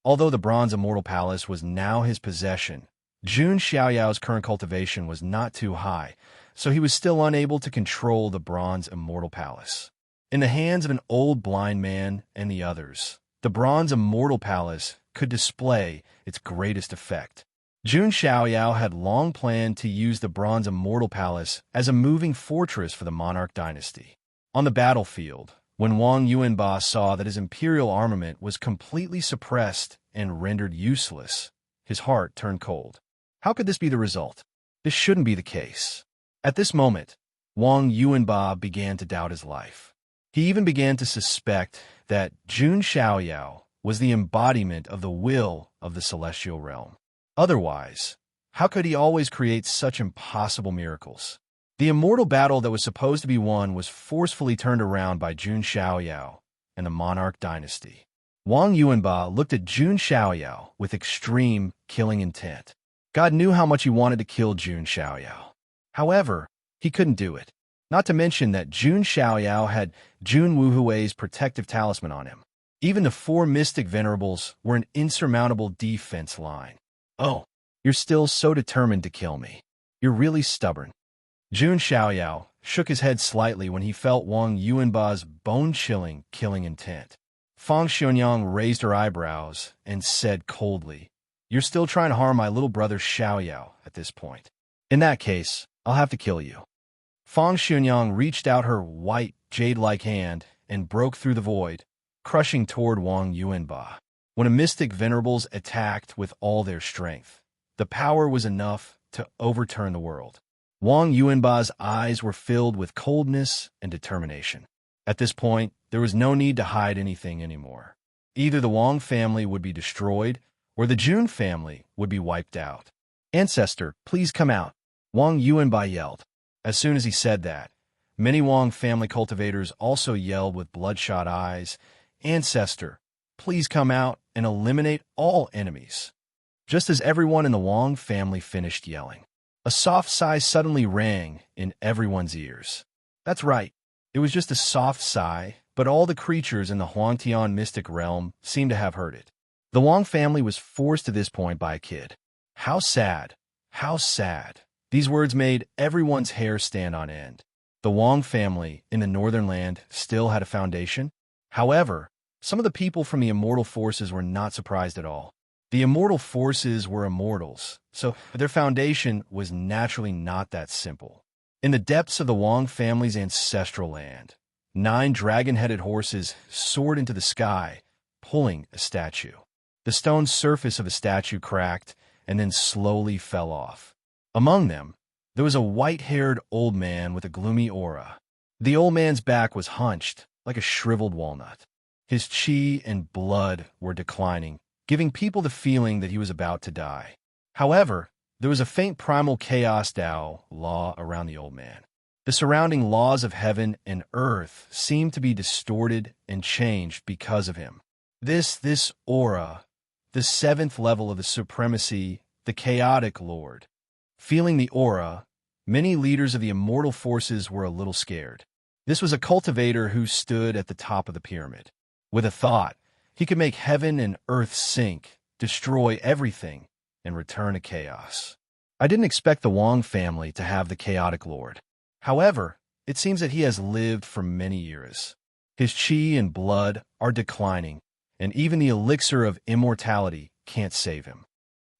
Although the bronze immortal palace was now his possession, Jun Xiaoyao's current cultivation was not too high, so he was still unable to control the bronze immortal palace. In the hands of an old blind man and the others, the bronze immortal palace could display its greatest effect. Jun Xiaoyao had long planned to use the bronze immortal palace as a moving fortress for the monarch dynasty. On the battlefield, when Wang Yuanba saw that his imperial armament was completely suppressed and rendered useless, his heart turned cold. How could this be the result? This shouldn't be the case. At this moment, Wang Yuanba began to doubt his life. He even began to suspect that Jun Xiaoyao was the embodiment of the will of the celestial realm. Otherwise, how could he always create such impossible miracles? The immortal battle that was supposed to be won was forcefully turned around by Jun Xiaoyao, and the monarch dynasty. Wang Yuanba looked at Jun Xiaoyao with extreme killing intent. God knew how much he wanted to kill Jun Xiaoyao. However, he couldn't do it. Not to mention that Jun Xiaoyao had Jun Wuhui's protective talisman on him. Even the 4 mystic venerables were an insurmountable defense line. Oh, you're still so determined to kill me. You're really stubborn. Jun Xiaoyao shook his head slightly when he felt Wang Yuanba's bone-chilling killing intent. Fang Xionyang raised her eyebrows and said coldly, "You're still trying to harm my little brother Xiaoyao at this point. In that case, I'll have to kill you." Fang Xionyang reached out her white, jade-like hand and broke through the void, crushing toward Wang Yuanba. When a mystic venerables attacked with all their strength, the power was enough to overturn the world. Wang Yuanba's eyes were filled with coldness and determination. At this point, there was no need to hide anything anymore. Either the Wang family would be destroyed, or the Jun family would be wiped out. "Ancestor, please come out," Wang Yuanba yelled. As soon as he said that, many Wang family cultivators also yelled with bloodshot eyes, "Ancestor, please come out and eliminate all enemies." Just as everyone in the Wang family finished yelling, a soft sigh suddenly rang in everyone's ears. That's right, it was just a soft sigh, but all the creatures in the Huangtian mystic realm seemed to have heard it. The Wang family was forced to this point by a kid. How sad, how sad. These words made everyone's hair stand on end. The Wang family in the northern land still had a foundation. However, some of the people from the immortal forces were not surprised at all. The immortal forces were immortals, so their foundation was naturally not that simple. In the depths of the Wang family's ancestral land, 9 dragon-headed horses soared into the sky, pulling a statue. The stone surface of the statue cracked and then slowly fell off. Among them, there was a white-haired old man with a gloomy aura. The old man's back was hunched like a shriveled walnut. His chi and blood were declining, giving people the feeling that he was about to die. However, there was a faint primal chaos Tao law around the old man. The surrounding laws of heaven and earth seemed to be distorted and changed because of him. This aura, the 7th level of the supremacy, the chaotic lord. Feeling the aura, many leaders of the immortal forces were a little scared. This was a cultivator who stood at the top of the pyramid. With a thought, he could make heaven and earth sink, destroy everything, and return to chaos. I didn't expect the Wang family to have the chaotic lord. However, it seems that he has lived for many years. His chi and blood are declining, and even the elixir of immortality can't save him.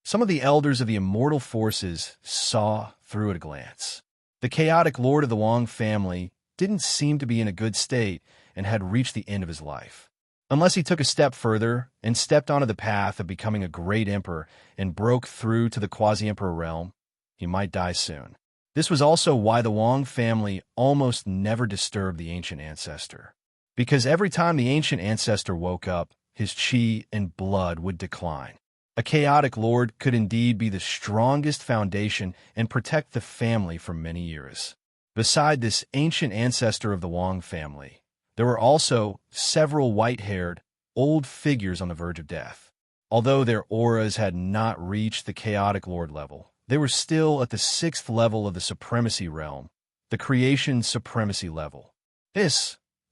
Some of the elders of the immortal forces saw through at a glance. The chaotic lord of the Wang family didn't seem to be in a good state and had reached the end of his life. Unless he took a step further and stepped onto the path of becoming a great emperor and broke through to the quasi-emperor realm, he might die soon. This was also why the Wang family almost never disturbed the ancient ancestor. Because every time the ancient ancestor woke up, his chi and blood would decline. A chaotic lord could indeed be the strongest foundation and protect the family for many years. Beside this ancient ancestor of the Wang family, there were also several white-haired, old figures on the verge of death. Although their auras had not reached the chaotic lord level, they were still at the 6th level of the supremacy realm, the creation supremacy level.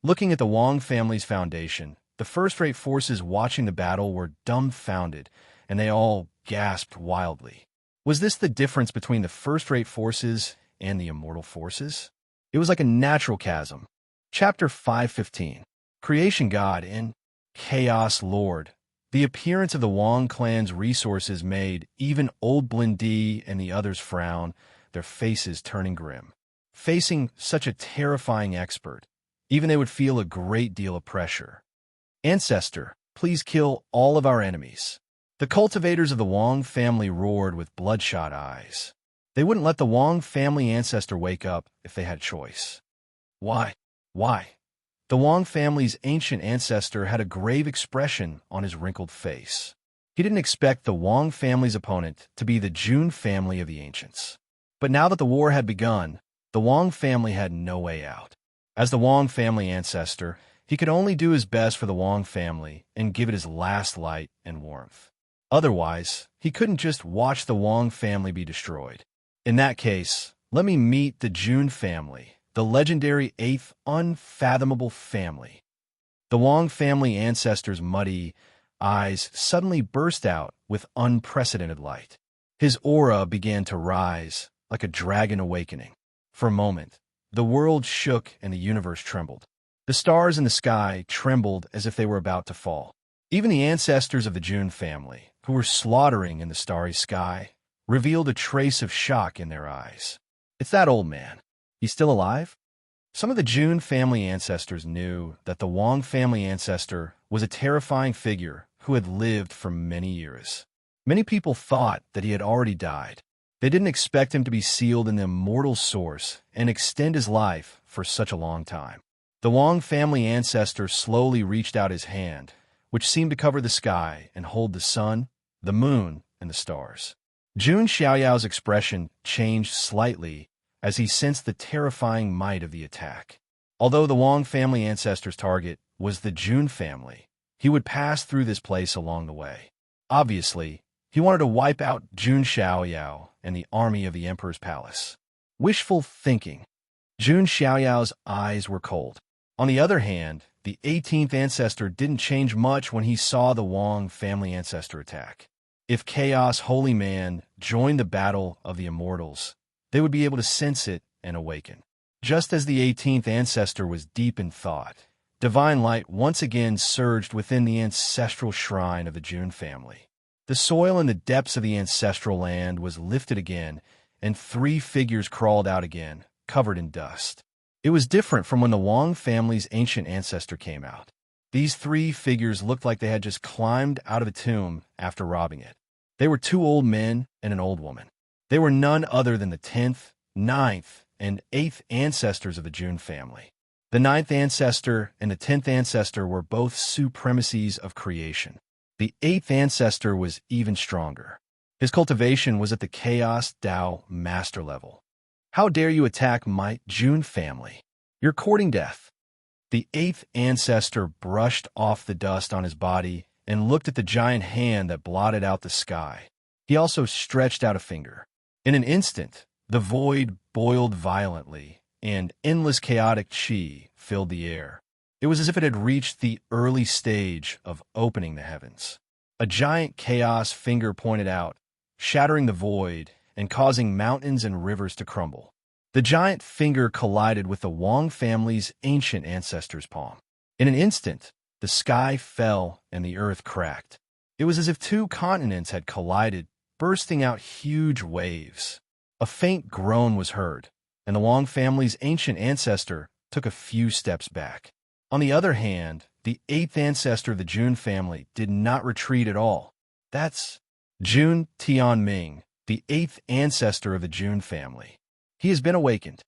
Looking at the Wang family's foundation, the first-rate forces watching the battle were dumbfounded, and they all gasped wildly. Was this the difference between the first-rate forces and the immortal forces? It was like a natural chasm. Chapter 515, Creation God in Chaos Lord. The appearance of the Wang clan's resources made even old Blindi and the others frown, their faces turning grim. Facing such a terrifying expert, even they would feel a great deal of pressure. "Ancestor, please kill all of our enemies." The cultivators of the Wang family roared with bloodshot eyes. They wouldn't let the Wang family ancestor wake up if they had a choice. Why? The Wang family's ancient ancestor had a grave expression on his wrinkled face. He didn't expect the Wang family's opponent to be the Jun family of the ancients. But now that the war had begun, the Wang family had no way out. As the Wang family ancestor, He could only do his best for the Wang family and give it his last light and warmth. Otherwise, he couldn't just watch the Wang family be destroyed. In that case, let me meet the Jun family, the legendary 8th unfathomable family. The Wang family ancestor's muddy eyes suddenly burst out with unprecedented light. His aura began to rise like a dragon awakening. For a moment, the world shook and the universe trembled. The stars in the sky trembled as if they were about to fall. Even the ancestors of the Jun family, who were slaughtering in the starry sky, revealed a trace of shock in their eyes. It's that old man. He's still alive? Some of the Jun family ancestors knew that the Wang family ancestor was a terrifying figure who had lived for many years. Many people thought that he had already died. They didn't expect him to be sealed in the immortal source and extend his life for such a long time. The Wang family ancestor slowly reached out his hand, which seemed to cover the sky and hold the sun, the moon, and the stars. Jun Xiaoyao's expression changed slightly as he sensed the terrifying might of the attack. Although the Wang family ancestor's target was the Jun family, he would pass through this place along the way. Obviously, he wanted to wipe out Jun Xiaoyao and the army of the Emperor's palace. Wishful thinking. Jun Xiaoyao's eyes were cold. On the other hand, the 18th ancestor didn't change much when he saw the Wang family ancestor attack. If Chaos Holy Man joined the battle of the immortals, they would be able to sense it and awaken. Just as the 18th ancestor was deep in thought, divine light once again surged within the ancestral shrine of the Jun family. The soil in the depths of the ancestral land was lifted again, and 3 figures crawled out again, covered in dust. It was different from when the Wang family's ancient ancestor came out. These 3 figures looked like they had just climbed out of a tomb after robbing it. They were 2 old men and an old woman. They were none other than the 10th, 9th, and 8th ancestors of the Jun family. The 9th ancestor and the 10th ancestor were both supremacies of creation. The 8th ancestor was even stronger. His cultivation was at the Chaos Dao master level. How dare you attack my Jun family? You're courting death. The 8th ancestor brushed off the dust on his body and looked at the giant hand that blotted out the sky. He also stretched out a finger. In an instant, the void boiled violently, and endless chaotic chi filled the air. It was as if it had reached the early stage of opening the heavens. A giant chaos finger pointed out, shattering the void and causing mountains and rivers to crumble. The giant finger collided with the Wang family's ancient ancestor's palm. In an instant, the sky fell and the earth cracked. It was as if 2 continents had collided, bursting out huge waves. A faint groan was heard, and the Wang family's ancient ancestor took a few steps back. On the other hand, the 8th ancestor of the Jun family did not retreat at all. That's Jun Tianming, the 8th ancestor of the Jun family. He has been awakened.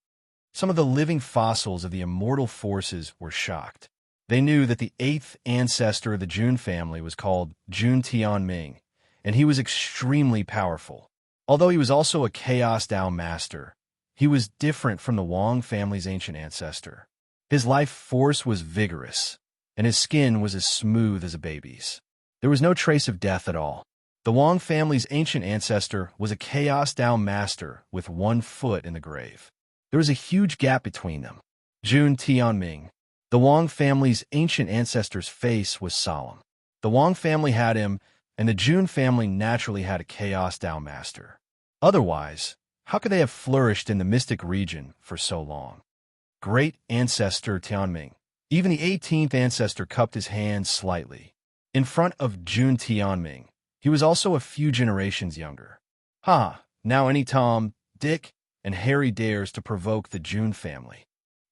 Some of the living fossils of the immortal forces were shocked. They knew that the 8th ancestor of the Jun family was called Jun Tianming, and he was extremely powerful. Although he was also a Chaos Dao master, he was different from the Wang family's ancient ancestor. His life force was vigorous, and his skin was as smooth as a baby's. There was no trace of death at all. The Wang family's ancient ancestor was a Chaos Dao master with 1 foot in the grave. There was a huge gap between them. Jun Tianming, the Wang family's ancient ancestor's face was solemn. The Wang family had him, and the Jun family naturally had a Chaos Dao master. Otherwise, how could they have flourished in the mystic region for so long? Great ancestor Tianming. Even the 18th ancestor cupped his hand slightly. In front of Jun Tianming, he was also a few generations younger. Now any Tom, Dick, and Harry dares to provoke the Jun family.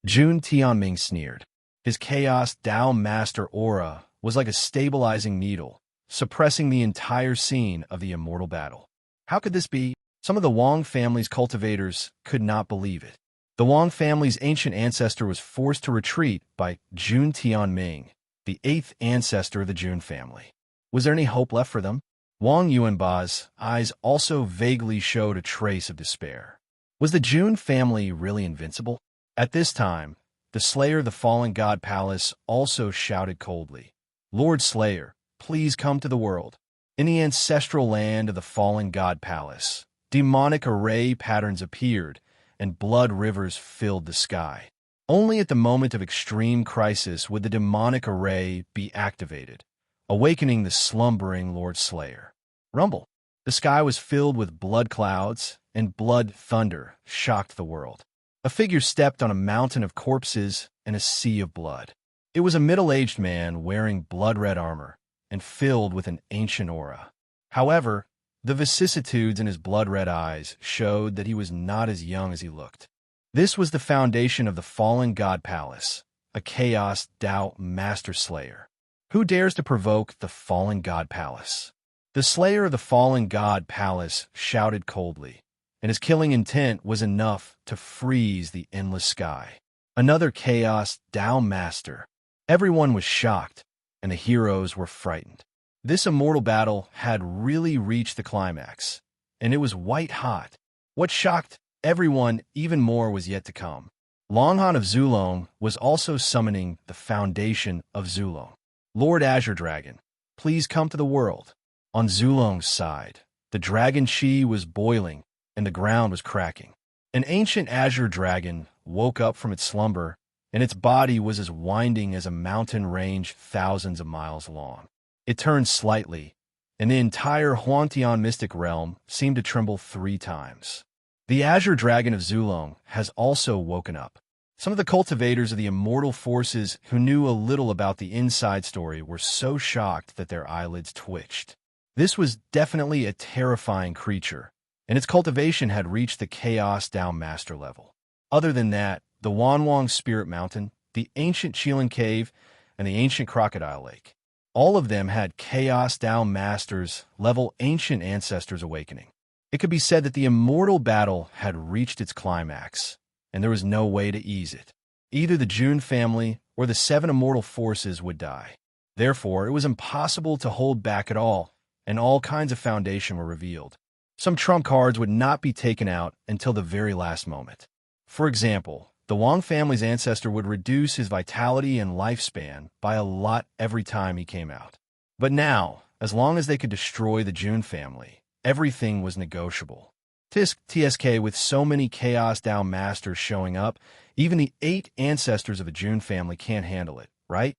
Jun Tianming sneered. His Chaos Dao master aura was like a stabilizing needle, suppressing the entire scene of the immortal battle. How could this be? Some of the Wang family's cultivators could not believe it. The Wang family's ancient ancestor was forced to retreat by Jun Tianming, the 8th ancestor of the Jun family. Was there any hope left for them? Wang Yuanba's eyes also vaguely showed a trace of despair. Was the Jun family really invincible? At this time, the Slayer of the Fallen God Palace also shouted coldly, "Lord Slayer, please come to the world." In the ancestral land of the Fallen God Palace, demonic array patterns appeared, and blood rivers filled the sky. Only at the moment of extreme crisis would the demonic array be activated, awakening the slumbering Lord Slayer. Rumble. The sky was filled with blood clouds, and blood thunder shocked the world. A figure stepped on a mountain of corpses and a sea of blood. It was a middle-aged man wearing blood-red armor and filled with an ancient aura. However, the vicissitudes in his blood-red eyes showed that he was not as young as he looked. This was the foundation of the Fallen God Palace, a Chaos Tao Master Slayer. Who dares to provoke the Fallen God Palace? The Slayer of the Fallen God Palace shouted coldly, and his killing intent was enough to freeze the endless sky. Another Chaos Tao Master. Everyone was shocked, and the heroes were frightened. This immortal battle had really reached the climax, and it was white hot. What shocked everyone even more was yet to come. Longhan of Zulong was also summoning the foundation of Zulong. Lord Azure Dragon, please come to the world. On Zulong's side, the dragon Chi was boiling, and the ground was cracking. An ancient azure dragon woke up from its slumber, and its body was as winding as a mountain range thousands of miles long. It turned slightly, and the entire Huantian mystic realm seemed to tremble 3 times. The azure dragon of Zulong has also woken up. Some of the cultivators of the immortal forces who knew a little about the inside story were so shocked that their eyelids twitched. This was definitely a terrifying creature, and its cultivation had reached the Chaos Tao Master level. Other than that, the Wanwang Spirit Mountain, the ancient Qilin Cave, and the ancient Crocodile Lake, all of them had Chaos Tao Masters level ancient ancestors awakening. It could be said that the immortal battle had reached its climax, and there was no way to ease it. Either the Jun family or the 7 immortal forces would die. Therefore, it was impossible to hold back at all, and all kinds of foundation were revealed. Some trump cards would not be taken out until the very last moment. For example, the Wang family's ancestor would reduce his vitality and lifespan by a lot every time he came out. But now, as long as they could destroy the Jun family, everything was negotiable. TSK, with so many Chaos Tao Masters showing up, even the 8 ancestors of the Jun family can't handle it, right?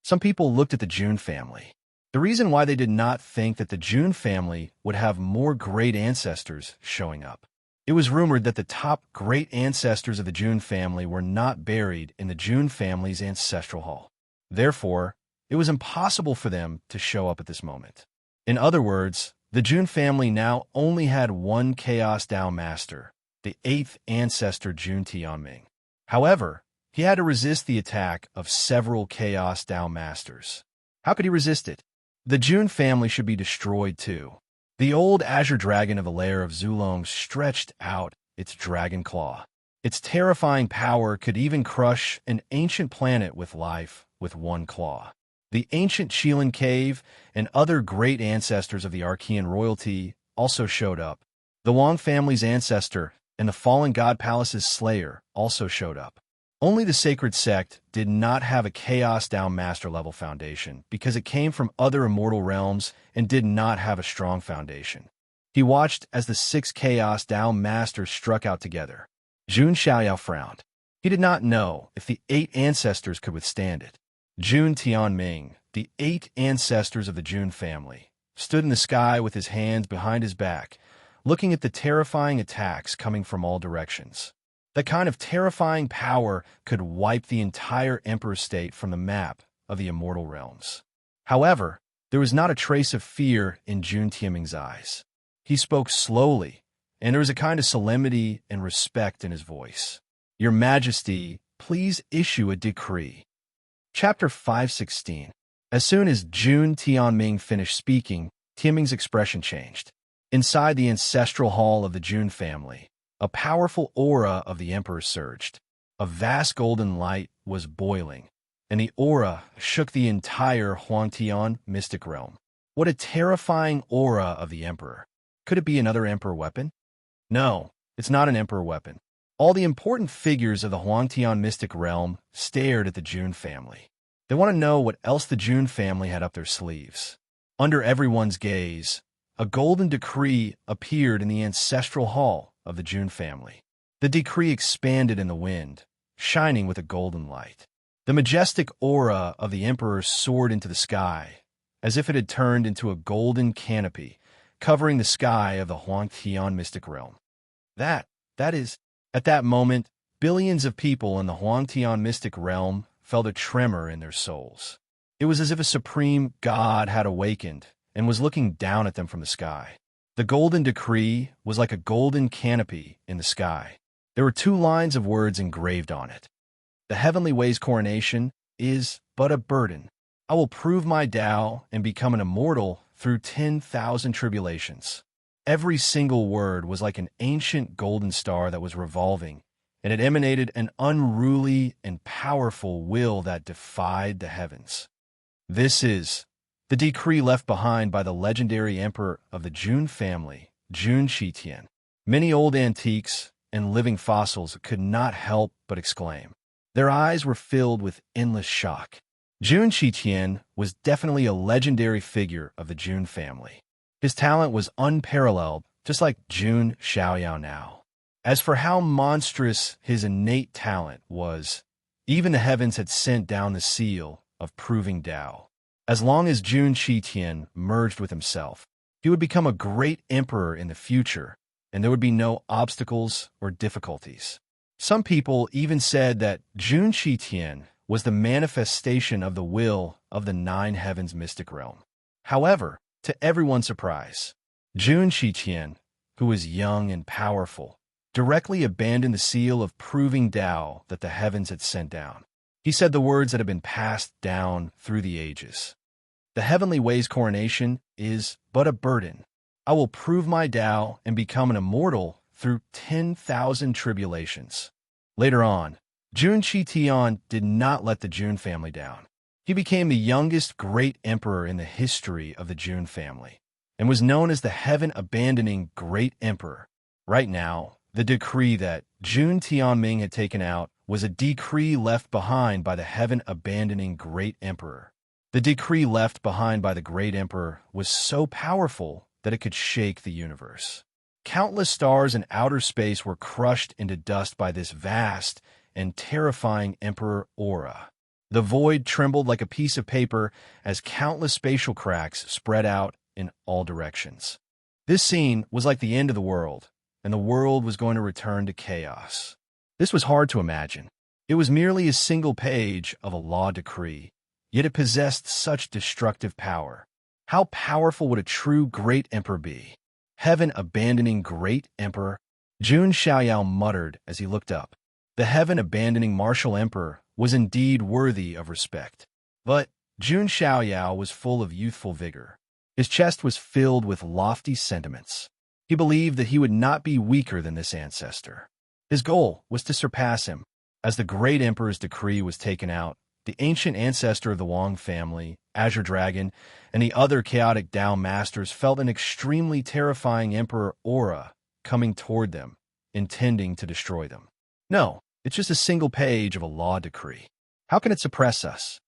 Some people looked at the Jun family. The reason why they did not think that the Jun family would have more great ancestors showing up. It was rumored that the top great ancestors of the Jun family were not buried in the Jun family's ancestral hall. Therefore, it was impossible for them to show up at this moment. In other words, the Jun family now only had one Chaos Tao Master, the 8th ancestor Jun Tianming. However, he had to resist the attack of several Chaos Tao Masters. How could he resist it? The Jun family should be destroyed too. The old azure dragon of the lair of Zulong stretched out its dragon claw. Its terrifying power could even crush an ancient planet with life with one claw. The ancient Qilin Cave and other great ancestors of the Archean royalty also showed up. The Wang family's ancestor and the Fallen God Palace's slayer also showed up. Only the Sacred Sect did not have a Chaos Tao Master level foundation because it came from other immortal realms and did not have a strong foundation. He watched as the 6 Chaos Tao Masters struck out together. Jun Xiaoyao frowned. He did not know if the 8 ancestors could withstand it. Jun Tianming, the 8 ancestors of the Jun family, stood in the sky with his hands behind his back, looking at the terrifying attacks coming from all directions. That kind of terrifying power could wipe the entire Emperor state from the map of the immortal realms. However, there was not a trace of fear in Jun Tianming's eyes. He spoke slowly, and there was a kind of solemnity and respect in his voice. "Your Majesty, please issue a decree." Chapter 516. As soon as Jun Tianming finished speaking, Tianming's expression changed. Inside the ancestral hall of the Jun family, a powerful aura of the Emperor surged. A vast golden light was boiling, and the aura shook the entire Huangtian mystic realm. What a terrifying aura of the Emperor. Could it be another Emperor weapon? No, it's not an Emperor weapon. All the important figures of the Huangtian mystic realm stared at the Jun family. They want to know what else the Jun family had up their sleeves. Under everyone's gaze, a golden decree appeared in the ancestral hall of the Jun family. The decree expanded in the wind, shining with a golden light. The majestic aura of the emperor soared into the sky, as if it had turned into a golden canopy, covering the sky of the Huangtian mystic realm. That is, at that moment, billions of people in the Huangtian mystic realm felt a tremor in their souls. It was as if a supreme god had awakened and was looking down at them from the sky. The golden decree was like a golden canopy in the sky. There were 2 lines of words engraved on it. The heavenly way's coronation is but a burden. I will prove my Tao and become an immortal through 10,000 tribulations. Every single word was like an ancient golden star that was revolving, and it emanated an unruly and powerful will that defied the heavens. This is the decree left behind by the legendary emperor of the Jun family, Jun Shitian. Many old antiques and living fossils could not help but exclaim. Their eyes were filled with endless shock. Jun Shitian was definitely a legendary figure of the Jun family. His talent was unparalleled, just like Jun Xiaoyao now. As for how monstrous his innate talent was, even the heavens had sent down the seal of proving Tao. As long as Jun Shitian merged with himself, he would become a great emperor in the future, and there would be no obstacles or difficulties. Some people even said that Jun Shitian was the manifestation of the will of the 9 heavens mystic realm. However, to everyone's surprise, Jun Shitian, who was young and powerful, directly abandoned the seal of proving Tao that the heavens had sent down. He said the words that had been passed down through the ages. The heavenly way's coronation is but a burden. I will prove my Tao and become an immortal through 10,000 tribulations. Later on, Jun Shitian did not let the Jun family down. He became the youngest great emperor in the history of the Jun family, and was known as the heaven-abandoning great emperor. Right now, the decree that Jun Tianming had taken out was a decree left behind by the heaven-abandoning great emperor. The decree left behind by the great emperor was so powerful that it could shake the universe. Countless stars in outer space were crushed into dust by this vast and terrifying emperor aura. The void trembled like a piece of paper as countless spatial cracks spread out in all directions. This scene was like the end of the world, and the world was going to return to chaos. This was hard to imagine. It was merely a single page of a law decree, yet it possessed such destructive power. How powerful would a true great emperor be? Heaven-abandoning great emperor? Jun Xiaoyao muttered as he looked up. The heaven-abandoning martial emperor was indeed worthy of respect. But Jun Xiaoyao was full of youthful vigor. His chest was filled with lofty sentiments. He believed that he would not be weaker than this ancestor. His goal was to surpass him. As the great emperor's decree was taken out, the ancient ancestor of the Wang family, Azure Dragon, and the other chaotic Tao masters felt an extremely terrifying emperor aura coming toward them, intending to destroy them. No, it's just a single page of a law decree. How can it suppress us?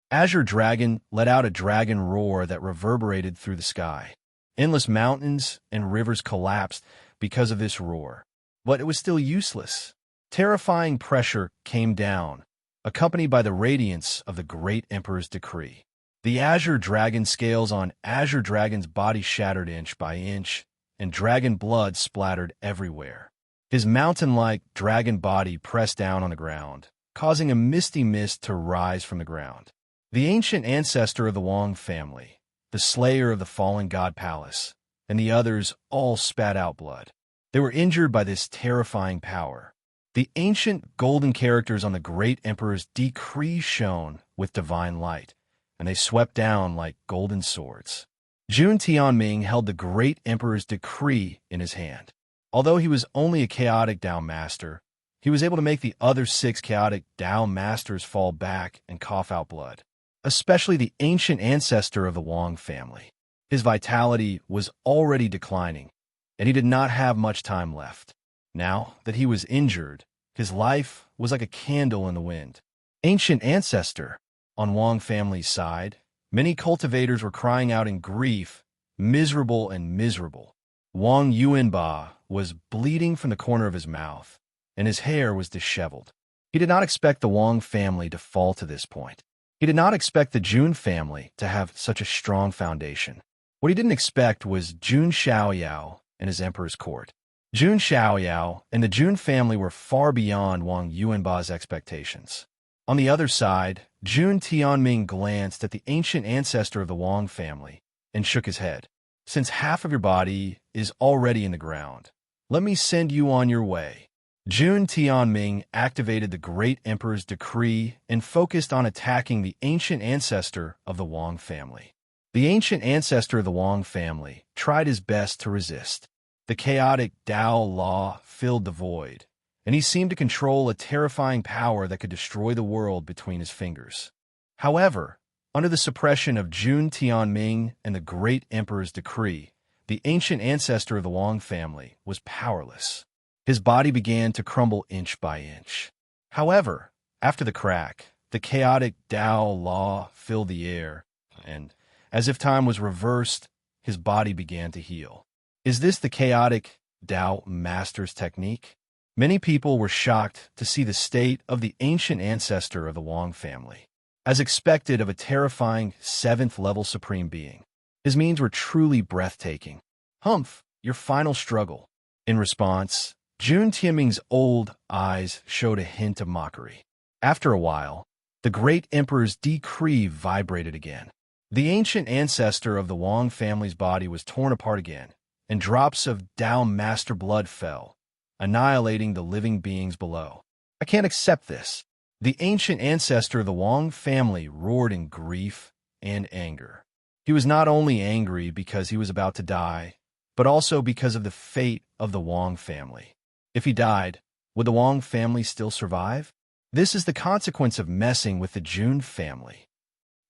Azure Dragon let out a dragon roar that reverberated through the sky. Endless mountains and rivers collapsed because of this roar. But it was still useless. Terrifying pressure came down, accompanied by the radiance of the great emperor's decree. The Azure Dragon scales on Azure Dragon's body shattered inch by inch, and dragon blood splattered everywhere. His mountain-like dragon body pressed down on the ground, causing a misty mist to rise from the ground. The ancient ancestor of the Wang family, the slayer of the fallen god palace, and the others all spat out blood. They were injured by this terrifying power. The ancient golden characters on the great emperor's decree shone with divine light, and they swept down like golden swords. Jun Tianming held the great emperor's decree in his hand. Although he was only a chaotic Tao master, he was able to make the other 6 chaotic Tao masters fall back and cough out blood, especially the ancient ancestor of the Wang family. His vitality was already declining, and he did not have much time left. Now that he was injured, his life was like a candle in the wind. Ancient ancestor. On Wang family's side, many cultivators were crying out in grief, miserable and miserable. Wang Yuanba was bleeding from the corner of his mouth, and his hair was disheveled. He did not expect the Wang family to fall to this point. He did not expect the Jun family to have such a strong foundation. What he didn't expect was Jun Xiaoyao and his emperor's court. Jun Xiaoyao and the Jun family were far beyond Wang Yuanba's expectations. On the other side, Jun Tianming glanced at the ancient ancestor of the Wang family and shook his head. Since half of your body is already in the ground, let me send you on your way. Jun Tianming activated the great emperor's decree and focused on attacking the ancient ancestor of the Wang family. The ancient ancestor of the Wang family tried his best to resist. The chaotic Tao law filled the void, and he seemed to control a terrifying power that could destroy the world between his fingers. However, under the suppression of Jun Tianming and the great emperor's decree, the ancient ancestor of the Wang family was powerless. His body began to crumble inch by inch. However, after the crack, the chaotic Tao law filled the air, and, as if time was reversed, his body began to heal. Is this the chaotic Tao master's technique? Many people were shocked to see the state of the ancient ancestor of the Wang family. As expected of a terrifying 7th-level supreme being, his means were truly breathtaking. Humph, your final struggle. In response, Jun Tianming's old eyes showed a hint of mockery. After a while, the great emperor's decree vibrated again. The ancient ancestor of the Wang family's body was torn apart again, and drops of Tao master blood fell, annihilating the living beings below. I can't accept this. The ancient ancestor of the Wang family roared in grief and anger. He was not only angry because he was about to die, but also because of the fate of the Wang family. If he died, would the Wang family still survive? This is the consequence of messing with the Jun family.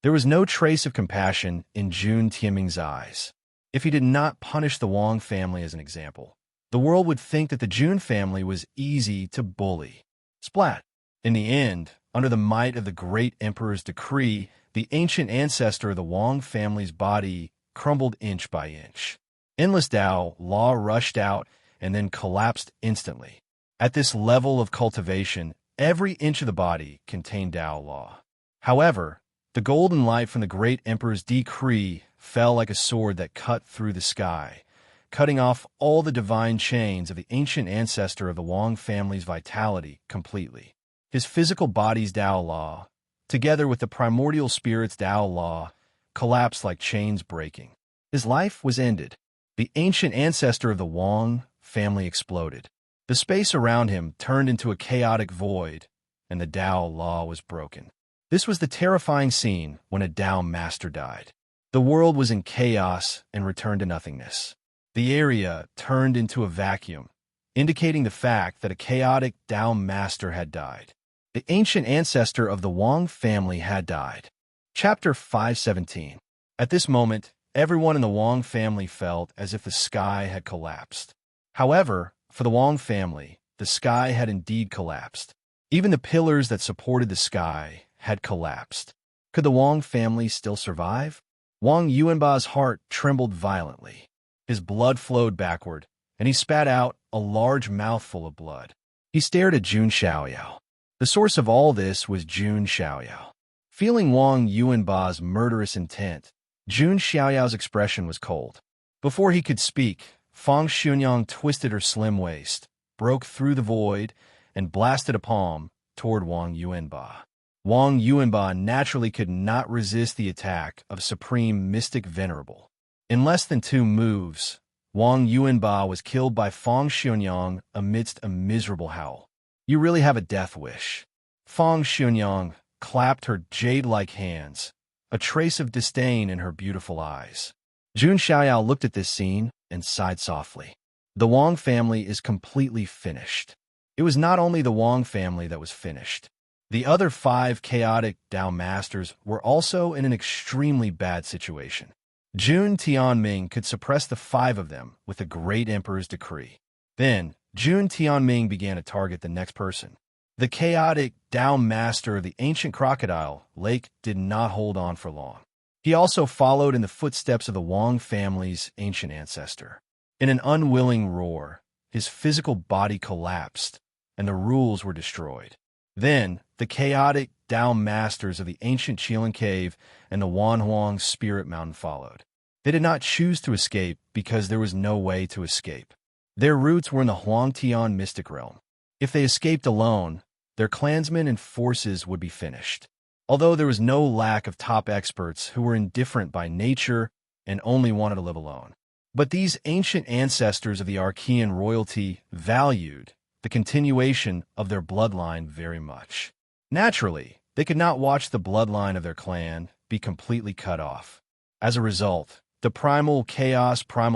There was no trace of compassion in Jun Tianming's eyes. If he did not punish the Wang family as an example, the world would think that the Jun family was easy to bully. Splat! In the end, under the might of the great emperor's decree, the ancient ancestor of the Wang family's body crumbled inch by inch. Endless Tao law rushed out and then collapsed instantly. At this level of cultivation, every inch of the body contained Tao law. However, the golden light from the great emperor's decree fell like a sword that cut through the sky, cutting off all the divine chains of the ancient ancestor of the Wang family's vitality completely. His physical body's Tao law, together with the primordial spirit's Tao law, collapsed like chains breaking. His life was ended. The ancient ancestor of the Wang family exploded. The space around him turned into a chaotic void, and the Tao law was broken. This was the terrifying scene when a Tao master died. The world was in chaos and returned to nothingness. The area turned into a vacuum, indicating the fact that a chaotic Tao master had died. The ancient ancestor of the Wang family had died. Chapter 517. At this moment, everyone in the Wang family felt as if the sky had collapsed. However, for the Wang family, the sky had indeed collapsed. Even the pillars that supported the sky had collapsed. Could the Wang family still survive? Wang Yuanba's heart trembled violently. His blood flowed backward, and he spat out a large mouthful of blood. He stared at Jun Xiaoyao. The source of all this was Jun Xiaoyao. Feeling Wang Yuanba's murderous intent, Jun Xiaoyao's expression was cold. Before he could speak, Fang Xunyang twisted her slim waist, broke through the void, and blasted a palm toward Wang Yuanba. Wang Yuanba naturally could not resist the attack of Supreme Mystic Venerable. In less than 2 moves, Wang Yuanba was killed by Fang Xunyang amidst a miserable howl. You really have a death wish. Fang Xunyang clapped her jade-like hands, a trace of disdain in her beautiful eyes. Jun Xiaoyao looked at this scene and sighed softly. The Wang family is completely finished. It was not only the Wang family that was finished. The other 5 chaotic Tao masters were also in an extremely bad situation. Jun Tianming could suppress the 5 of them with the great emperor's decree. Then, Jun Tianming began to target the next person. The chaotic Tao master of the ancient crocodile lake did not hold on for long. He also followed in the footsteps of the Wang family's ancient ancestor. In an unwilling roar, his physical body collapsed, and the rules were destroyed. Then, the chaotic Tao masters of the ancient Qilin Cave and the Wanhuang Spirit Mountain followed. They did not choose to escape because there was no way to escape. Their roots were in the Huangtian mystic realm. If they escaped alone, their clansmen and forces would be finished. Although there was no lack of top experts who were indifferent by nature and only wanted to live alone. But these ancient ancestors of the Archean royalty valued the continuation of their bloodline very much. Naturally, they could not watch the bloodline of their clan be completely cut off. As a result, the primal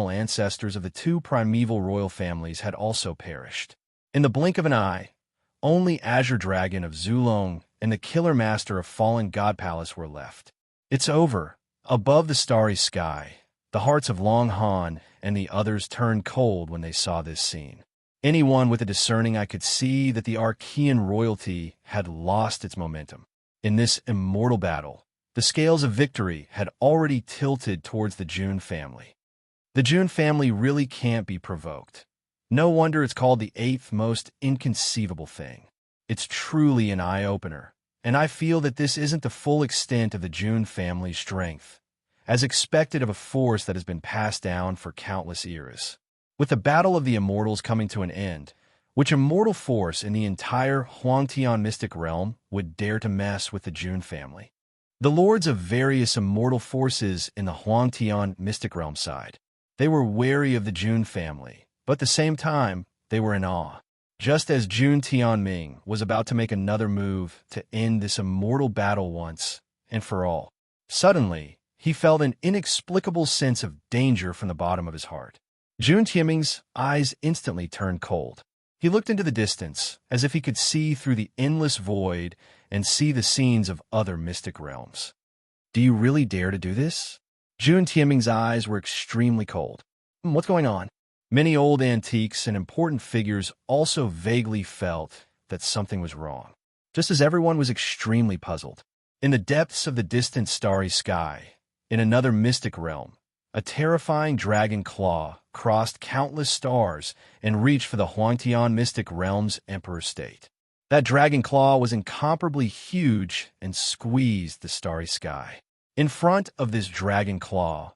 ancestors of the two primeval royal families had also perished. In the blink of an eye, only Azure Dragon of Zulong and the Killer Master of Fallen God Palace were left. It's over. Above the starry sky, the hearts of Long Han and the others turned cold when they saw this scene. Anyone with a discerning eye could see that the Archean royalty had lost its momentum. In this immortal battle, the scales of victory had already tilted towards the Jun family. The Jun family really can't be provoked. No wonder it's called the eighth most inconceivable thing. It's truly an eye-opener, and I feel that this isn't the full extent of the Jun family's strength, as expected of a force that has been passed down for countless eras. With the Battle of the Immortals coming to an end, which immortal force in the entire Huangtian mystic realm would dare to mess with the Jun family? The lords of various immortal forces in the Huangtian mystic realm side. They were wary of the Jun family, but at the same time, they were in awe. Just as Jun Tianming was about to make another move to end this immortal battle once and for all, suddenly, he felt an inexplicable sense of danger from the bottom of his heart. Jun Tianming's eyes instantly turned cold. He looked into the distance, as if he could see through the endless void and see the scenes of other mystic realms. Do you really dare to do this? Jun Tianming's eyes were extremely cold. What's going on? Many old antiques and important figures also vaguely felt that something was wrong, just as everyone was extremely puzzled. In the depths of the distant starry sky, in another mystic realm, a terrifying dragon claw crossed countless stars and reached for the Huangtian mystic realm's emperor state. That dragon claw was incomparably huge and squeezed the starry sky. In front of this dragon claw,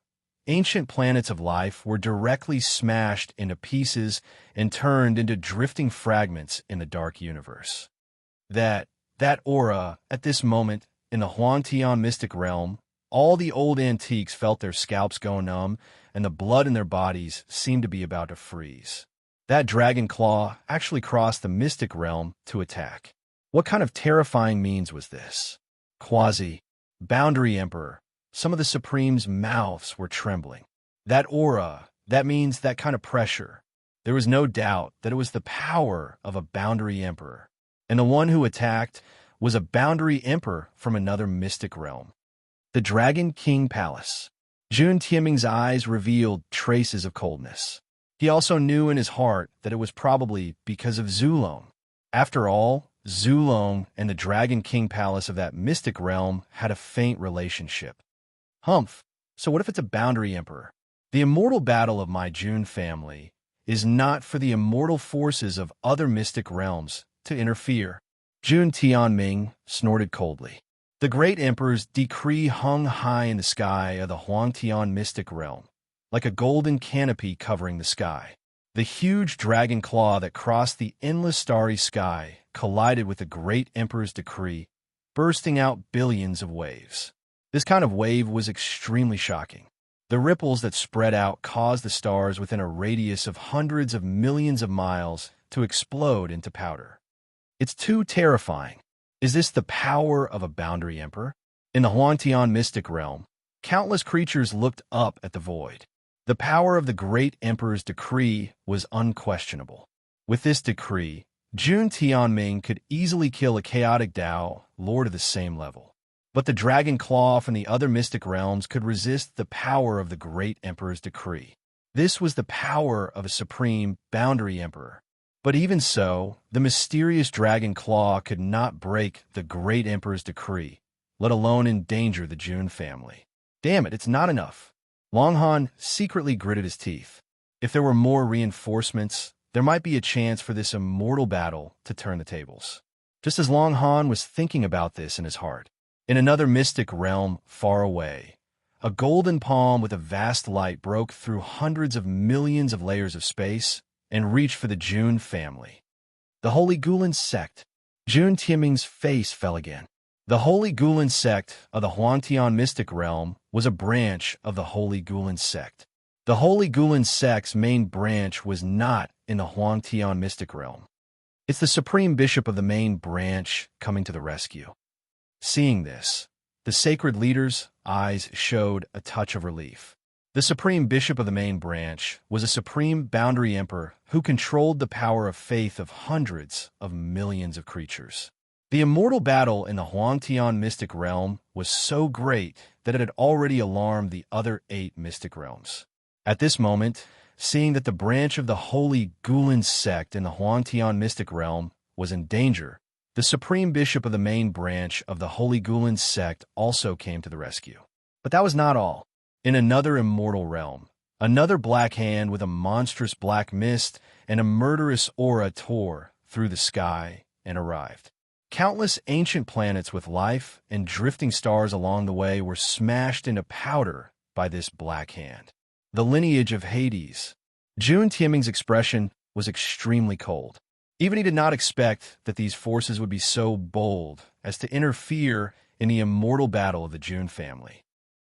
ancient planets of life were directly smashed into pieces and turned into drifting fragments in the dark universe. That aura, at this moment, in the Huangtian mystic realm, all the old antiques felt their scalps go numb, and the blood in their bodies seemed to be about to freeze. That dragon claw actually crossed the mystic realm to attack. What kind of terrifying means was this? Boundary Emperor. Some of the Supreme's mouths were trembling. That aura, that means that kind of pressure. There was no doubt that it was the power of a Boundary Emperor. And the one who attacked was a Boundary Emperor from another mystic realm. The Dragon King Palace. Jun Tianming's eyes revealed traces of coldness. He also knew in his heart that it was probably because of Zulong. After all, Zulong and the Dragon King Palace of that mystic realm had a faint relationship. Humph. So what if it's a Boundary Emperor? The immortal battle of my Jun family is not for the immortal forces of other mystic realms to interfere. Jun Tianming snorted coldly. The great emperor's decree hung high in the sky of the Huangtian mystic realm, like a golden canopy covering the sky. The huge dragon claw that crossed the endless starry sky collided with the great emperor's decree, bursting out billions of waves. This kind of wave was extremely shocking. The ripples that spread out caused the stars within a radius of hundreds of millions of miles to explode into powder. It's too terrifying. Is this the power of a Boundary Emperor? In the Huangtian mystic realm, countless creatures looked up at the void. The power of the great emperor's decree was unquestionable. With this decree, Jun Tianming could easily kill a chaotic Tao lord of the same level. But the dragon claw from the other mystic realms could resist the power of the great emperor's decree. This was the power of a supreme Boundary Emperor. But even so, the mysterious dragon claw could not break the great emperor's decree, let alone endanger the June family. Damn it, it's not enough. Longhan secretly gritted his teeth. If there were more reinforcements, there might be a chance for this immortal battle to turn the tables. Just as Longhan was thinking about this in his heart, in another mystic realm far away, a golden palm with a vast light broke through hundreds of millions of layers of space and reached for the June family. The Holy Gulen sect. June Tianming's face fell again. The Holy Gulen sect of the Huangtian mystic realm was a branch of the Holy Gulen sect. The Holy Gulen sect's main branch was not in the Huangtian mystic realm. It's the supreme bishop of the main branch coming to the rescue. Seeing this, the sacred leader's eyes showed a touch of relief. The supreme bishop of the main branch was a supreme boundary emperor who controlled the power of faith of hundreds of millions of creatures. The immortal battle in the Huangtian mystic realm was so great that it had already alarmed the other 8 mystic realms. At this moment, seeing that the branch of the Holy Gulen sect in the Huangtian mystic realm was in danger, the supreme bishop of the main branch of the Holy Gulen sect also came to the rescue. But that was not all. In another immortal realm, another black hand with a monstrous black mist and a murderous aura tore through the sky and arrived. Countless ancient planets with life and drifting stars along the way were smashed into powder by this black hand. The lineage of Hades. June Tianming's expression was extremely cold. Even he did not expect that these forces would be so bold as to interfere in the immortal battle of the June family.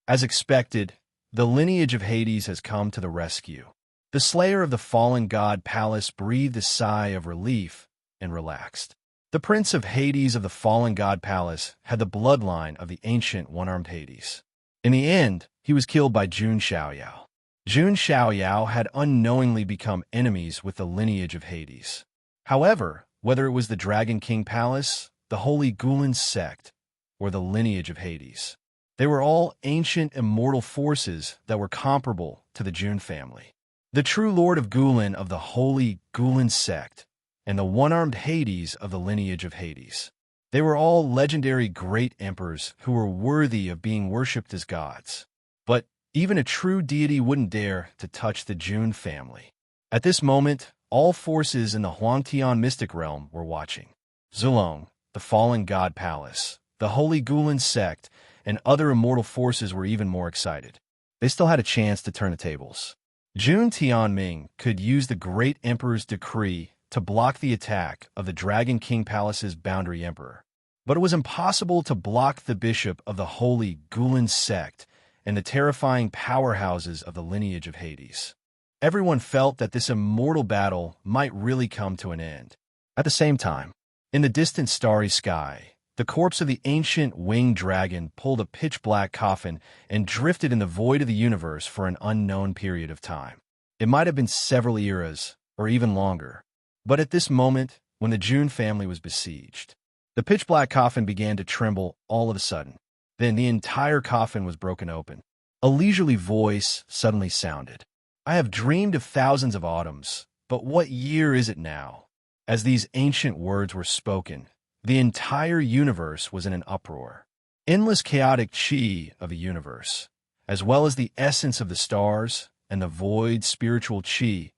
As expected, the lineage of Hades has come to the rescue. The slayer of the fallen god Pallas breathed a sigh of relief and relaxed. The prince of Hades of the fallen god Pallas had the bloodline of the ancient one-armed Hades. In the end, he was killed by Jun Xiaoyao. Jun Xiaoyao had unknowingly become enemies with the lineage of Hades. However, whether it was the Dragon King Pallas, the Holy Gulen sect, or the lineage of Hades, they were all ancient immortal forces that were comparable to the June family. The true Lord of Gulen of the Holy Gulen sect, and the one-armed Hades of the lineage of Hades. They were all legendary great emperors who were worthy of being worshipped as gods. But even a true deity wouldn't dare to touch the June family. At this moment, all forces in the Huangtian mystic realm were watching. Zulong, the fallen god Pallas, the Holy Gulen sect, and other immortal forces were even more excited. They still had a chance to turn the tables. June Tianming could use the great emperor's decree to block the attack of the Dragon King Pallas's boundary emperor. But it was impossible to block the bishop of the Holy Gulen sect and the terrifying powerhouses of the lineage of Hades. Everyone felt that this immortal battle might really come to an end. At the same time, in the distant starry sky, the corpse of the ancient winged dragon pulled a pitch-black coffin and drifted in the void of the universe for an unknown period of time. It might have been several eras, or even longer. But at this moment, when the June family was besieged, the pitch-black coffin began to tremble all of a sudden. Then the entire coffin was broken open. A leisurely voice suddenly sounded. "I have dreamed of thousands of autumns, but what year is it now?" As these ancient words were spoken, the entire universe was in an uproar. Endless chaotic chi of the universe, as well as the essence of the stars and the void spiritual chi,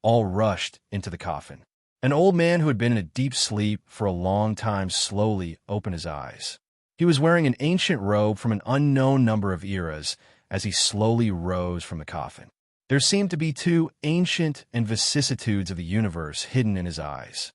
all rushed into the coffin. An old man who had been in a deep sleep for a long time slowly opened his eyes. He was wearing an ancient robe from an unknown number of eras as he slowly rose from the coffin. There seemed to be 2 ancient and vicissitudes of the universe hidden in his eyes.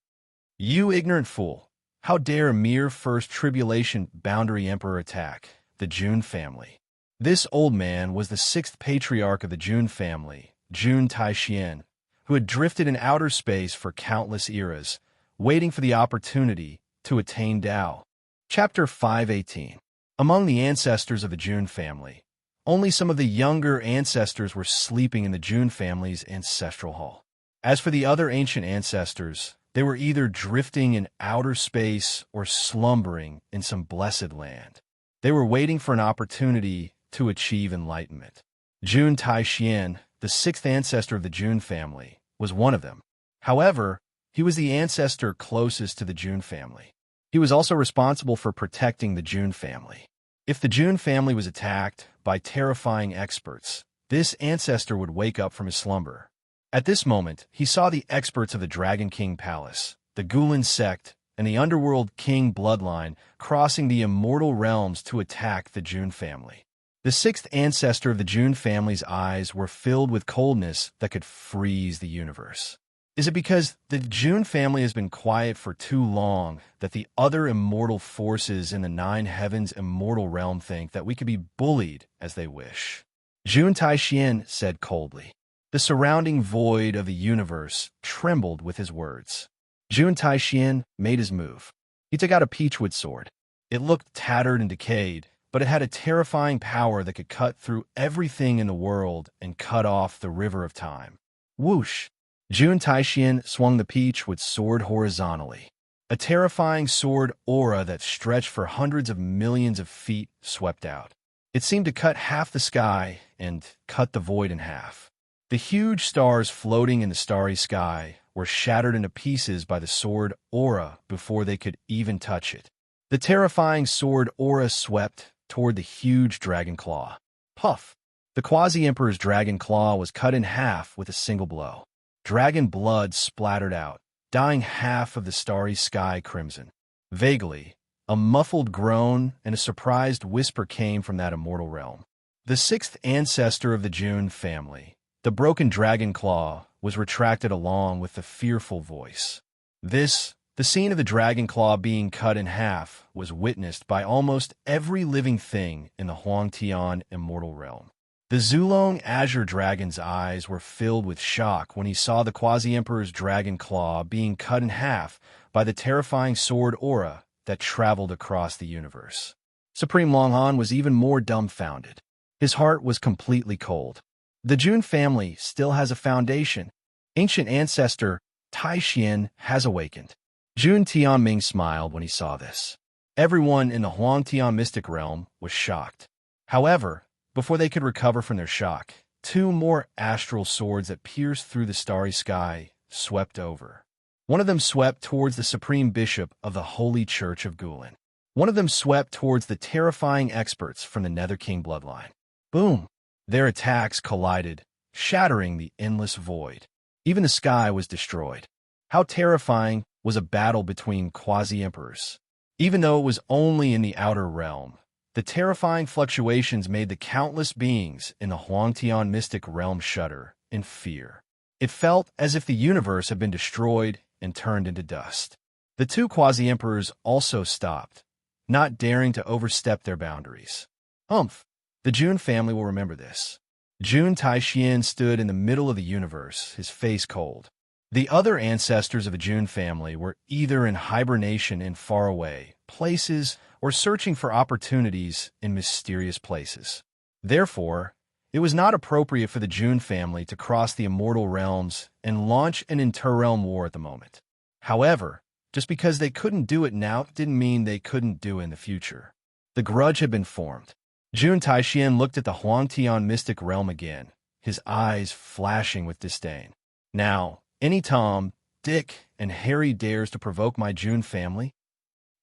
"You ignorant fool! How dare a mere first tribulation boundary emperor attack the June family?" This old man was the 6th patriarch of the June family, Jun Taixian, who had drifted in outer space for countless eras, waiting for the opportunity to attain Tao. Chapter 518. Among the ancestors of the June family, only some of the younger ancestors were sleeping in the June family's ancestral hall. As for the other ancient ancestors, they were either drifting in outer space or slumbering in some blessed land. They were waiting for an opportunity to achieve enlightenment. Jun Taixian, the 6th ancestor of the June family, was one of them. However, He was the ancestor closest to the Jun family. He was also responsible for protecting the Jun family. If the Jun family was attacked by terrifying experts, this ancestor would wake up from his slumber. At this moment, he saw the experts of the Dragon King Palace, the Gulen sect, and the Underworld King bloodline crossing the immortal realms to attack the Jun family. The sixth ancestor of the Jun family's eyes were filled with coldness that could freeze the universe. Is it because the Jun family has been quiet for too long that the other immortal forces in the Nine Heavens immortal realm think that we could be bullied as they wish? Jun Taixian said coldly. The surrounding void of the universe trembled with his words. Jun Taixian made his move. He took out a peachwood sword. It looked tattered and decayed, but it had a terrifying power that could cut through everything in the world and cut off the river of time. Whoosh! Jun Taixian swung the peachwood sword horizontally. A terrifying sword aura that stretched for hundreds of millions of feet swept out. It seemed to cut half the sky and cut the void in half. The huge stars floating in the starry sky were shattered into pieces by the sword aura before they could even touch it. The terrifying sword aura swept toward the huge dragon claw. Puff! The Quasi-Emperor's dragon claw was cut in half with a single blow. Dragon blood splattered out, dyeing half of the starry sky crimson. Vaguely, a muffled groan and a surprised whisper came from that immortal realm. The sixth ancestor of the Jun family, the broken dragon claw, was retracted along with the fearful voice. The scene of the dragon claw being cut in half, was witnessed by almost every living thing in the Huangtian immortal realm. The Zulong Azure Dragon's eyes were filled with shock when he saw the Quasi-Emperor's dragon claw being cut in half by the terrifying sword aura that traveled across the universe. Supreme Longhan was even more dumbfounded. His heart was completely cold. The Jun family still has a foundation. Ancient ancestor Taixian has awakened. Jun Tianming smiled when he saw this. Everyone in the Huangtian mystic realm was shocked. However, before they could recover from their shock, two more astral swords that pierced through the starry sky swept over. One of them swept towards the Supreme Bishop of the Holy Church of Gulen. One of them swept towards the terrifying experts from the Nether King bloodline. Boom! Their attacks collided, shattering the endless void. Even the sky was destroyed. How terrifying was a battle between quasi-emperors? Even though it was only in the outer realm, the terrifying fluctuations made the countless beings in the Huangtian mystic realm shudder in fear. It felt as if the universe had been destroyed and turned into dust. The two quasi-emperors also stopped, not daring to overstep their boundaries. Humph! The Jun family will remember this. Jun Taixian stood in the middle of the universe, his face cold. The other ancestors of the Jun family were either in hibernation in faraway places or searching for opportunities in mysterious places. Therefore, it was not appropriate for the Jun family to cross the immortal realms and launch an inter-realm war at the moment. However, just because they couldn't do it now didn't mean they couldn't do it in the future. The grudge had been formed. Jun Taixian looked at the Huangtian mystic realm again, his eyes flashing with disdain. Now, any Tom, Dick, and Harry dares to provoke my Jun family?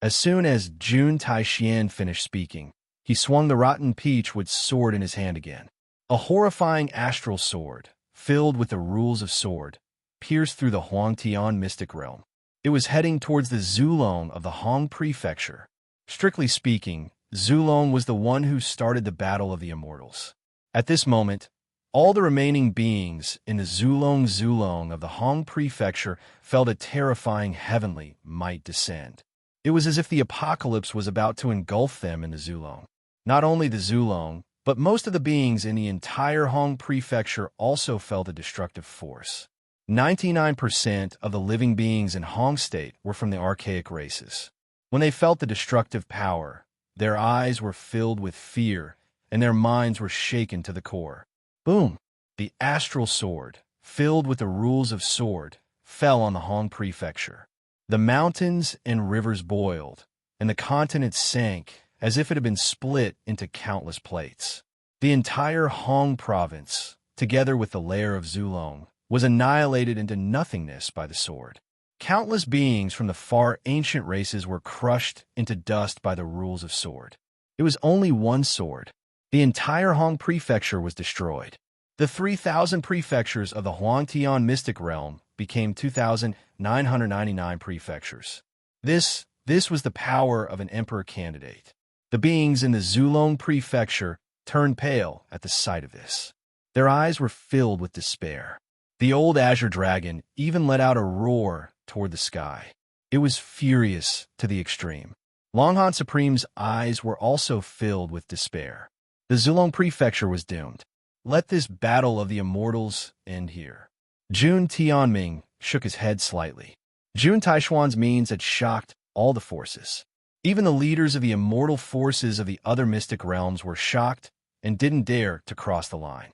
As soon as Jun Taixian finished speaking, he swung the rotten peachwood sword in his hand again. A horrifying astral sword, filled with the rules of sword, pierced through the Huangtian mystic realm. It was heading towards the Zulong of the Hong Prefecture. Strictly speaking, Zulong was the one who started the Battle of the Immortals. At this moment, all the remaining beings in the Zulong of the Hong Prefecture felt a terrifying heavenly might descend. It was as if the apocalypse was about to engulf them in the Zulong. Not only the Zulong, but most of the beings in the entire Hong Prefecture also felt a destructive force. 99% of the living beings in Hong State were from the archaic races. When they felt the destructive power, their eyes were filled with fear and their minds were shaken to the core. Boom! The astral sword, filled with the rules of sword, fell on the Hong Prefecture. The mountains and rivers boiled, and the continent sank as if it had been split into countless plates. The entire Hong province, together with the lair of Zulong, was annihilated into nothingness by the sword. Countless beings from the far ancient races were crushed into dust by the rules of sword. It was only one sword. The entire Hong Prefecture was destroyed. The 3,000 prefectures of the Huangtian mystic realm became 2,999 prefectures. This was the power of an emperor candidate. The beings in the Zulong prefecture turned pale at the sight of this. Their eyes were filled with despair. The old azure dragon even let out a roar toward the sky. It was furious to the extreme. Longhan Supreme's eyes were also filled with despair. The Zulong prefecture was doomed. Let this battle of the immortals end here. Jun Tianming shook his head slightly. Jun Taishuan's means had shocked all the forces. Even the leaders of the immortal forces of the other mystic realms were shocked and didn't dare to cross the line.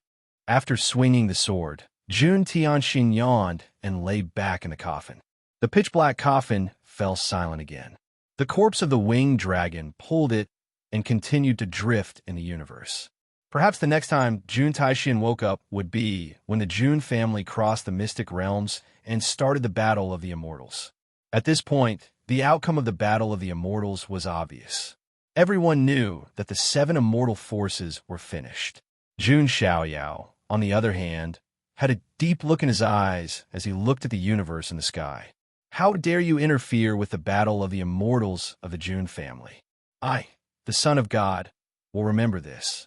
After swinging the sword, Jun Tianxin yawned and lay back in the coffin. The pitch-black coffin fell silent again. The corpse of the winged dragon pulled it and continued to drift in the universe. Perhaps the next time Jun Taishin woke up would be when the Jun family crossed the mystic realms and started the battle of the immortals. At this point, the outcome of the battle of the immortals was obvious. Everyone knew that the 7 immortal forces were finished. Jun Xiaoyao, on the other hand, had a deep look in his eyes as he looked at the universe in the sky. How dare you interfere with the battle of the immortals of the Jun family? I, the son of God, will remember this.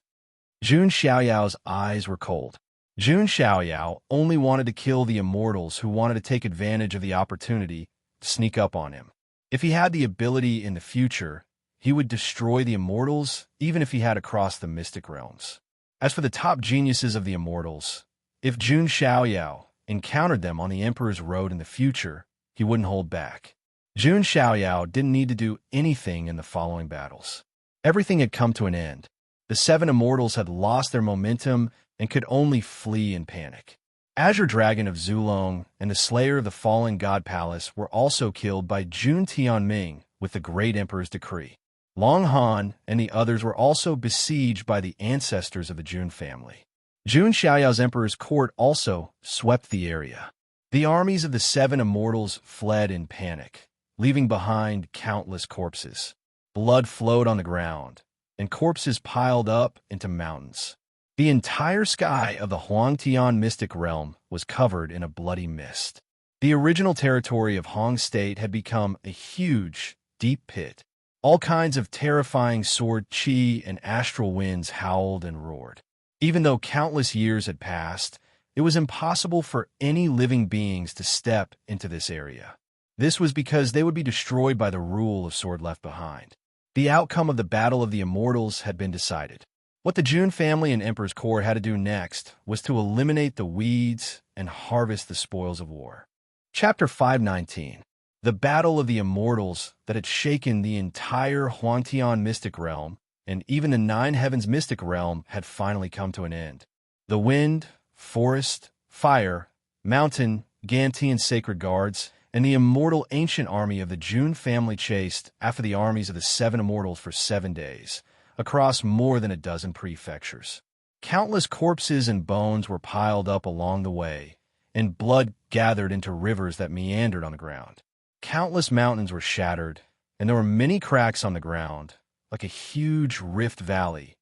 Jun Xiaoyao's eyes were cold. Jun Xiaoyao only wanted to kill the immortals who wanted to take advantage of the opportunity to sneak up on him. If he had the ability in the future, he would destroy the immortals even if he had to cross the mystic realms. As for the top geniuses of the immortals, if Jun Xiaoyao encountered them on the Emperor's road in the future, he wouldn't hold back. Jun Xiaoyao didn't need to do anything in the following battles. Everything had come to an end. The 7 immortals had lost their momentum and could only flee in panic. Azure Dragon of Zulong and the Slayer of the Fallen God Palace were also killed by Jun Tianming with the Great Emperor's decree. Long Han and the others were also besieged by the ancestors of the Jun family. Jun Xiaoyao's Emperor's court also swept the area. The armies of the 7 immortals fled in panic, leaving behind countless corpses. Blood flowed on the ground, and corpses piled up into mountains. The entire sky of the Huangtian mystic realm was covered in a bloody mist. The original territory of Hong State had become a huge, deep pit. All kinds of terrifying sword chi and astral winds howled and roared. Even though countless years had passed, it was impossible for any living beings to step into this area. This was because they would be destroyed by the rule of sword left behind. The outcome of the Battle of the Immortals had been decided. What the Jun family and Emperor's court had to do next was to eliminate the weeds and harvest the spoils of war. Chapter 519. The Battle of the Immortals that had shaken the entire Huangtian mystic realm and even the 9 heavens mystic realm had finally come to an end. The wind, forest, fire, mountain, Gantian sacred guards, and the immortal ancient army of the Jun family chased after the armies of the 7 immortals for 7 days, across more than a dozen prefectures. Countless corpses and bones were piled up along the way, and blood gathered into rivers that meandered on the ground. Countless mountains were shattered, and there were many cracks on the ground, like a huge rift valley,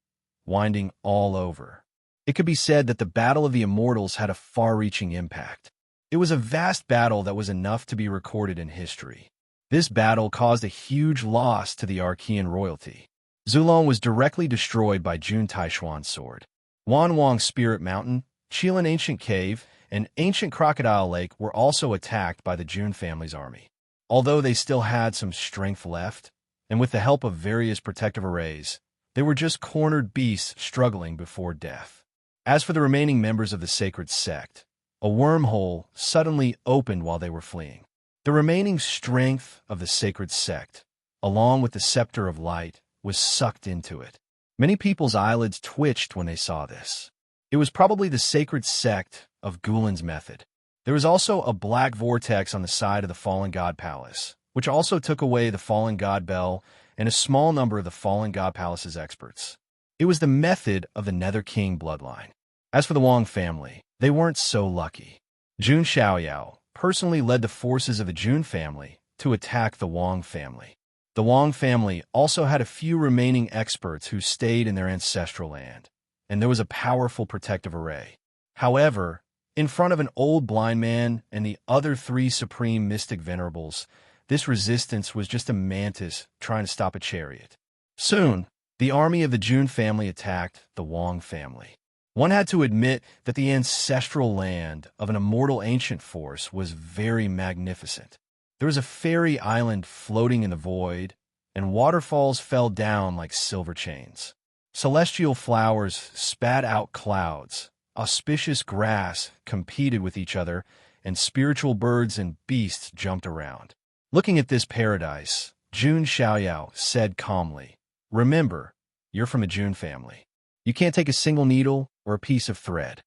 winding all over. It could be said that the Battle of the Immortals had a far-reaching impact. It was a vast battle that was enough to be recorded in history. This battle caused a huge loss to the Archean royalty. Zulong was directly destroyed by Jun Taishuan's sword. Wanwang Spirit Mountain, Chilan Ancient Cave, and Ancient Crocodile Lake were also attacked by the Jun family's army. Although they still had some strength left, and with the help of various protective arrays, they were just cornered beasts struggling before death. As for the remaining members of the sacred sect, a wormhole suddenly opened while they were fleeing. The remaining strength of the sacred sect, along with the scepter of light, was sucked into it. Many people's eyelids twitched when they saw this. It was probably the sacred sect of Gulin's method. There was also a black vortex on the side of the Fallen God Palace, which also took away the Fallen God Bell and a small number of the Fallen God Palace's experts. It was the method of the Nether King bloodline. As for the Wang family, they weren't so lucky. Jun Xiaoyao, personally led the forces of the Jun family to attack the Wang family. The Wang family also had a few remaining experts who stayed in their ancestral land, and there was a powerful protective array. However, in front of an old blind man and the other 3 supreme mystic venerables, this resistance was just a mantis trying to stop a chariot. Soon, the army of the Jun family attacked the Wang family. One had to admit that the ancestral land of an immortal ancient force was very magnificent. There was a fairy island floating in the void, and waterfalls fell down like silver chains. Celestial flowers spat out clouds, auspicious grass competed with each other, and spiritual birds and beasts jumped around. Looking at this paradise, Jun Xiaoyao said calmly, "Remember, you're from a Jun family. You can't take a single needle or a piece of thread."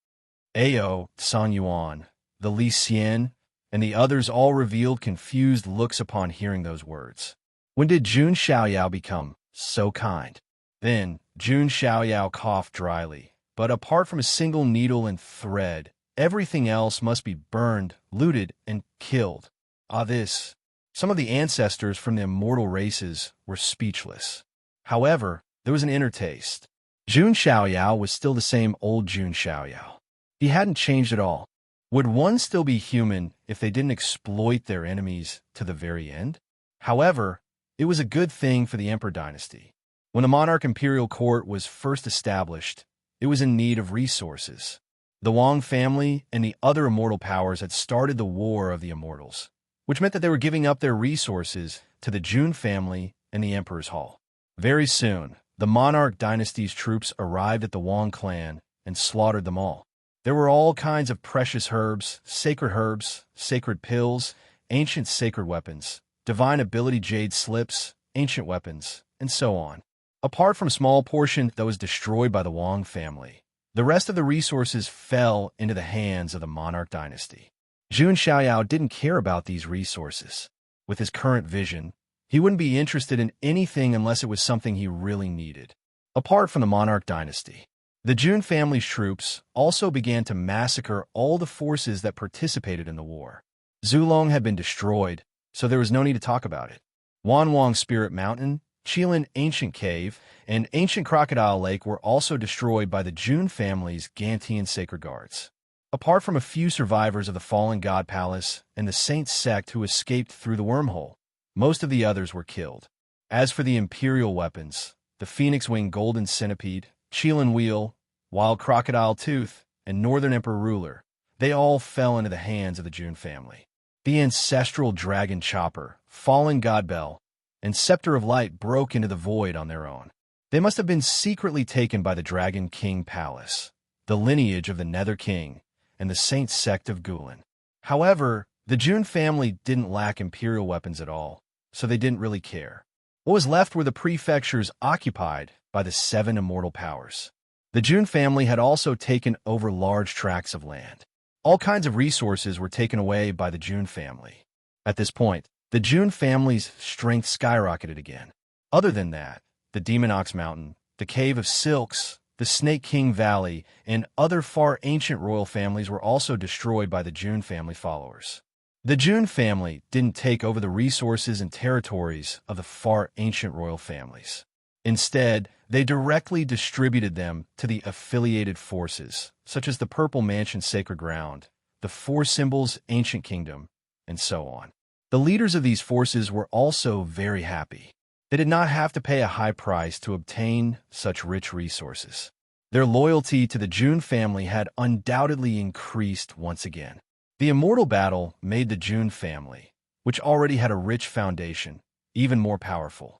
Ao, San Yuan, the Li Xian, and the others all revealed confused looks upon hearing those words. When did Jun Xiaoyao become so kind? Then Jun Xiaoyao coughed dryly, but apart from a single needle and thread, everything else must be burned, looted, and killed. Some of the ancestors from the immortal races were speechless. However, there was an inner taste. Jun Xiaoyao was still the same old Jun Xiaoyao. He hadn't changed at all. Would one still be human if they didn't exploit their enemies to the very end? However, it was a good thing for the Emperor dynasty. When the monarch imperial court was first established, it was in need of resources. The Wang family and the other immortal powers had started the War of the Immortals, which meant that they were giving up their resources to the Jun family and the Emperor's Hall. Very soon, the monarch dynasty's troops arrived at the Wang clan and slaughtered them all. There were all kinds of precious herbs, sacred pills, ancient sacred weapons, divine ability jade slips, ancient weapons, and so on. Apart from a small portion that was destroyed by the Wang family, the rest of the resources fell into the hands of the monarch dynasty. Jun Xiaoyao didn't care about these resources. With his current vision, he wouldn't be interested in anything unless it was something he really needed. Apart from the monarch dynasty, the Jun family's troops also began to massacre all the forces that participated in the war. Zulong had been destroyed, so there was no need to talk about it. Wanwang Spirit Mountain, Qilin Ancient Cave, and Ancient Crocodile Lake were also destroyed by the Jun family's Gantian Sacred Guards. Apart from a few survivors of the Fallen God Palace and the Saint sect who escaped through the wormhole, most of the others were killed. As for the Imperial weapons, the Phoenix Wing Golden Centipede, Qilin Wheel, Wild Crocodile Tooth, and Northern Emperor Ruler, they all fell into the hands of the Jun family. The Ancestral Dragon Chopper, Fallen God Bell, and Scepter of Light broke into the void on their own. They must have been secretly taken by the Dragon King Palace, the lineage of the Nether King, and the Saint sect of Gulen. However, the Jun family didn't lack imperial weapons at all, so they didn't really care. What was left were the prefectures occupied by the 7 immortal powers. The Jun family had also taken over large tracts of land. All kinds of resources were taken away by the Jun family. At this point, the Jun family's strength skyrocketed again. Other than that, the Demon Ox Mountain, the Cave of Silks, the Snake King Valley, and other far ancient royal families were also destroyed by the Jun family followers. The Jun family didn't take over the resources and territories of the far ancient royal families. Instead, they directly distributed them to the affiliated forces, such as the Purple Mansion Sacred Ground, the Four Symbols Ancient Kingdom, and so on. The leaders of these forces were also very happy. They did not have to pay a high price to obtain such rich resources. Their loyalty to the Jun family had undoubtedly increased once again. The immortal battle made the Jun family, which already had a rich foundation, even more powerful.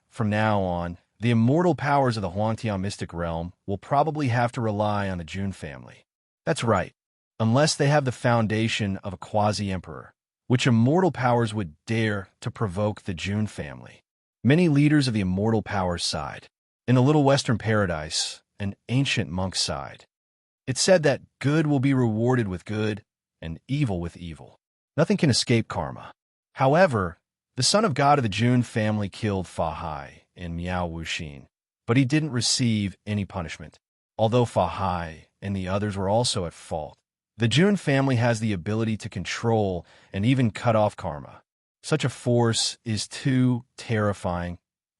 From now on, the immortal powers of the Huangtian mystic realm will probably have to rely on the Jun family. That's right, unless they have the foundation of a quasi-emperor, which immortal powers would dare to provoke the Jun family. Many leaders of the immortal powers sighed. In the little western paradise, an ancient monk sighed. It said that good will be rewarded with good, and evil with evil. Nothing can escape karma. However, the son of God of the Jun family killed Fa Hai and Miao Wuxin, but he didn't receive any punishment. Although Fa Hai and the others were also at fault, The Jun family has the ability to control and even cut off karma. Such a force is too terrifying.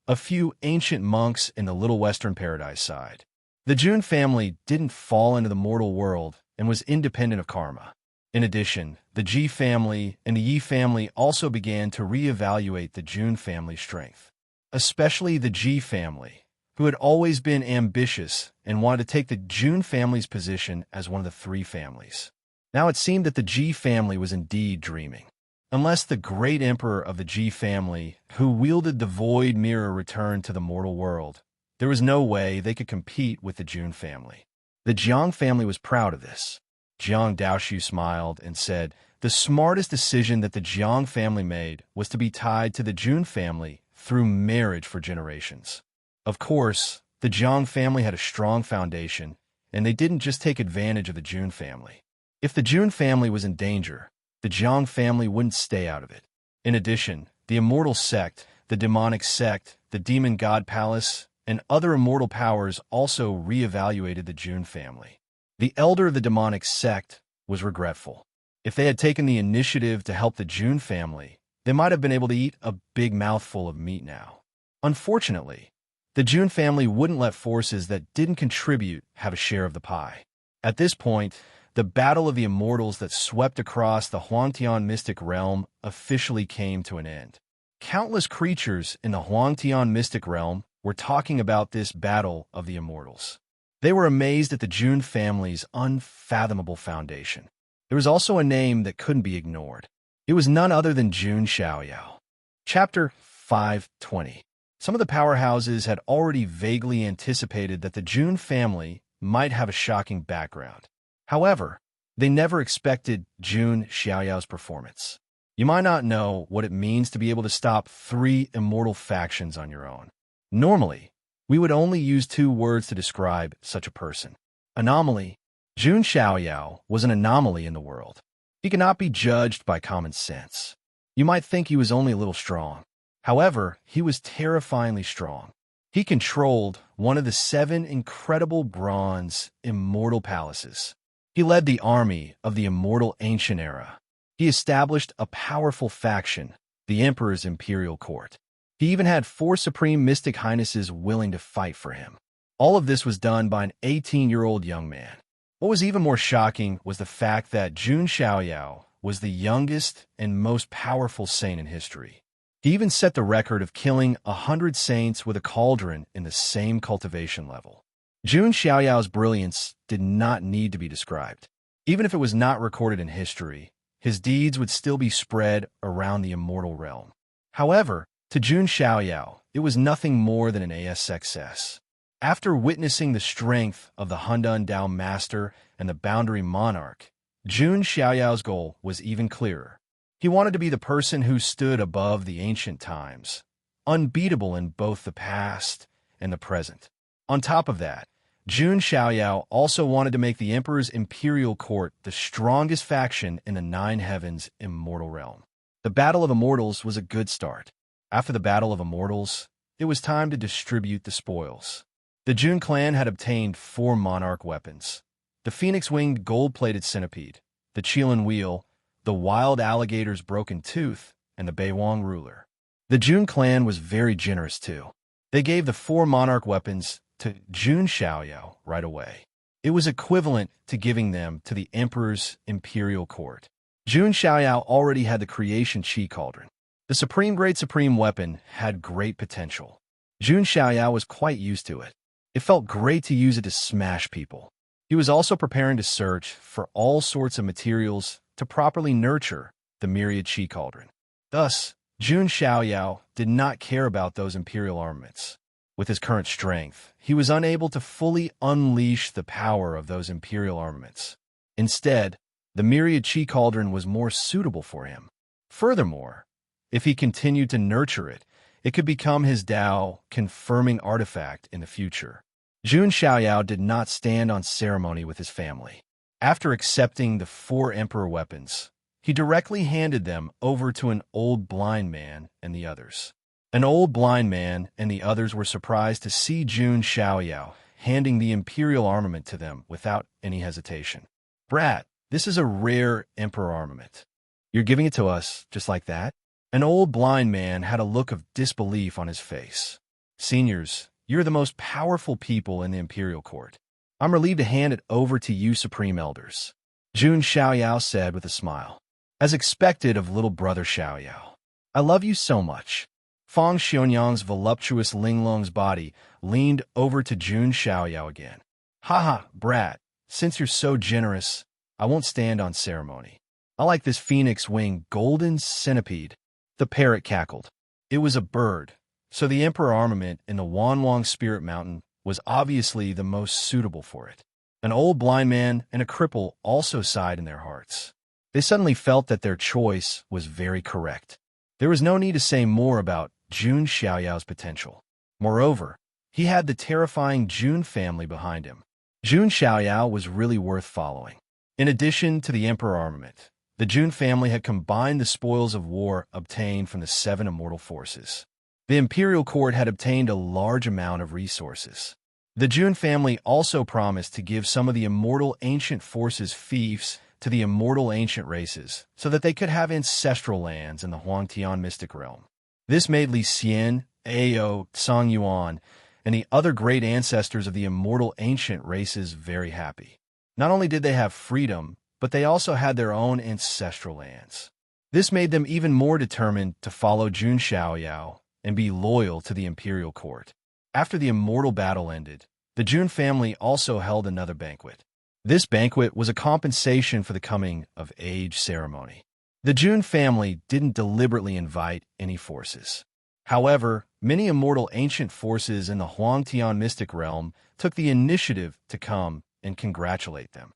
A few ancient monks in the Little Western Paradise sighed. The Jun family didn't fall into the mortal world and was independent of karma. In addition, the Ji family and the Yi family also began to reevaluate the Jun family's strength. Especially the Ji family, who had always been ambitious and wanted to take the Jun family's position as one of the three families. Now it seemed that the Ji family was indeed dreaming. Unless the great emperor of the Ji family, who wielded the void mirror, returned to the mortal world, there was no way they could compete with the Jun family. The Jiang family was proud of this. Jiang Daoshu smiled and said, the smartest decision that the Jiang family made was to be tied to the Jun family through marriage for generations. Of course, the Jiang family had a strong foundation, and they didn't just take advantage of the Jun family. If the Jun family was in danger, the Jiang family wouldn't stay out of it. In addition, the immortal sect, the demonic sect, the demon god palace, and other immortal powers also reevaluated the Jun family. The elder of the demonic sect was regretful. If they had taken the initiative to help the Jun family, they might have been able to eat a big mouthful of meat now. Unfortunately, the Jun family wouldn't let forces that didn't contribute have a share of the pie. At this point, the battle of the immortals that swept across the Huangtian mystic realm officially came to an end. Countless creatures in the Huangtian mystic realm were talking about this battle of the immortals. They were amazed at the Jun family's unfathomable foundation. There was also a name that couldn't be ignored. It was none other than Jun Xiaoyao. Chapter 520. Some of the powerhouses had already vaguely anticipated that the Jun family might have a shocking background. However, they never expected Jun Xiaoyao's performance. You might not know what it means to be able to stop 3 immortal factions on your own. Normally, we would only use 2 words to describe such a person. Anomaly. Jun Xiaoyao was an anomaly in the world. He could not be judged by common sense. You might think he was only a little strong. However, he was terrifyingly strong. He controlled one of the 7 incredible bronze immortal palaces. He led the army of the immortal ancient era. He established a powerful faction, the Emperor's imperial court. He even had 4 supreme mystic highnesses willing to fight for him. All of this was done by an 18-year-old young man. What was even more shocking was the fact that Jun Xiaoyao was the youngest and most powerful saint in history. He even set the record of killing 100 saints with a cauldron in the same cultivation level. Jun Xiaoyao's brilliance did not need to be described. Even if it was not recorded in history, his deeds would still be spread around the immortal realm. However, to Jun Xiaoyao, it was nothing more than an success. After witnessing the strength of the Hundun Dao Master and the Boundary Monarch, Jun Xiaoyao's goal was even clearer. He wanted to be the person who stood above the ancient times, unbeatable in both the past and the present. On top of that, Jun Xiaoyao also wanted to make the Emperor's imperial court the strongest faction in the 9 heavens immortal realm. The Battle of Immortals was a good start. After the Battle of Immortals, it was time to distribute the spoils. The Jun clan had obtained 4 monarch weapons: the phoenix-winged gold-plated centipede, the Qilin wheel, the wild alligator's broken tooth, and the Beiwang ruler. The Jun clan was very generous too. They gave the 4 monarch weapons to Jun Xiaoyao right away. It was equivalent to giving them to the Emperor's imperial court. Jun Xiaoyao already had the creation chi cauldron. The supreme weapon had great potential. Jun Xiaoyao was quite used to it. It felt great to use it to smash people. He was also preparing to search for all sorts of materials to properly nurture the myriad chi cauldron. Thus, Jun Xiaoyao did not care about those imperial armaments. With his current strength, he was unable to fully unleash the power of those imperial armaments. Instead, the myriad chi cauldron was more suitable for him. Furthermore, if he continued to nurture it, it could become his Dao-confirming artifact in the future. Jun Xiaoyao did not stand on ceremony with his family. After accepting the 4 emperor weapons, he directly handed them over to an old blind man and the others. An old blind man and the others were surprised to see Jun Xiaoyao handing the imperial armament to them without any hesitation. "Brat, This is a rare Emperor armament. You're giving it to us just like that? An old blind man had a look of disbelief on his face. Seniors, you're the most powerful people in the Imperial Court. I'm relieved to hand it over to you Supreme Elders, Jun Xiaoyao said with a smile. As expected of little brother Xiaoyao. I love you so much. Fang Xionyang's voluptuous Linglong's body leaned over to Jun Xiaoyao again. Haha, brat, since you're so generous, I won't stand on ceremony. I like this phoenix wing golden centipede. The parrot cackled. It was a bird, so the Emperor armament in the Wanwang Spirit Mountain was obviously the most suitable for it. An old blind man and a cripple also sighed in their hearts. They suddenly felt that their choice was very correct. There was no need to say more about Jun Xiaoyao's potential. Moreover, he had the terrifying Jun family behind him. Jun Xiaoyao was really worth following. In addition to the Emperor armament, the Jun family had combined the spoils of war obtained from the 7 immortal forces. The Imperial Court had obtained a large amount of resources. The Jun family also promised to give some of the immortal ancient forces fiefs to the immortal ancient races so that they could have ancestral lands in the Huangtian mystic realm. This made Li Xian, Ao, Song Yuan, and the other great ancestors of the immortal ancient races very happy. Not only did they have freedom, but they also had their own ancestral lands. This made them even more determined to follow Jun Xiaoyao and be loyal to the Imperial Court. After the immortal battle ended, the Jun family also held another banquet. This banquet was a compensation for the coming-of-age ceremony. The Jun family didn't deliberately invite any forces. However, many immortal ancient forces in the Huangtian mystic realm took the initiative to come and congratulate them.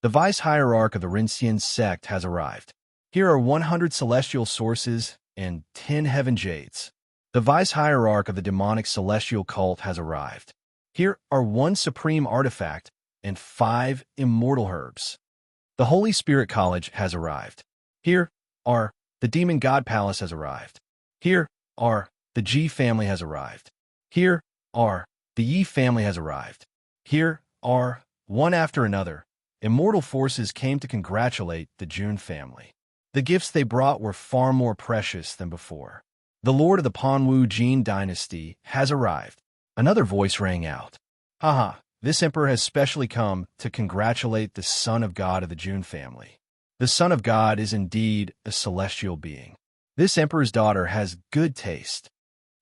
The vice-hierarch of the Rinxian sect has arrived. Here are 100 celestial sources and 10 heaven jades. The vice-hierarch of the demonic celestial cult has arrived. Here are 1 supreme artifact and 5 immortal herbs. The Holy Spirit College has arrived. Here are the Demon God Palace has arrived. Here are the Ji family has arrived. Here are the Yi family has arrived. Here are, one after another, immortal forces came to congratulate the Jun family. The gifts they brought were far more precious than before. The Lord of the Panwu Jin dynasty has arrived. Another voice rang out. Haha, this emperor has specially come to congratulate the Son of God of the Jun family. The Son of God is indeed a celestial being. This emperor's daughter has good taste.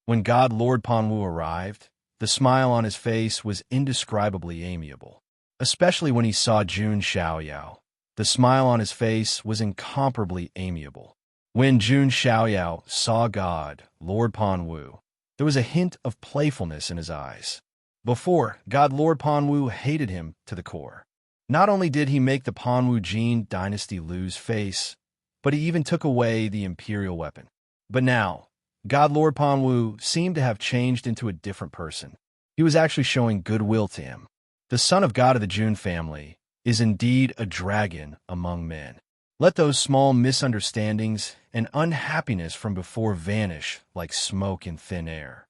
When God Lord Panwu arrived, the smile on his face was indescribably amiable. Especially when he saw Jun Xiaoyao. The smile on his face was incomparably amiable. When Jun Xiaoyao saw God, Lord Panwu, there was a hint of playfulness in his eyes. Before, God Lord Panwu hated him to the core. Not only did he make the Panwu Jin dynasty lose face, but he even took away the imperial weapon. But now, God Lord Panwu seemed to have changed into a different person. He was actually showing goodwill to him. The Son of God of the Jun family is indeed a dragon among men. Let those small misunderstandings and unhappiness from before vanish like smoke in thin air.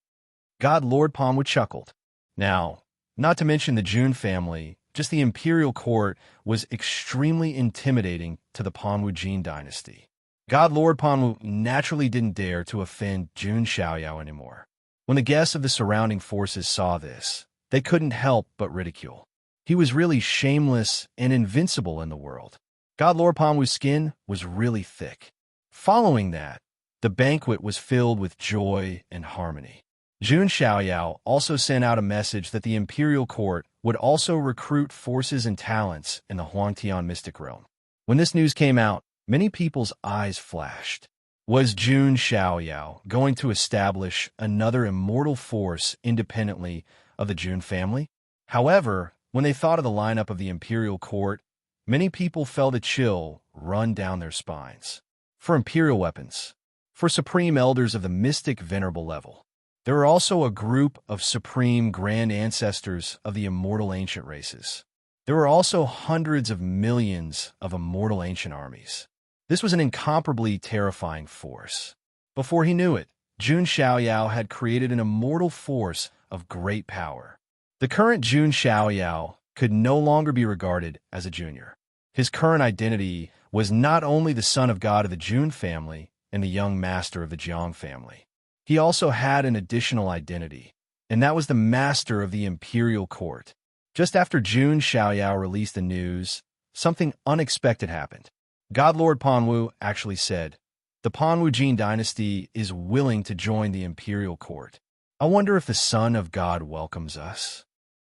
God Lord Panwu chuckled. Now, not to mention the Jun family, just the imperial court was extremely intimidating to the Panwu Jin dynasty. God Lord Panwu naturally didn't dare to offend Jun Xiaoyao anymore. When the guests of the surrounding forces saw this, they couldn't help but ridicule. He was really shameless and invincible in the world. God Lord Panwu's skin was really thick. Following that, the banquet was filled with joy and harmony. Jun Xiaoyao also sent out a message that the imperial court would also recruit forces and talents in the Huangtian mystic realm. When this news came out, many people's eyes flashed. Was Jun Xiaoyao going to establish another immortal force independently of the Jun family? However, when they thought of the lineup of the imperial court, many people felt a chill run down their spines. For imperial weapons, for supreme elders of the mystic venerable level, there were also a group of supreme grand ancestors of the immortal ancient races. There were also hundreds of millions of immortal ancient armies. This was an incomparably terrifying force. Before he knew it, Jun Xiaoyao had created an immortal force of great power. The current Jun Xiaoyao could no longer be regarded as a junior. His current identity was not only the son of God of the Jun family and the young master of the Jiang family. He also had an additional identity, and that was the master of the imperial court. Just after Jun Xiaoyao released the news, something unexpected happened. God Lord Panwu actually said, "The Panwu Jin dynasty is willing to join the imperial court. I wonder if the Son of God welcomes us."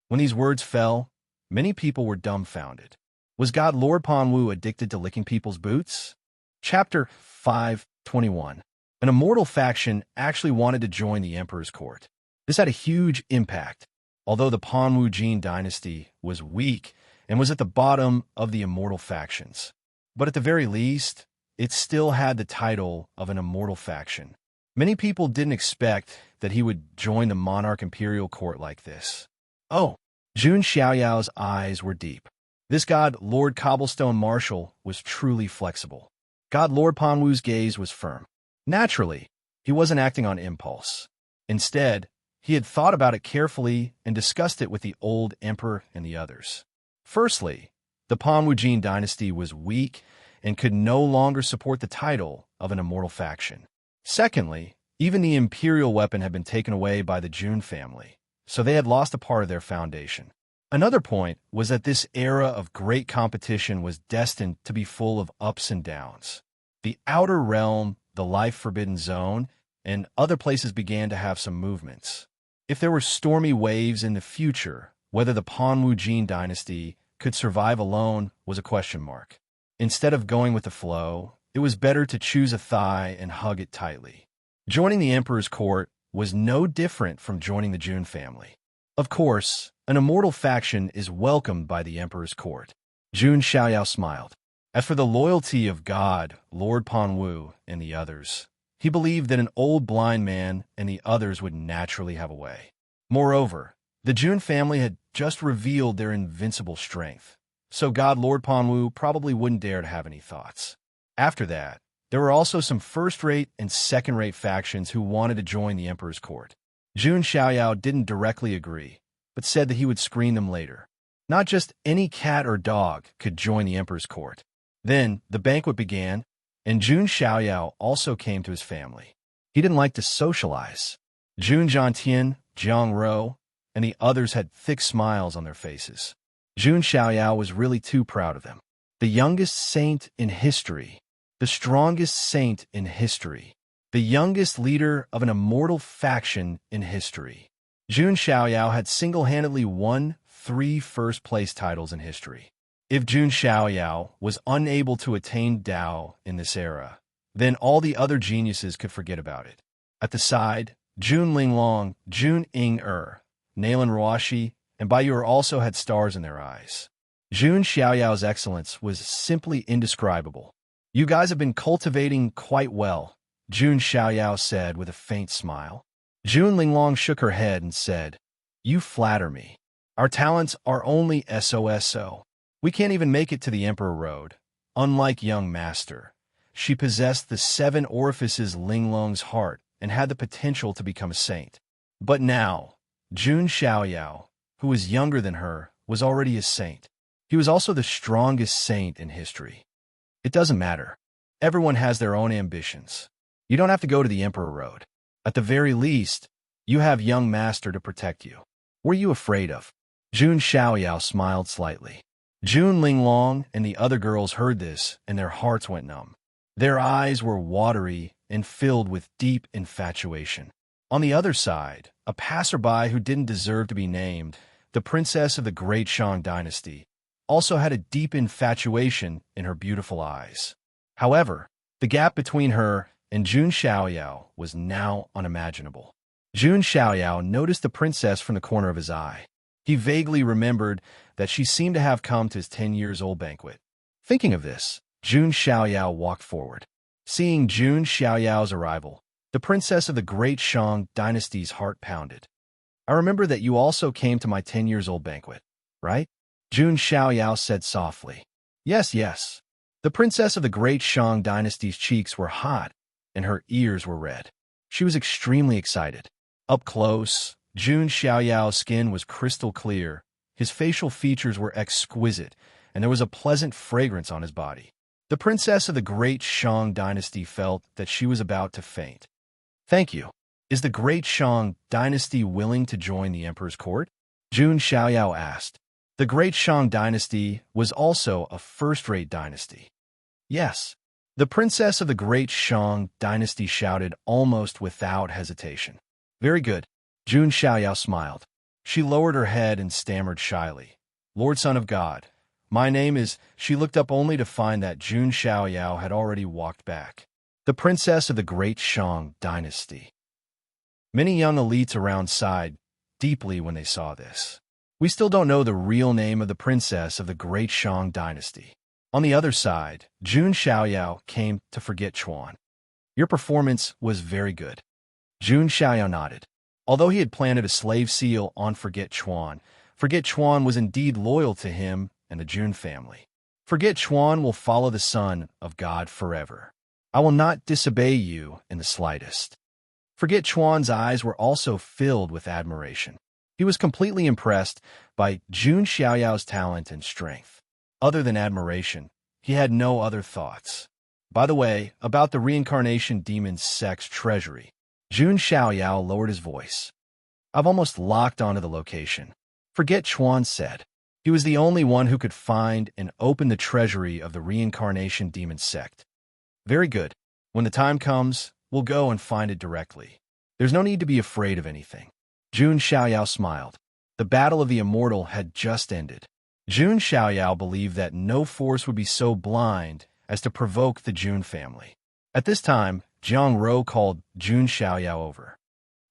When these words fell, many people were dumbfounded. Was God Lord Panwu addicted to licking people's boots? Chapter 5:21. An immortal faction actually wanted to join the emperor's court. This had a huge impact. Although the Panwu Jin dynasty was weak and was at the bottom of the immortal factions, but at the very least, it still had the title of an immortal faction. Many people didn't expect that he would join the monarch imperial court like this. Oh, Jun Xiaoyao's eyes were deep. This god Lord Cobblestone Marshal was truly flexible. God Lord Panwu's gaze was firm. Naturally, he wasn't acting on impulse. Instead, he had thought about it carefully and discussed it with the old emperor and the others. Firstly, the Panwu Jin dynasty was weak and could no longer support the title of an immortal faction. Secondly, even the imperial weapon had been taken away by the Jun family, so they had lost a part of their foundation. Another point was that this era of great competition was destined to be full of ups and downs. The Outer Realm, the Life Forbidden Zone, and other places began to have some movements. If there were stormy waves in the future, whether the Panwu Jin dynasty could survive alone was a question mark. Instead of going with the flow, it was better to choose a thigh and hug it tightly. Joining the emperor's court was no different from joining the Jun family. Of course, an immortal faction is welcomed by the emperor's court. Jun Xiaoyao smiled. As for the loyalty of God, Lord Panwu, and the others, he believed that an old blind man and the others would naturally have a way. Moreover, the Jun family had just revealed their invincible strength, so God Lord Panwu probably wouldn't dare to have any thoughts. After that, there were also some first-rate and second-rate factions who wanted to join the emperor's court. Jun Xiaoyao didn't directly agree, but said that he would screen them later. Not just any cat or dog could join the emperor's court. Then, the banquet began, and Jun Xiaoyao also came to his family. He didn't like to socialize. Jun Jiantian, Jiang Ro, and the others had thick smiles on their faces. Jun Xiaoyao was really too proud of them. The youngest saint in history, the strongest saint in history, the youngest leader of an immortal faction in history. Jun Xiaoyao had single-handedly won 3 first-place titles in history. If Jun Xiaoyao was unable to attain Dao in this era, then all the other geniuses could forget about it. At the side, Jun Linglong, Jun Ing-er, Nalan Ruashi, and Baiyu also had stars in their eyes. Jun Xiaoyao's excellence was simply indescribable. "You guys have been cultivating quite well," Jun Xiaoyao said with a faint smile. Jun Linglong shook her head and said, "You flatter me. Our talents are only SOSO. We can't even make it to the Emperor Road. Unlike young master, she possessed the 7 orifices Linglong's heart and had the potential to become a saint. But now, Jun Xiaoyao, who was younger than her, was already a saint. He was also the strongest saint in history. It doesn't matter. Everyone has their own ambitions. You don't have to go to the Emperor Road. At the very least, you have young master to protect you. What are you afraid of?" Jun Xiaoyao smiled slightly. Jun Linglong and the other girls heard this, and their hearts went numb. Their eyes were watery and filled with deep infatuation. On the other side, a passerby who didn't deserve to be named, the princess of the Great Shang dynasty, also had a deep infatuation in her beautiful eyes. However, the gap between her and Jun Xiaoyao was now unimaginable. Jun Xiaoyao noticed the princess from the corner of his eye. He vaguely remembered that she seemed to have come to his 10-years-old banquet. Thinking of this, Jun Xiaoyao walked forward. Seeing Jun Xiaoyao's arrival, the princess of the Great Shang dynasty's heart pounded. "I remember that you also came to my 10-years-old banquet, right?" Jun Xiaoyao said softly. Yes, yes. The princess of the Great Shang dynasty's cheeks were hot, and her ears were red. She was extremely excited. Up close, Jun Xiaoyao's skin was crystal clear, his facial features were exquisite, and there was a pleasant fragrance on his body. The princess of the great Shang dynasty felt that she was about to faint. "Thank you. Is the great Shang dynasty willing to join the emperor's court?" Jun Xiaoyao asked. The great Shang dynasty was also a first-rate dynasty. "Yes." The princess of the great Shang dynasty shouted almost without hesitation. "Very good." Jun Xiaoyao smiled. She lowered her head and stammered shyly. "Lord Son of God, my name is—" She looked up only to find that Jun Xiaoyao had already walked back. The princess of the great Shang dynasty. Many young elites around sighed deeply when they saw this. We still don't know the real name of the princess of the great Shang dynasty. On the other side, Jun Xiaoyao came to forget Chuan. "Your performance was very good." Jun Xiaoyao nodded. Although he had planted a slave seal on Forget Chuan was indeed loyal to him and the Jun family. Forget Chuan will follow the Son of God forever. I will not disobey you in the slightest. Forget Chuan's eyes were also filled with admiration. He was completely impressed by Jun Xiaoyao's talent and strength. Other than admiration, he had no other thoughts. By the way, about the reincarnation demon sect's treasury, Jun Xiaoyao lowered his voice. "I've almost locked onto the location," Forget Chuan said. He was the only one who could find and open the treasury of the reincarnation demon sect. "Very good. When the time comes, we'll go and find it directly. There's no need to be afraid of anything." Jun Xiaoyao smiled. The battle of the immortal had just ended. Jun Xiaoyao believed that no force would be so blind as to provoke the Jun family. At this time, Jiang Rou called Jun Xiaoyao over.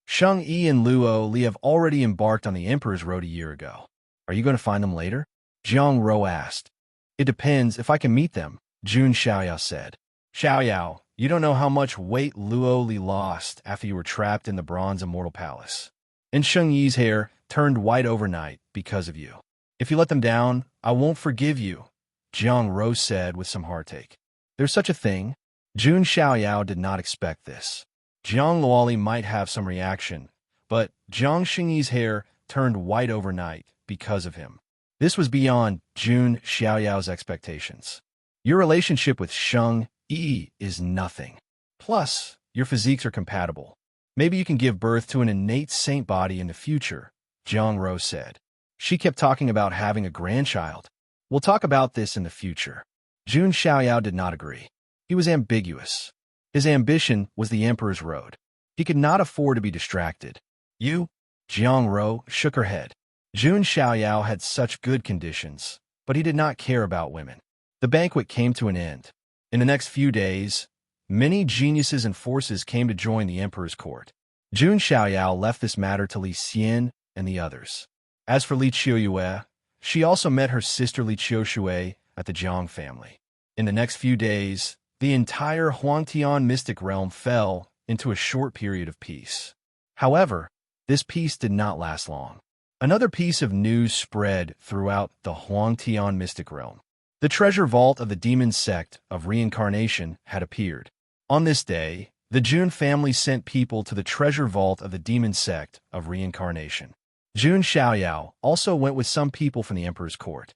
"Sheng Yi and Luo Li have already embarked on the Emperor's Road a year ago. Are you going to find them later?" Jiang Rou asked. "It depends if I can meet them," Jun Xiaoyao said. "Xiaoyao, you don't know how much weight Luo Li lost after you were trapped in the Bronze Immortal Palace. And Sheng Yi's hair turned white overnight because of you. If you let them down, I won't forgive you," Jiang Rou said with some heartache. "There's such a thing?" Jun Xiaoyao did not expect this. Jiang Luoli might have some reaction, but Jiang Shengyi's hair turned white overnight because of him. This was beyond Jun Xiaoyao's expectations. "Your relationship with Sheng Yi is nothing. Plus, your physiques are compatible. Maybe you can give birth to an innate saint body in the future," Jiang Rou said. "She kept talking about having a grandchild. We'll talk about this in the future." Jun Xiaoyao did not agree. He was ambiguous. His ambition was the Emperor's Road. He could not afford to be distracted. "You?" Jiang Rou shook her head. Jun Xiaoyao had such good conditions, but he did not care about women. The banquet came to an end. In the next few days, many geniuses and forces came to join the Emperor's court. Jun Xiaoyao left this matter to Li Xian and the others. As for Li Qiuyue, she also met her sister Li Qiushui at the Jiang family. In the next few days, the entire Huangtian mystic realm fell into a short period of peace. However, this peace did not last long. Another piece of news spread throughout the Huangtian mystic realm. The treasure vault of the demon sect of reincarnation had appeared. On this day, the Jun family sent people to the treasure vault of the demon sect of reincarnation. Jun Xiaoyao also went with some people from the Emperor's court.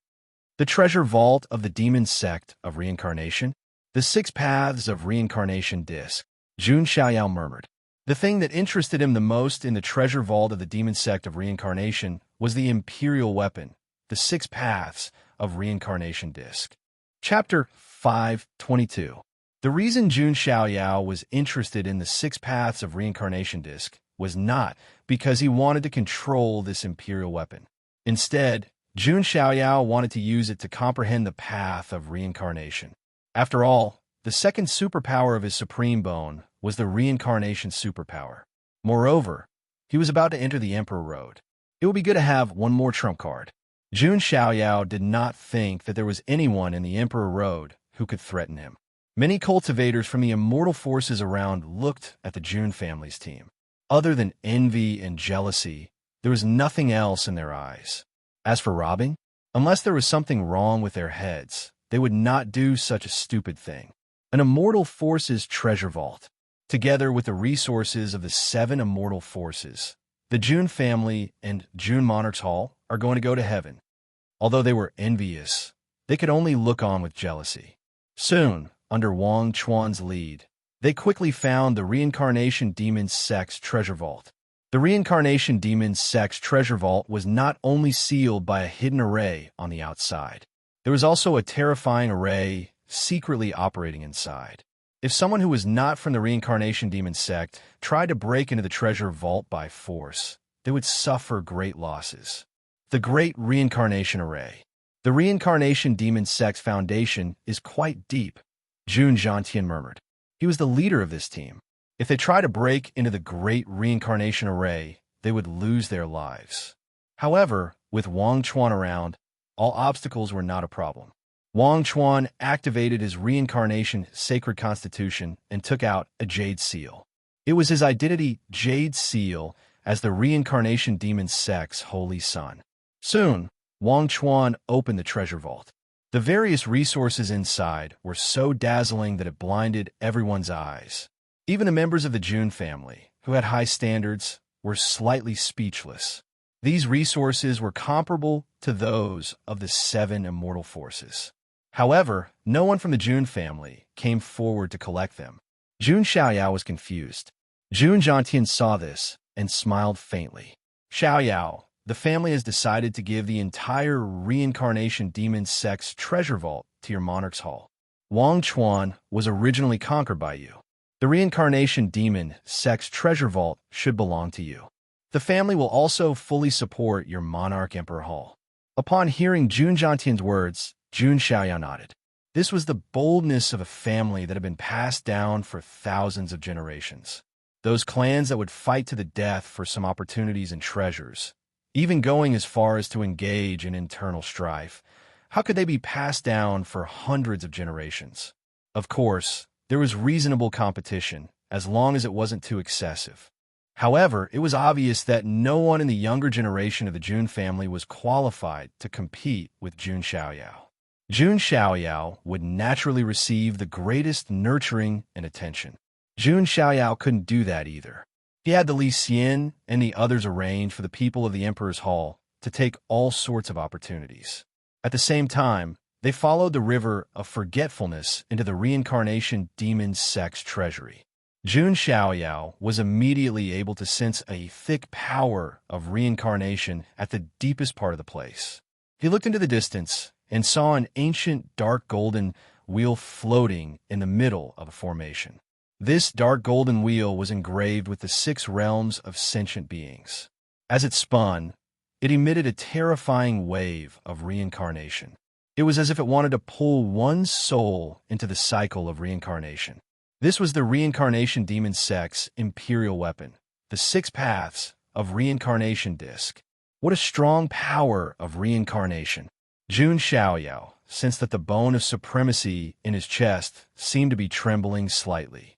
The treasure vault of the demon sect of reincarnation? The 6 paths of reincarnation disc. Jun Xiaoyao murmured. The thing that interested him the most in the treasure vault of the demon sect of reincarnation was the imperial weapon, the 6 paths of reincarnation disc. Chapter 5:22. The reason Jun Xiaoyao was interested in the 6 paths of reincarnation disc was not because he wanted to control this imperial weapon. Instead, Jun Xiaoyao wanted to use it to comprehend the path of reincarnation. After all, the second superpower of his supreme bone was the reincarnation superpower. Moreover, he was about to enter the Emperor Road. It would be good to have one more trump card. Jun Xiaoyao did not think that there was anyone in the Emperor Road who could threaten him. Many cultivators from the immortal forces around looked at the Jun family's team. Other than envy and jealousy, there was nothing else in their eyes. As for robbing, unless there was something wrong with their heads, they would not do such a stupid thing. An immortal forces treasure vault. Together with the resources of the 7 immortal forces, the Jun family and Jun Monarch's Hall are going to go to heaven. Although they were envious, they could only look on with jealousy. Soon, under Wang Chuan's lead, they quickly found the Reincarnation Demon's Sex treasure vault. The Reincarnation Demon's Sex treasure vault was not only sealed by a hidden array on the outside. There was also a terrifying array secretly operating inside. If someone who was not from the Reincarnation Demon sect tried to break into the treasure vault by force, they would suffer great losses. The Great Reincarnation Array. The Reincarnation Demon Sect's foundation is quite deep, Jun Zhantian murmured. He was the leader of this team. If they try to break into the Great Reincarnation Array, they would lose their lives. However, with Wang Chuan around, all obstacles were not a problem. Wang Chuan activated his reincarnation sacred constitution and took out a jade seal. It was his identity jade seal as the Reincarnation Demon Sect's holy son. Soon, Wang Chuan opened the treasure vault. The various resources inside were so dazzling that it blinded everyone's eyes. Even the members of the Jun family, who had high standards, were slightly speechless. These resources were comparable to those of the 7 immortal forces. However, no one from the Jun family came forward to collect them. Jun Xiaoyao was confused. Jun Zhantian saw this and smiled faintly. Xiaoyao, the family has decided to give the entire Reincarnation Demon Sect's treasure vault to your monarch's hall. Wang Chuan was originally conquered by you. The Reincarnation Demon Sect's treasure vault should belong to you. The family will also fully support your monarch emperor hall. Upon hearing Jun Zhantian's words, Jun Xiaoyao nodded. This was the boldness of a family that had been passed down for thousands of generations. Those clans that would fight to the death for some opportunities and treasures, even going as far as to engage in internal strife. How could they be passed down for hundreds of generations? Of course, there was reasonable competition, as long as it wasn't too excessive. However, it was obvious that no one in the younger generation of the Jun family was qualified to compete with Jun Xiaoyao. Jun Xiaoyao would naturally receive the greatest nurturing and attention. Jun Xiaoyao couldn't do that either. He had the Li Xian and the others arranged for the people of the Emperor's Hall to take all sorts of opportunities. At the same time, they followed the river of forgetfulness into the Reincarnation Demon Sect's treasury. Jun Xiaoyao was immediately able to sense a thick power of reincarnation at the deepest part of the place. He looked into the distance and saw an ancient dark golden wheel floating in the middle of a formation. This dark golden wheel was engraved with the 6 realms of sentient beings. As it spun, it emitted a terrifying wave of reincarnation. It was as if it wanted to pull one's soul into the cycle of reincarnation. This was the Reincarnation Demon Sect's imperial weapon, the 6 paths of reincarnation disc. What a strong power of reincarnation! Jun Xiaoyao sensed that the bone of supremacy in his chest seemed to be trembling slightly.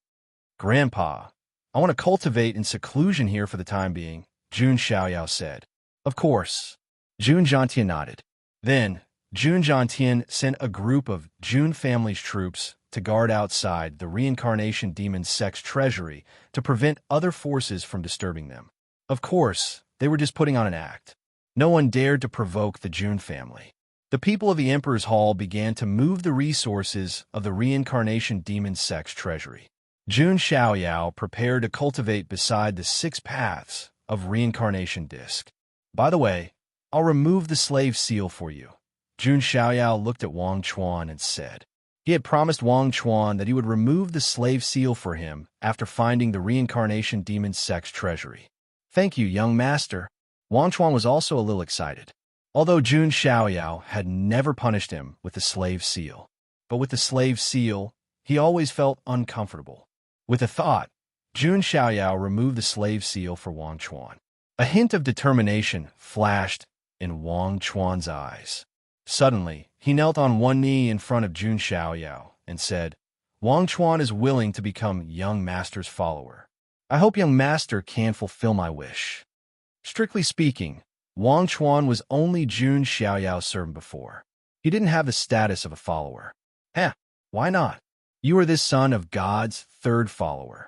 Grandpa, I want to cultivate in seclusion here for the time being, Jun Xiaoyao said. Of course. Jun Zhantian nodded. Then, Jun Zhantian sent a group of Jun family's troops to guard outside the Reincarnation Demon Sect's treasury to prevent other forces from disturbing them. Of course, they were just putting on an act. No one dared to provoke the Jun family. The people of the Emperor's Hall began to move the resources of the Reincarnation Demon Sect's treasury. Jun Xiaoyao prepared to cultivate beside the 6 paths of reincarnation disc. By the way, I'll remove the slave seal for you. Jun Xiaoyao looked at Wang Chuan and said. He had promised Wang Chuan that he would remove the slave seal for him after finding the Reincarnation Demon Sect's treasury. Thank you, young master. Wang Chuan was also a little excited. Although Jun Xiaoyao had never punished him with the slave seal. But with the slave seal, he always felt uncomfortable. With a thought, Jun Xiaoyao removed the slave seal for Wang Chuan. A hint of determination flashed in Wang Chuan's eyes. Suddenly, he knelt on one knee in front of Jun Xiaoyao and said, Wang Chuan is willing to become young master's follower. I hope young master can fulfill my wish. Strictly speaking, Wang Chuan was only Jun Xiaoyao's servant before. He didn't have the status of a follower. Why not? You are this son of God's 3rd follower.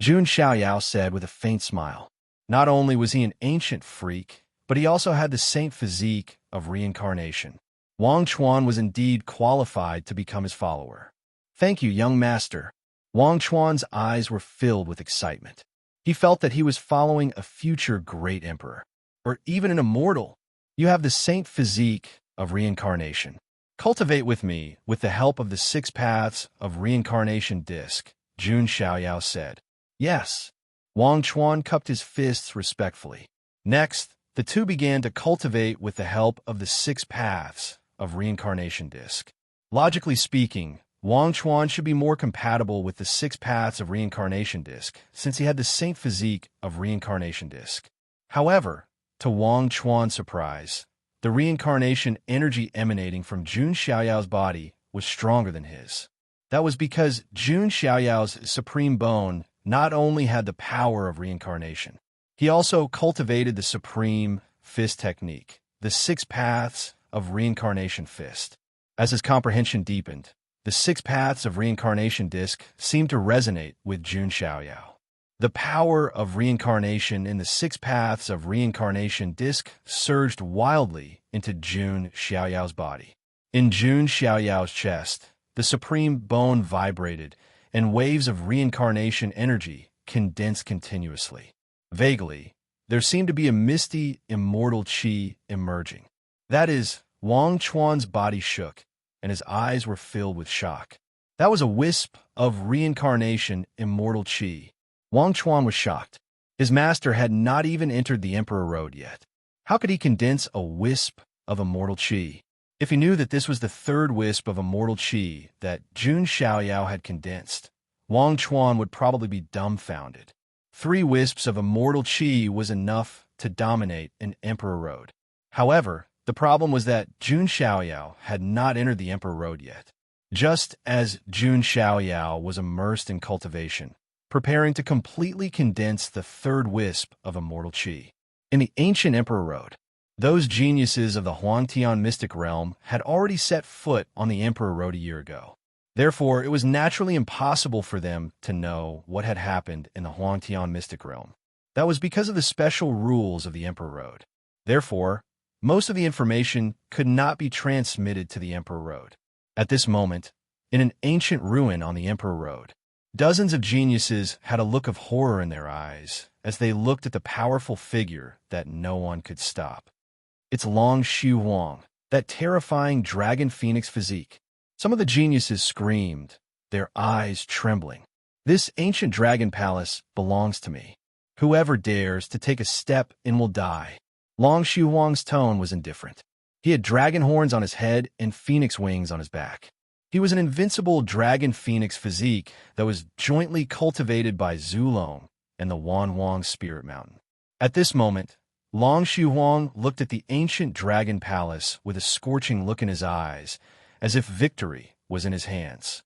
Jun Xiaoyao said with a faint smile. Not only was he an ancient freak, but he also had the saint physique of reincarnation. Wang Chuan was indeed qualified to become his follower. Thank you, young master. Wang Chuan's eyes were filled with excitement. He felt that he was following a future great emperor, or even an immortal. You have the saint physique of reincarnation. Cultivate with me with the help of the 6 paths of reincarnation disc, Jun Xiaoyao said. Yes. Wang Chuan cupped his fists respectfully. Next, the two began to cultivate with the help of the 6 paths of reincarnation disc. Logically speaking, Wang Chuan should be more compatible with the 6 paths of reincarnation disc, since he had the saint physique of reincarnation disc. However, to Wang Chuan's surprise, the reincarnation energy emanating from Jun Xiaoyao's body was stronger than his. That was because Jun Xiaoyao's supreme bone not only had the power of reincarnation, he also cultivated the supreme fist technique, the 6 paths of reincarnation fist. As his comprehension deepened, the 6 paths of reincarnation disc seemed to resonate with Jun Xiaoyao. The power of reincarnation in the 6 paths of reincarnation disc surged wildly into Jun Xiaoyao's body. In Jun Xiaoyao's chest, the supreme bone vibrated, and waves of reincarnation energy condensed continuously. Vaguely, there seemed to be a misty, immortal qi emerging. That is, Wang Chuan's body shook, and his eyes were filled with shock. That was a wisp of reincarnation immortal qi. Wang Chuan was shocked. His master had not even entered the Emperor Road yet. How could he condense a wisp of immortal qi? If he knew that this was the 3rd wisp of immortal qi that Jun Xiaoyao had condensed, Wang Chuan would probably be dumbfounded. 3 wisps of immortal qi was enough to dominate an Emperor Road. However, the problem was that Jun Xiaoyao had not entered the Emperor Road yet. Just as Jun Xiaoyao was immersed in cultivation, preparing to completely condense the 3rd wisp of immortal qi. In the ancient Emperor Road, those geniuses of the Huangtian mystic realm had already set foot on the Emperor Road a year ago. Therefore, it was naturally impossible for them to know what had happened in the Huangtian mystic realm. That was because of the special rules of the Emperor Road. Therefore, most of the information could not be transmitted to the Emperor Road. At this moment, in an ancient ruin on the Emperor Road, dozens of geniuses had a look of horror in their eyes as they looked at the powerful figure that no one could stop. It's Long Xiu Huang, that terrifying dragon phoenix physique. Some of the geniuses screamed, their eyes trembling. This ancient dragon palace belongs to me. Whoever dares to take a step in will die. Long Xiu Huang's tone was indifferent. He had dragon horns on his head and phoenix wings on his back. He was an invincible dragon phoenix physique that was jointly cultivated by Zulong and the Wanhuang Spirit Mountain. At this moment, Long Xiu Huang looked at the ancient dragon palace with a scorching look in his eyes, as if victory was in his hands.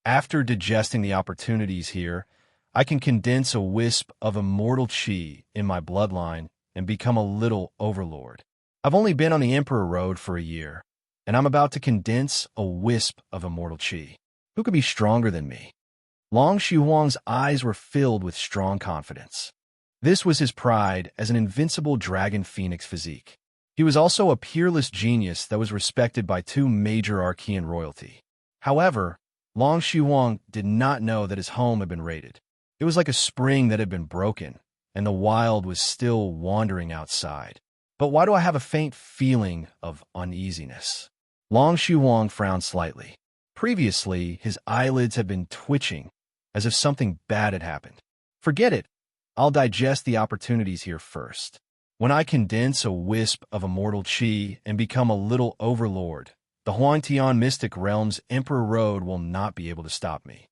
After digesting the opportunities here, I can condense a wisp of immortal qi in my bloodline and become a little overlord. I've only been on the Emperor Road for a year, and I'm about to condense a wisp of immortal qi. Who could be stronger than me? Long Xiu Huang's eyes were filled with strong confidence. This was his pride as an invincible dragon phoenix physique. He was also a peerless genius that was respected by 2 major Archean royalty. However, Long Xiu Huang did not know that his home had been raided. It was like a spring that had been broken, and the wild was still wandering outside. But why do I have a faint feeling of uneasiness? Long Xiu Huang frowned slightly. Previously, his eyelids had been twitching, as if something bad had happened. Forget it. I'll digest the opportunities here first. When I condense a wisp of immortal qi and become a little overlord, the Huangtian mystic realm's Emperor Road will not be able to stop me.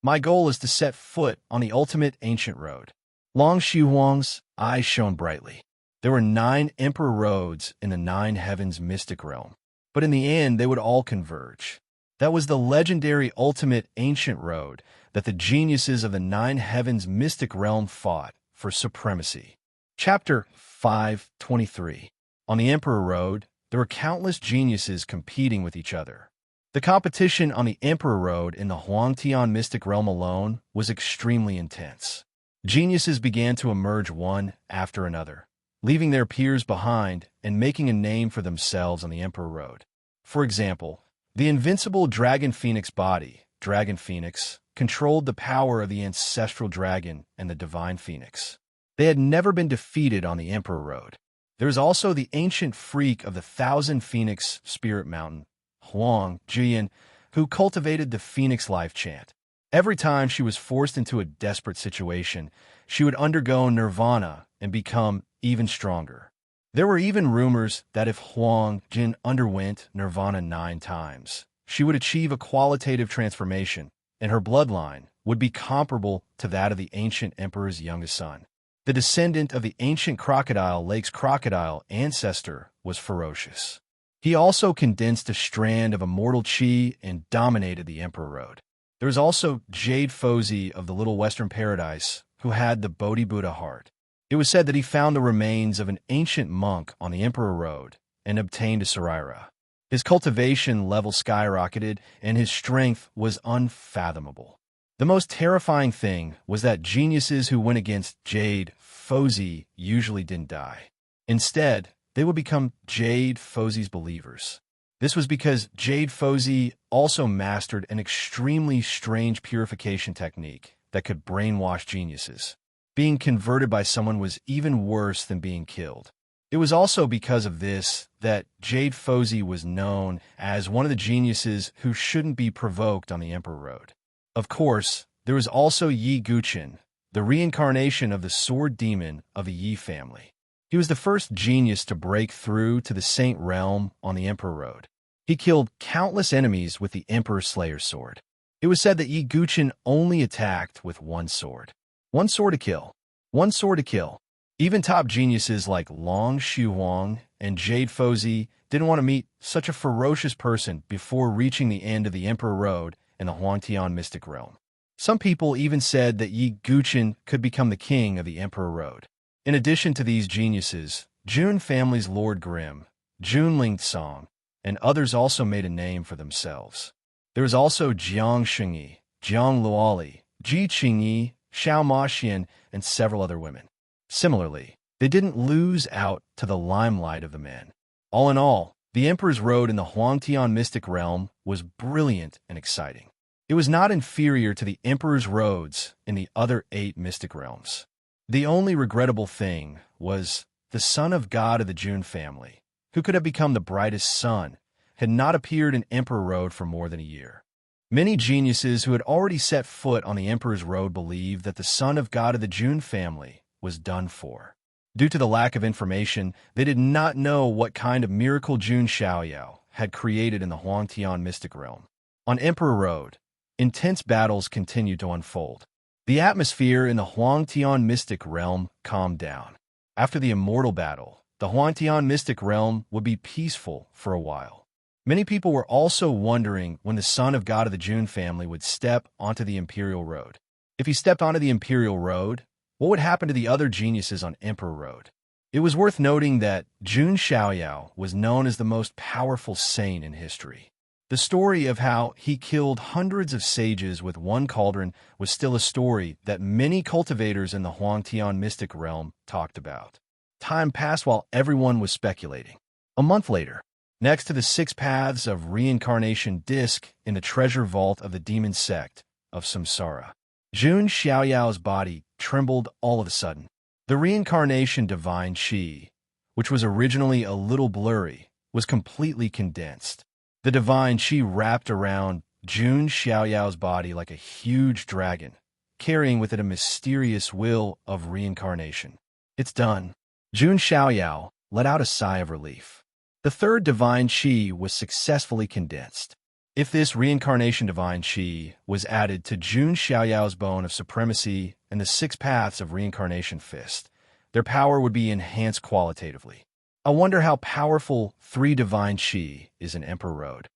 My goal is to set foot on the ultimate ancient road. Long Xiu Huang's eyes shone brightly. There were 9 Emperor Roads in the 9 heavens mystic realm, but in the end they would all converge. That was the legendary ultimate ancient road that the geniuses of the 9 heavens mystic realm fought for supremacy. Chapter 5:23. On the Emperor Road, there were countless geniuses competing with each other. The competition on the Emperor Road in the Huangtian mystic realm alone was extremely intense. Geniuses began to emerge one after another, leaving their peers behind and making a name for themselves on the Emperor Road. For example, the invincible dragon phoenix body, dragon phoenix, controlled the power of the ancestral dragon and the divine phoenix. They had never been defeated on the Emperor Road. There is also the ancient freak of the Thousand Phoenix Spirit Mountain, Huang Jian, who cultivated the Phoenix Life chant. Every time she was forced into a desperate situation, she would undergo nirvana and become even stronger. There were even rumors that if Huang Jin underwent nirvana 9 times, she would achieve a qualitative transformation, and her bloodline would be comparable to that of the ancient emperor's youngest son. The descendant of the ancient Crocodile Lake's crocodile ancestor was ferocious. He also condensed a strand of immortal chi and dominated the Emperor Road. There was also Jade Fozi of the Little Western Paradise, who had the Bodhi Buddha heart. It was said that he found the remains of an ancient monk on the Emperor Road and obtained a Saraira. His cultivation level skyrocketed, and his strength was unfathomable. The most terrifying thing was that geniuses who went against Jade Fozi usually didn't die. Instead, they would become Jade Fozi's believers. This was because Jade Fozi also mastered an extremely strange purification technique that could brainwash geniuses. Being converted by someone was even worse than being killed. It was also because of this that Jade Fozi was known as one of the geniuses who shouldn't be provoked on the Emperor Road. Of course, there was also Yi Guqin, the reincarnation of the sword demon of the Yi family. He was the first genius to break through to the Saint Realm on the Emperor Road. He killed countless enemies with the Emperor Slayer's sword. It was said that Yi Guqin only attacked with one sword. One sword to kill. One sword to kill. Even top geniuses like Long Xuhuang and Jade Fozi didn't want to meet such a ferocious person before reaching the end of the Emperor Road in the Huangtian mystic realm. Some people even said that Yi Guqin could become the king of the Emperor Road. In addition to these geniuses, Jun family's Lord Grimm, Jun Lingsong, and others also made a name for themselves. There was also Jiang Xingyi, Jiang Luoli, Ji Qingyi, Xiao Maxian, and several other women. Similarly, they didn't lose out to the limelight of the men. All in all, the Emperor's Road in the Huangtian mystic realm was brilliant and exciting. It was not inferior to the Emperor's Roads in the other 8 mystic realms. The only regrettable thing was the son of God of the Jun family, who could have become the brightest sun, had not appeared in Emperor Road for more than a year. Many geniuses who had already set foot on the Emperor's Road believed that the son of God of the Jun family was done for. Due to the lack of information, they did not know what kind of miracle Jun Xiaoyao had created in the Huangtian mystic realm. On Emperor Road, intense battles continued to unfold. The atmosphere in the Huangtian mystic realm calmed down. After the immortal battle, the Huangtian mystic realm would be peaceful for a while. Many people were also wondering when the son of God of the Jun family would step onto the Imperial Road. If he stepped onto the Imperial Road, what would happen to the other geniuses on Emperor Road? It was worth noting that Jun Xiaoyao was known as the most powerful saint in history. The story of how he killed hundreds of sages with one cauldron was still a story that many cultivators in the Huangtian mystic realm talked about. Time passed while everyone was speculating. A month later, next to the 6 paths of reincarnation disc in the treasure vault of the demon sect of Samsara, Jun Xiaoyao's body trembled all of a sudden. The reincarnation divine Qi, which was originally a little blurry, was completely condensed. The divine Qi wrapped around Jun Xiaoyao's body like a huge dragon, carrying with it a mysterious will of reincarnation. It's done. Jun Xiaoyao let out a sigh of relief. The third divine Qi was successfully condensed. If this reincarnation divine Qi was added to Jun Xiaoyao's bone of supremacy and the 6 paths of reincarnation fist, their power would be enhanced qualitatively. I wonder how powerful 3 divine Qi is in Emperor Road.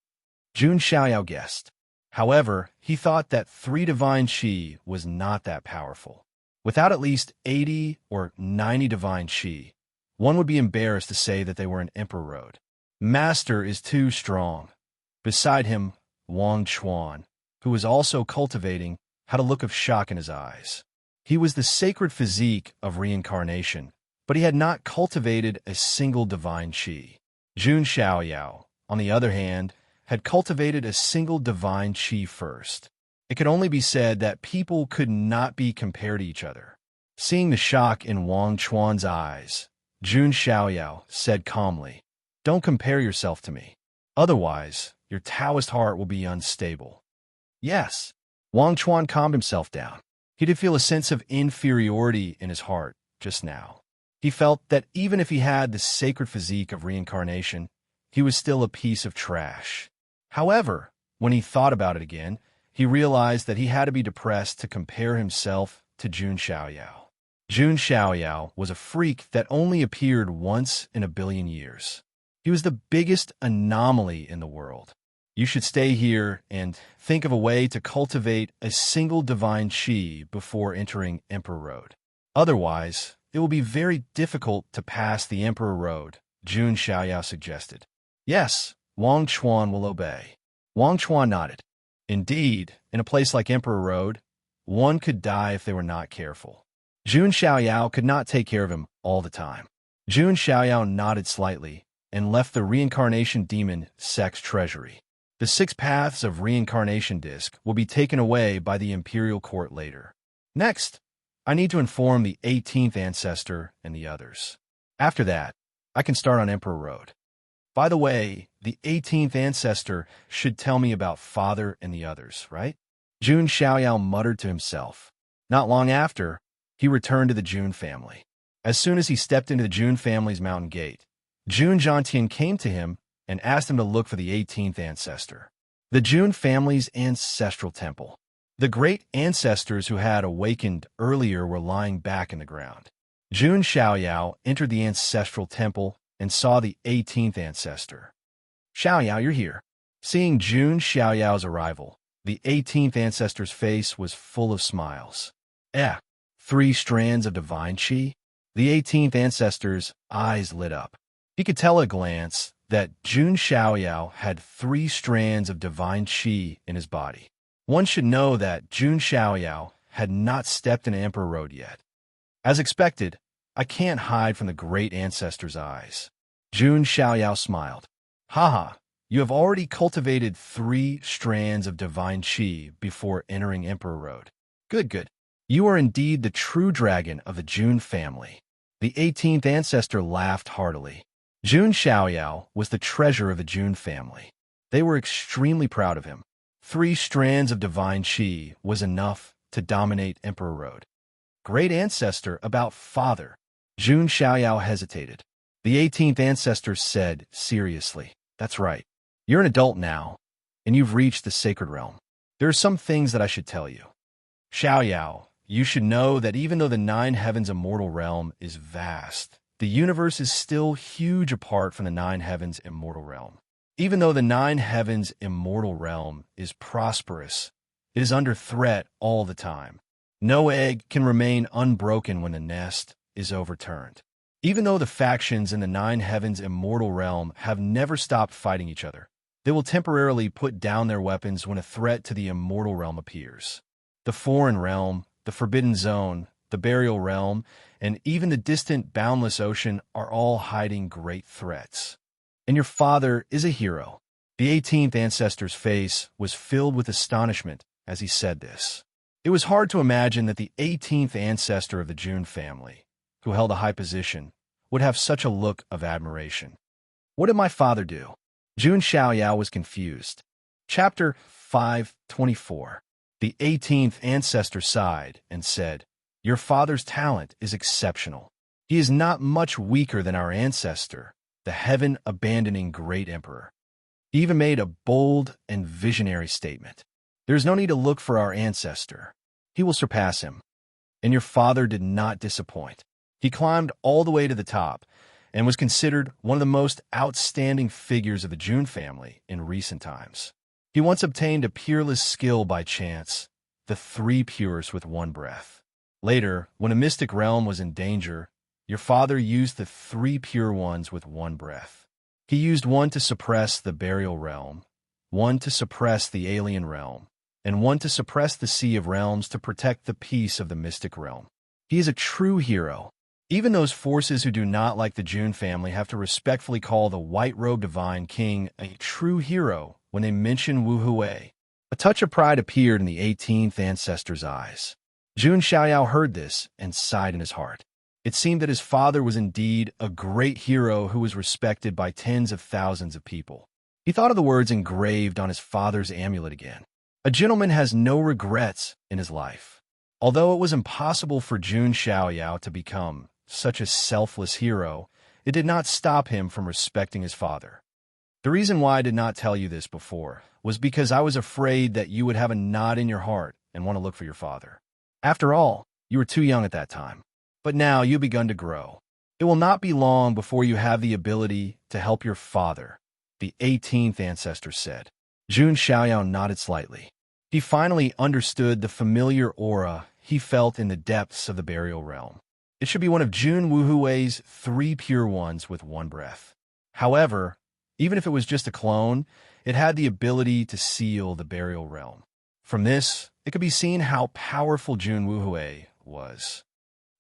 Jun Xiaoyao guessed. However, he thought that 3 divine Qi was not that powerful. Without at least 80 or 90 divine Qi, one would be embarrassed to say that they were in Emperor Road. Master is too strong. Beside him, Wang Chuan, who was also cultivating, had a look of shock in his eyes. He was the sacred physique of reincarnation, but he had not cultivated a single divine Qi. Jun Xiaoyao on the other hand, had cultivated a single divine chi first. It could only be said that people could not be compared to each other. Seeing the shock in Wang Chuan's eyes, Jun Xiaoyao said calmly, "Don't compare yourself to me. Otherwise, your Taoist heart will be unstable." Yes, Wang Chuan calmed himself down. He did feel a sense of inferiority in his heart just now. He felt that even if he had the sacred physique of reincarnation, he was still a piece of trash. However, when he thought about it again, he realized that he had to be depressed to compare himself to Jun Xiaoyao. Jun Xiaoyao was a freak that only appeared once in a billion years. He was the biggest anomaly in the world. You should stay here and think of a way to cultivate a single divine chi before entering Emperor Road. Otherwise, it will be very difficult to pass the Emperor Road, Jun Xiaoyao suggested. Yes, Wang Chuan will obey. Wang Chuan nodded. Indeed, in a place like Emperor Road, one could die if they were not careful. Jun Xiaoyao could not take care of him all the time. Jun Xiaoyao nodded slightly and left the reincarnation demon Sec's treasury. The 6 paths of reincarnation disc will be taken away by the imperial court later. Next, I need to inform the 18th ancestor and the others. After that, I can start on Emperor Road. By the way, the 18th ancestor should tell me about Father and the others, right? Jun Xiaoyao muttered to himself. Not long after, he returned to the Jun family. As soon as he stepped into the Jun family's mountain gate, Jun Zhantian came to him and asked him to look for the 18th ancestor. The Jun family's ancestral temple. The great ancestors who had awakened earlier were lying back in the ground. Jun Xiaoyao entered the ancestral temple and saw the 18th ancestor. "Xiaoyao, you're here." Seeing Jun Xiaoyao's arrival, the 18th ancestor's face was full of smiles. 3 strands of divine chi? The 18th ancestor's eyes lit up. He could tell at a glance that Jun Xiaoyao had 3 strands of divine chi in his body. One should know that Jun Xiaoyao had not stepped into Emperor Road yet. As expected, I can't hide from the great ancestor's eyes. Jun Xiaoyao smiled. Haha, you have already cultivated 3 strands of divine chi before entering Emperor Road. Good. You are indeed the true dragon of the Jun family. The 18th ancestor laughed heartily. Jun Xiaoyao was the treasure of the Jun family. They were extremely proud of him. 3 strands of divine chi was enough to dominate Emperor Road. Great ancestor about Father. Jun Xiaoyao hesitated. The 18th ancestor said seriously, "That's right. You're an adult now, and you've reached the sacred realm. There are some things that I should tell you. Xiaoyao, you should know that even though the 9 heavens immortal realm is vast, the universe is still huge apart from the 9 heavens immortal realm. Even though the 9 heavens immortal realm is prosperous, it is under threat all the time. No egg can remain unbroken when the nest is overturned. Even though the factions in the 9 heavens immortal realm have never stopped fighting each other, they will temporarily put down their weapons when a threat to the immortal realm appears. The foreign realm, the forbidden zone, the burial realm, and even the distant boundless ocean are all hiding great threats. And your father is a hero." The 18th ancestor's face was filled with astonishment as he said this. It was hard to imagine that the 18th ancestor of the Jun family, who held a high position, would have such a look of admiration. What did my father do? Jun Xiaoyao was confused. Chapter 524. The 18th ancestor sighed and said, "Your father's talent is exceptional. He is not much weaker than our ancestor, the heaven-abandoning great emperor." He even made a bold and visionary statement. "There is no need to look for our ancestor. He will surpass him." And your father did not disappoint. He climbed all the way to the top and was considered one of the most outstanding figures of the Jun family in recent times. He once obtained a peerless skill by chance, the 3 pures with 1 breath. Later, when a mystic realm was in danger, your father used the 3 pure ones with 1 breath. He used 1 to suppress the burial realm, 1 to suppress the alien realm, and 1 to suppress the Sea of Realms to protect the peace of the mystic realm. He is a true hero. Even those forces who do not like the June family have to respectfully call the white-robed divine king a true hero when they mention Wu Hui. A touch of pride appeared in the 18th ancestor's eyes. Jun Xiaoyao heard this and sighed in his heart. It seemed that his father was indeed a great hero who was respected by tens of thousands of people. He thought of the words engraved on his father's amulet again. A gentleman has no regrets in his life. Although it was impossible for Jun Xiaoyao to become such a selfless hero, it did not stop him from respecting his father. The reason why I did not tell you this before was because I was afraid that you would have a knot in your heart and want to look for your father. After all, you were too young at that time. But now you've begun to grow. It will not be long before you have the ability to help your father, the 18th ancestor said. Jun Xiaoyao nodded slightly. He finally understood the familiar aura he felt in the depths of the burial realm. It should be one of Jun Wuhui's 3 pure ones with one breath. However, even if it was just a clone, it had the ability to seal the burial realm. From this, it could be seen how powerful Jun Wuhui was.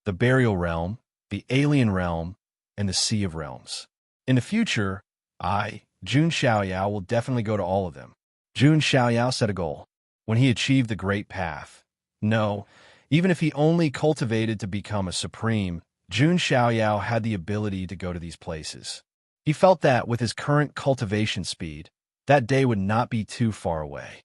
The burial realm, the alien realm, and the Sea of Realms. In the future, Jun Xiaoyao, will definitely go to all of them. Jun Xiaoyao set a goal. When he achieved the Great Path. No, even if he only cultivated to become a supreme, Jun Xiaoyao had the ability to go to these places. He felt that with his current cultivation speed, that day would not be too far away.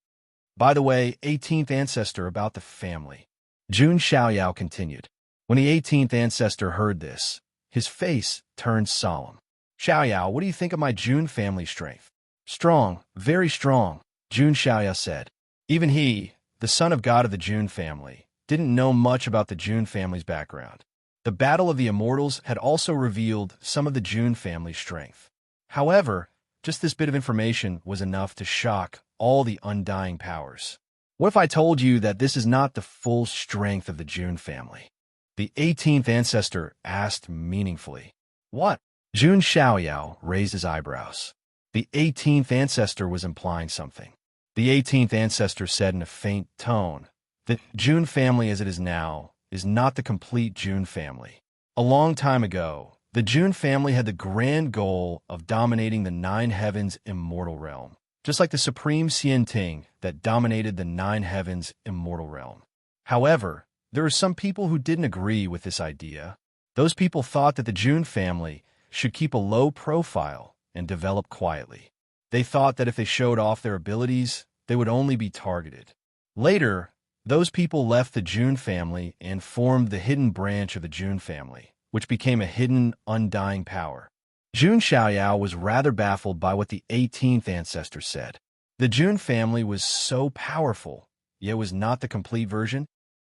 By the way, 18th ancestor about the family. Jun Xiaoyao continued. When the 18th ancestor heard this, his face turned solemn. Xiaoyao, what do you think of my Jun family strength? Strong, very strong, Jun Xiaoyao said. Even he, the son of God of the Jun family, didn't know much about the Jun family's background. The Battle of the Immortals had also revealed some of the Jun family's strength. However, just this bit of information was enough to shock all the undying powers. What if I told you that this is not the full strength of the Jun family? The 18th ancestor asked meaningfully. What? Jun Xiaoyao raised his eyebrows. The 18th ancestor was implying something. The 18th ancestor said in a faint tone that Jun family as it is now is not the complete Jun family. A long time ago, the Jun family had the grand goal of dominating the 9 heavens immortal realm, just like the supreme Xianting that dominated the 9 heavens immortal realm. However, there are some people who didn't agree with this idea. Those people thought that the Jun family should keep a low profile and develop quietly. They thought that if they showed off their abilities, they would only be targeted. Later, those people left the Jun family and formed the hidden branch of the Jun family, which became a hidden, undying power. Jun Xiaoyao was rather baffled by what the 18th ancestor said. The Jun family was so powerful, yet was not the complete version.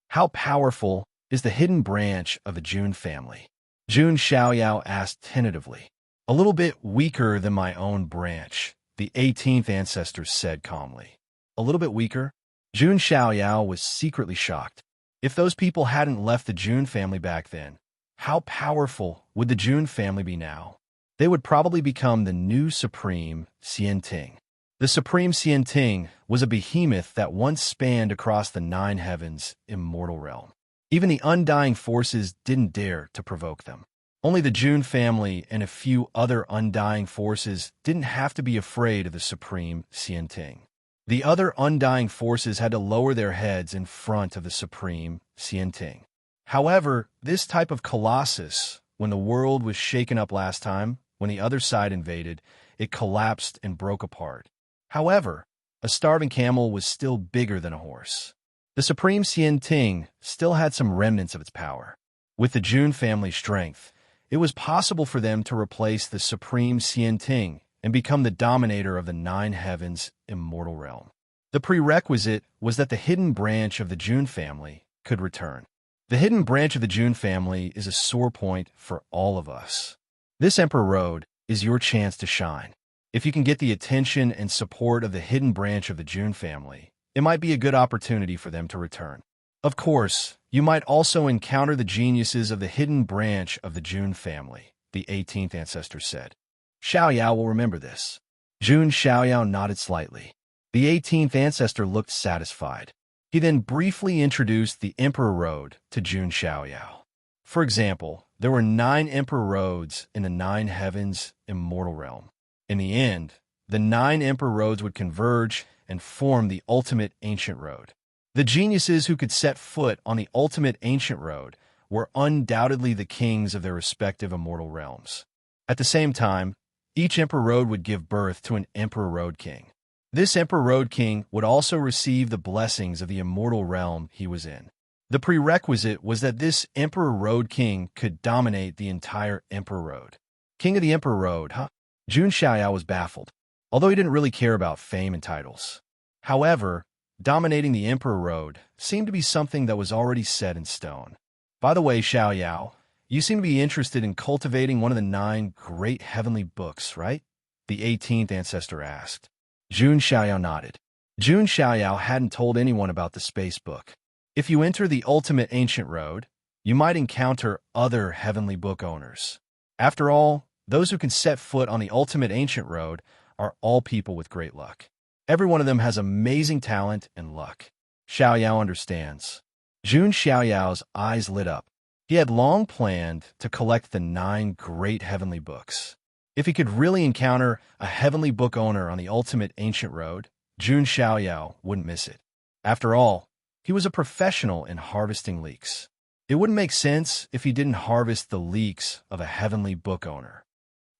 How powerful is the hidden branch of the Jun family? Jun Xiaoyao asked tentatively. A little bit weaker than my own branch, the 18th ancestor said calmly. A little bit weaker? Jun Xiaoyao was secretly shocked. If those people hadn't left the Jun family back then, how powerful would the Jun family be now? They would probably become the new supreme Xianting. The supreme Xianting was a behemoth that once spanned across the 9 heavens immortal realm. Even the undying forces didn't dare to provoke them. Only the Jun family and a few other undying forces didn't have to be afraid of the supreme Xianting. The other undying forces had to lower their heads in front of the supreme Xianting. However, this type of colossus, when the world was shaken up last time, when the other side invaded, it collapsed and broke apart. However, a starving camel was still bigger than a horse. The supreme Xianting still had some remnants of its power. With the Jun family's strength, it was possible for them to replace the supreme Xianting and become the dominator of the 9 heavens immortal realm. The prerequisite was that the hidden branch of the Jun family could return. The hidden branch of the Jun family is a sore point for all of us. This Emperor Road is your chance to shine. If you can get the attention and support of the hidden branch of the Jun family, it might be a good opportunity for them to return. Of course, you might also encounter the geniuses of the hidden branch of the Jun family, the 18th ancestor said. Xiaoyao will remember this. Jun Xiaoyao nodded slightly. The 18th ancestor looked satisfied. He then briefly introduced the Emperor Road to Jun Xiaoyao. For example, there were 9 emperor roads in the 9 heavens immortal realm. In the end, the 9 emperor roads would converge and form the ultimate ancient road. The geniuses who could set foot on the ultimate ancient road were undoubtedly the kings of their respective immortal realms. At the same time, each emperor road would give birth to an emperor road king. This emperor road king would also receive the blessings of the immortal realm he was in. The prerequisite was that this emperor road king could dominate the entire emperor road. King of the emperor road, huh? Jun Xiaoyao was baffled, although he didn't really care about fame and titles. However, dominating the emperor road seemed to be something that was already set in stone. By the way, Xiaoyao, you seem to be interested in cultivating one of the 9 great heavenly books, right? The 18th ancestor asked. Jun Xiaoyao nodded. Jun Xiaoyao hadn't told anyone about the space book. If you enter the ultimate ancient road, you might encounter other heavenly book owners. After all, those who can set foot on the ultimate ancient road are all people with great luck. Every one of them has amazing talent and luck. Xiaoyao understands. Jun Xiaoyao's eyes lit up. He had long planned to collect the 9 great heavenly books. If he could really encounter a heavenly book owner on the ultimate ancient road, Jun Xiaoyao wouldn't miss it. After all, he was a professional in harvesting leeks. It wouldn't make sense if he didn't harvest the leeks of a heavenly book owner.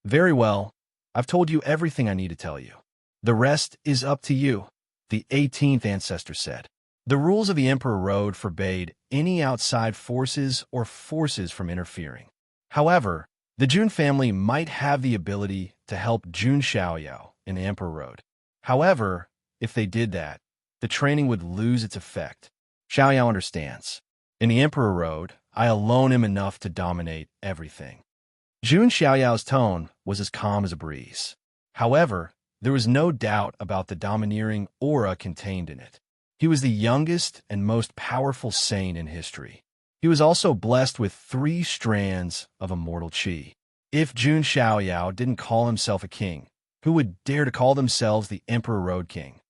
Very well, I've told you everything I need to tell you. The rest is up to you, the 18th ancestor said. The rules of the Emperor Road forbade any outside forces or forces from interfering. However, the Jun family might have the ability to help Jun Xiaoyao in the Emperor Road. However, if they did that, the training would lose its effect. Xiaoyao understands. In the Emperor Road, I alone am enough to dominate everything. Jun Xiaoyao's tone was as calm as a breeze. However, there was no doubt about the domineering aura contained in it. He was the youngest and most powerful saint in history. He was also blessed with 3 strands of immortal qi. If Jun Xiaoyao didn't call himself a king, who would dare to call themselves the Emperor Road King?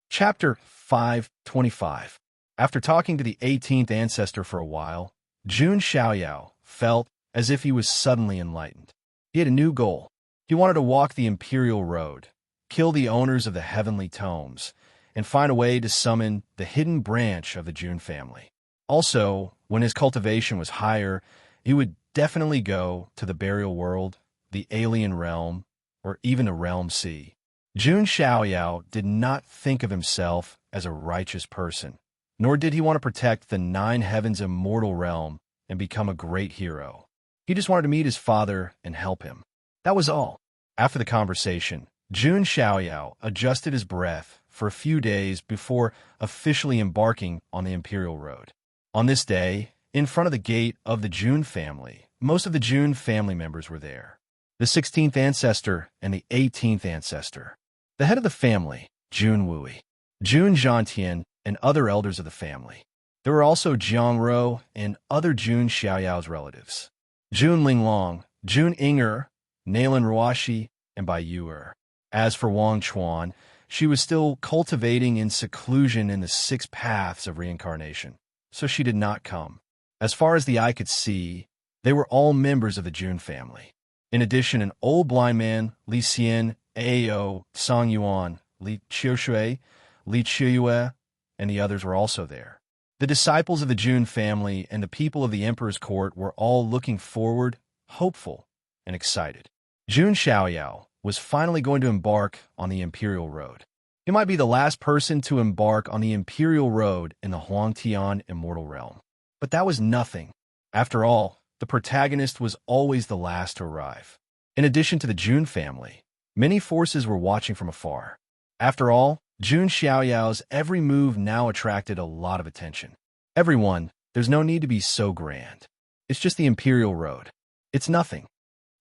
Chapter 525. After talking to the 18th ancestor for a while, Jun Xiaoyao felt as if he was suddenly enlightened. He had a new goal. He wanted to walk the Imperial Road, kill the owners of the heavenly tomes, and find a way to summon the hidden branch of the Jun family. Also, when his cultivation was higher, he would definitely go to the burial world, the alien realm, or even a realm sea. Jun Xiaoyao did not think of himself as a righteous person, nor did he want to protect the 9 heavens immortal realm and become a great hero. He just wanted to meet his father and help him. That was all. After the conversation, Jun Xiaoyao adjusted his breath for a few days before officially embarking on the Imperial Road. On this day, in front of the gate of the Jun family, most of the Jun family members were there. The 16th ancestor and the 18th ancestor. The head of the family, Jun Wui, Jun Zhantian, and other elders of the family. There were also Jiang Ro and other Jun Xiaoyao's relatives. Jun Linglong, Jun Inger, Nalan Ruashi, and Bai Yuer. As for Wang Chuan, she was still cultivating in seclusion in the 6 paths of reincarnation, so she did not come. As far as the eye could see, they were all members of the Jun family. In addition, an old blind man, Li Xian, Ao, Song Yuan, Li Qiushui, Li Qiyue, and the others were also there. The disciples of the Jun family and the people of the emperor's court were all looking forward, hopeful, and excited. Jun Xiaoyao was finally going to embark on the Imperial Road. He might be the last person to embark on the Imperial Road in the Huangtian Immortal Realm. But that was nothing. After all, the protagonist was always the last to arrive. In addition to the Jun family, many forces were watching from afar. After all, Jun Xiaoyao's every move now attracted a lot of attention. Everyone, there's no need to be so grand. It's just the Imperial Road. It's nothing.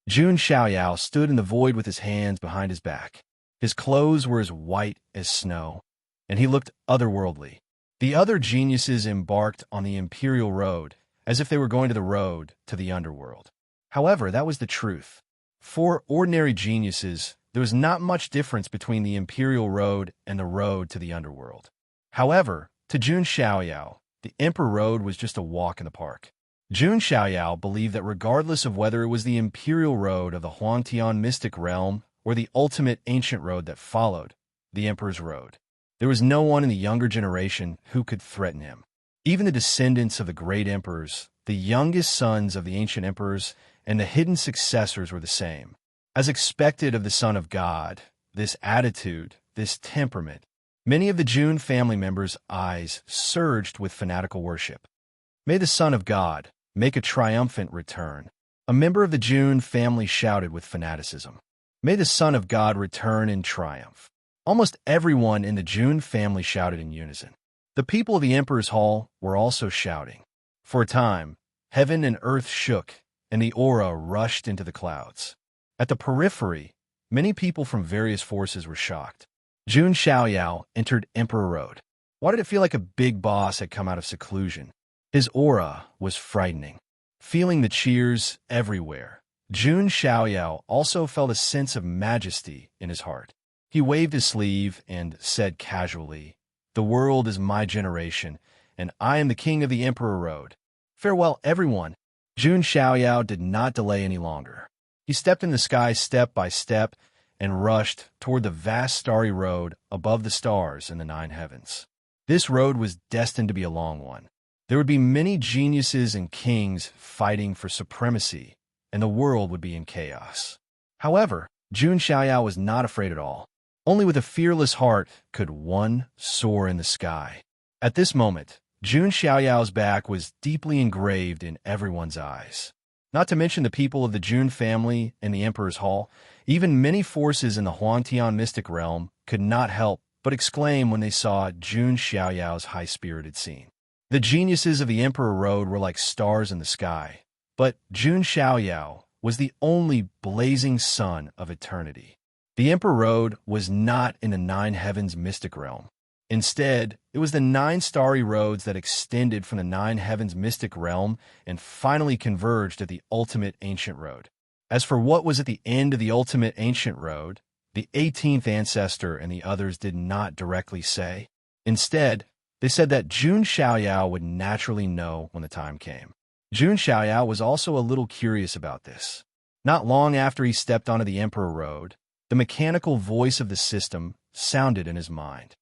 Jun Xiaoyao stood in the void with his hands behind his back. His clothes were as white as snow, and he looked otherworldly. The other geniuses embarked on the Imperial Road as if they were going to the road to the underworld. However, that was the truth. For ordinary geniuses, there was not much difference between the Imperial Road and the road to the underworld. However, to Jun Xiaoyao, the Emperor Road was just a walk in the park. Jun Xiaoyao believed that regardless of whether it was the imperial road of the Huangtian mystic realm or the ultimate ancient road that followed, the emperor's road, there was no one in the younger generation who could threaten him. Even the descendants of the great emperors, the youngest sons of the ancient emperors, and the hidden successors were the same. As expected of the Son of God, this attitude, this temperament, many of the Jun family members' eyes surged with fanatical worship. May the Son of God make a triumphant return. A member of the Jun family shouted with fanaticism. May the Son of God return in triumph. Almost everyone in the Jun family shouted in unison. The people of the Emperor's Hall were also shouting. For a time, heaven and earth shook, and the aura rushed into the clouds. At the periphery, many people from various forces were shocked. Jun Xiaoyao entered Emperor Road. Why did it feel like a big boss had come out of seclusion? His aura was frightening. Feeling the cheers everywhere, Jun Xiaoyao also felt a sense of majesty in his heart. He waved his sleeve and said casually, "The world is my generation, and I am the king of the Emperor Road. Farewell, everyone." Jun Xiaoyao did not delay any longer. He stepped in the sky step by step and rushed toward the vast starry road above the stars in the 9 heavens. This road was destined to be a long one. There would be many geniuses and kings fighting for supremacy, and the world would be in chaos. However, Jun Xiaoyao was not afraid at all. Only with a fearless heart could one soar in the sky. At this moment, Jun Xiaoyao's back was deeply engraved in everyone's eyes. Not to mention the people of the Jun family and the Emperor's Hall, even many forces in the Huangtian mystic realm could not help but exclaim when they saw Jun Xiaoyao's high-spirited scene. The geniuses of the Emperor Road were like stars in the sky, but Jun Xiaoyao was the only blazing sun of eternity. The Emperor Road was not in the 9 heavens mystic realm. Instead, it was the 9 starry roads that extended from the 9 heavens mystic realm and finally converged at the ultimate ancient road. As for what was at the end of the ultimate ancient road, the 18th ancestor and the others did not directly say. Instead, they said that Jun Xiaoyao would naturally know when the time came. Jun Xiaoyao was also a little curious about this. Not long after he stepped onto the Emperor Road, the mechanical voice of the system sounded in his mind.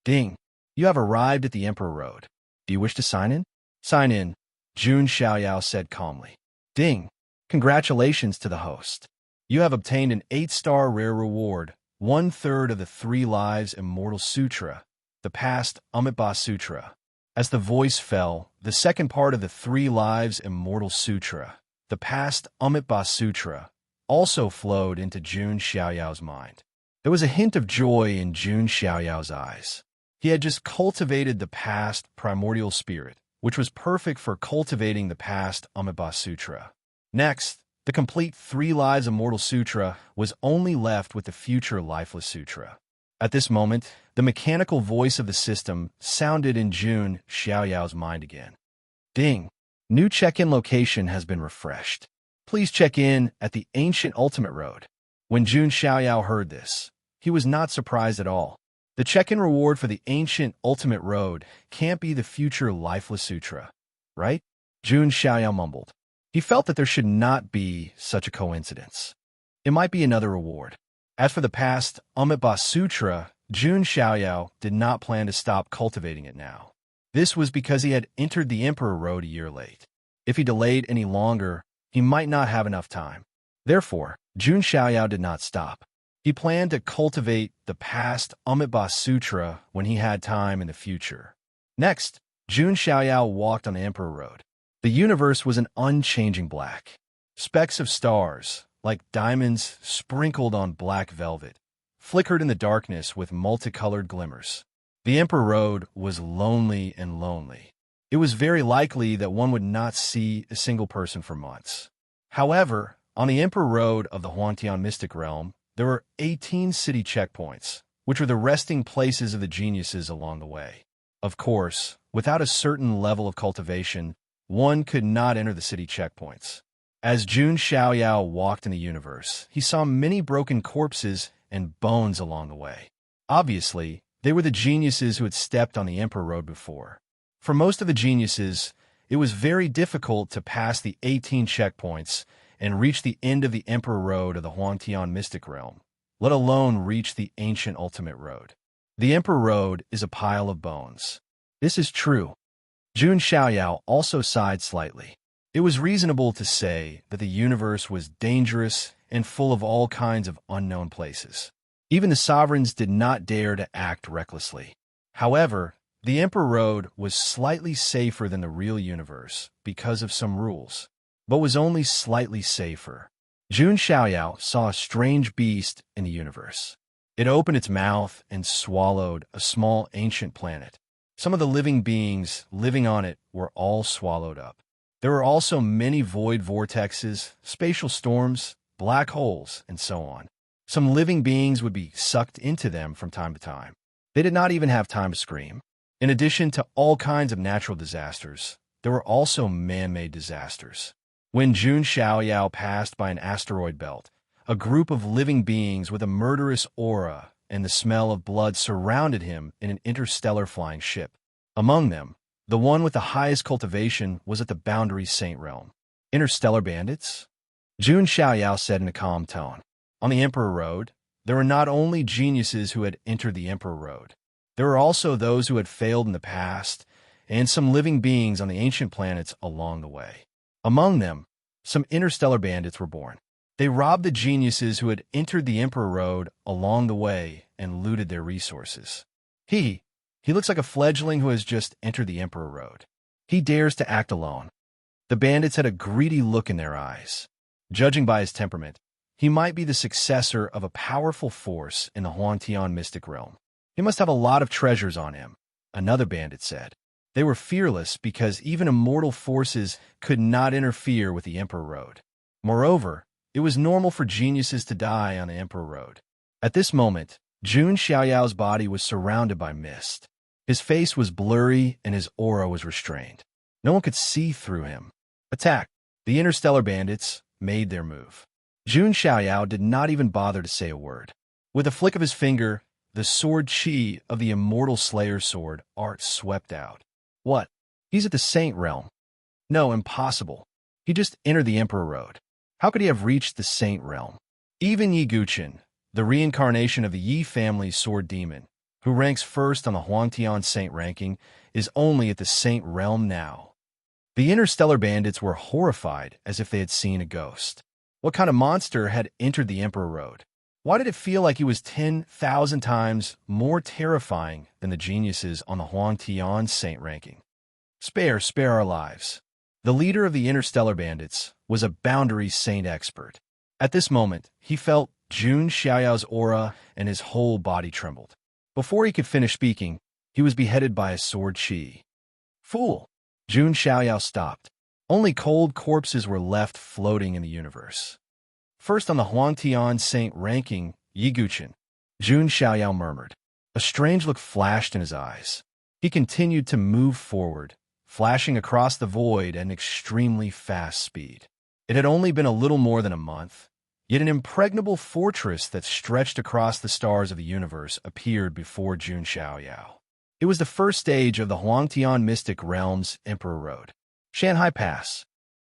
"Ding, you have arrived at the Emperor Road. Do you wish to sign in?" "Sign in," Jun Xiaoyao said calmly. "Ding, congratulations to the host. You have obtained an 8-star rare reward, 1/3 of the 3 Lives Immortal Sutra, the past Amitabha Sutra." As the voice fell, the second part of the 3 Lives Immortal Sutra, the past Amitabha Sutra, also flowed into Jun Xiaoyao's mind. There was a hint of joy in Jun Xiaoyao's eyes. He had just cultivated the past primordial spirit, which was perfect for cultivating the past Amitabha Sutra. Next, the complete 3 Lives Immortal Sutra was only left with the future Lifeless Sutra. At this moment, the mechanical voice of the system sounded in Jun Xiaoyao's mind again. "Ding, new check-in location has been refreshed. Please check in at the ancient ultimate road." When Jun Xiaoyao heard this, he was not surprised at all. The check-in reward for the ancient ultimate road can't be the future Lifeless Sutra, right? Jun Xiaoyao mumbled. He felt that there should not be such a coincidence. It might be another reward. As for the past Amitabha Sutra, Jun Xiaoyao did not plan to stop cultivating it now. This was because he had entered the Emperor Road a year late. If he delayed any longer, he might not have enough time. Therefore, Jun Xiaoyao did not stop. He planned to cultivate the past Amitabha Sutra when he had time in the future. Next, Jun Xiaoyao walked on the Emperor Road. The universe was an unchanging black. Specks of stars, like diamonds sprinkled on black velvet, flickered in the darkness with multicolored glimmers. The Emperor Road was lonely and lonely. It was very likely that one would not see a single person for months. However, on the Emperor Road of the Huangtian mystic realm, there were 18 city checkpoints, which were the resting places of the geniuses along the way. Of course, without a certain level of cultivation, one could not enter the city checkpoints. As Jun Xiaoyao walked in the universe, he saw many broken corpses and bones along the way. Obviously, they were the geniuses who had stepped on the Emperor Road before. For most of the geniuses, It was very difficult to pass the 18 checkpoints and reach the end of the Emperor Road of the Huangtian Mystic Realm, let alone reach the ancient Ultimate Road. The Emperor Road is a pile of bones. This is true. Jun Xiaoyao also sighed slightly. It was reasonable to say that the universe was dangerous and full of all kinds of unknown places. Even the sovereigns did not dare to act recklessly. However, the Emperor Road was slightly safer than the real universe because of some rules, but was only slightly safer. Jun Xiaoyao saw a strange beast in the universe. It opened its mouth and swallowed a small ancient planet. Some of the living beings living on it were all swallowed up. There were also many void vortexes, spatial storms, black holes, and so on. Some living beings would be sucked into them from time to time. They did not even have time to scream. In addition to all kinds of natural disasters, there were also man-made disasters. When Jun Xiaoyao passed by an asteroid belt, a group of living beings with a murderous aura and the smell of blood surrounded him in an interstellar flying ship. Among them, the one with the highest cultivation was at the Boundary Saint Realm. Interstellar bandits? Jun Xiaoyao said in a calm tone. On the Emperor Road, there were not only geniuses who had entered the Emperor Road. There were also those who had failed in the past, and some living beings on the ancient planets along the way. Among them, some interstellar bandits were born. They robbed the geniuses who had entered the Emperor Road along the way and looted their resources. He looks like a fledgling who has just entered the Emperor Road. He dares to act alone. The bandits had a greedy look in their eyes. Judging by his temperament, he might be the successor of a powerful force in the Huangtian Mystic Realm. He must have a lot of treasures on him, another bandit said. They were fearless because even immortal forces could not interfere with the Emperor Road. Moreover, it was normal for geniuses to die on the Emperor Road. At this moment, Jun Xiaoyao's body was surrounded by mist. His face was blurry and his aura was restrained. No one could see through him. Attack! The interstellar bandits made their move. Jun Xiaoyao did not even bother to say a word. With a flick of his finger, the sword chi of the immortal Slayer's sword art swept out. What? He's at the Saint Realm. No, impossible. He just entered the Emperor Road. How could he have reached the Saint Realm? Even Yi Guqin, the reincarnation of the Yi family's sword demon, who ranks first on the Huangtian Saint ranking, is only at the Saint Realm now. The interstellar bandits were horrified as if they had seen a ghost. What kind of monster had entered the Emperor Road? Why did it feel like he was 10,000 times more terrifying than the geniuses on the Huangtian Saint ranking? Spare our lives. The leader of the interstellar bandits was a Boundary Saint expert. At this moment, he felt Jun Xiaoyao's aura and his whole body trembled. Before he could finish speaking, he was beheaded by a sword chi. Fool! Jun Xiaoyao stopped. Only cold corpses were left floating in the universe. First on the Huangtian Saint ranking, Yi Guqin, Jun Xiaoyao murmured. A strange look flashed in his eyes. He continued to move forward, flashing across the void at an extremely fast speed. It had only been a little more than a month, yet an impregnable fortress that stretched across the stars of the universe appeared before Jun Xiaoyao. It was the first stage of the Huangtian Mystic Realm's Emperor Road. Shanghai Pass.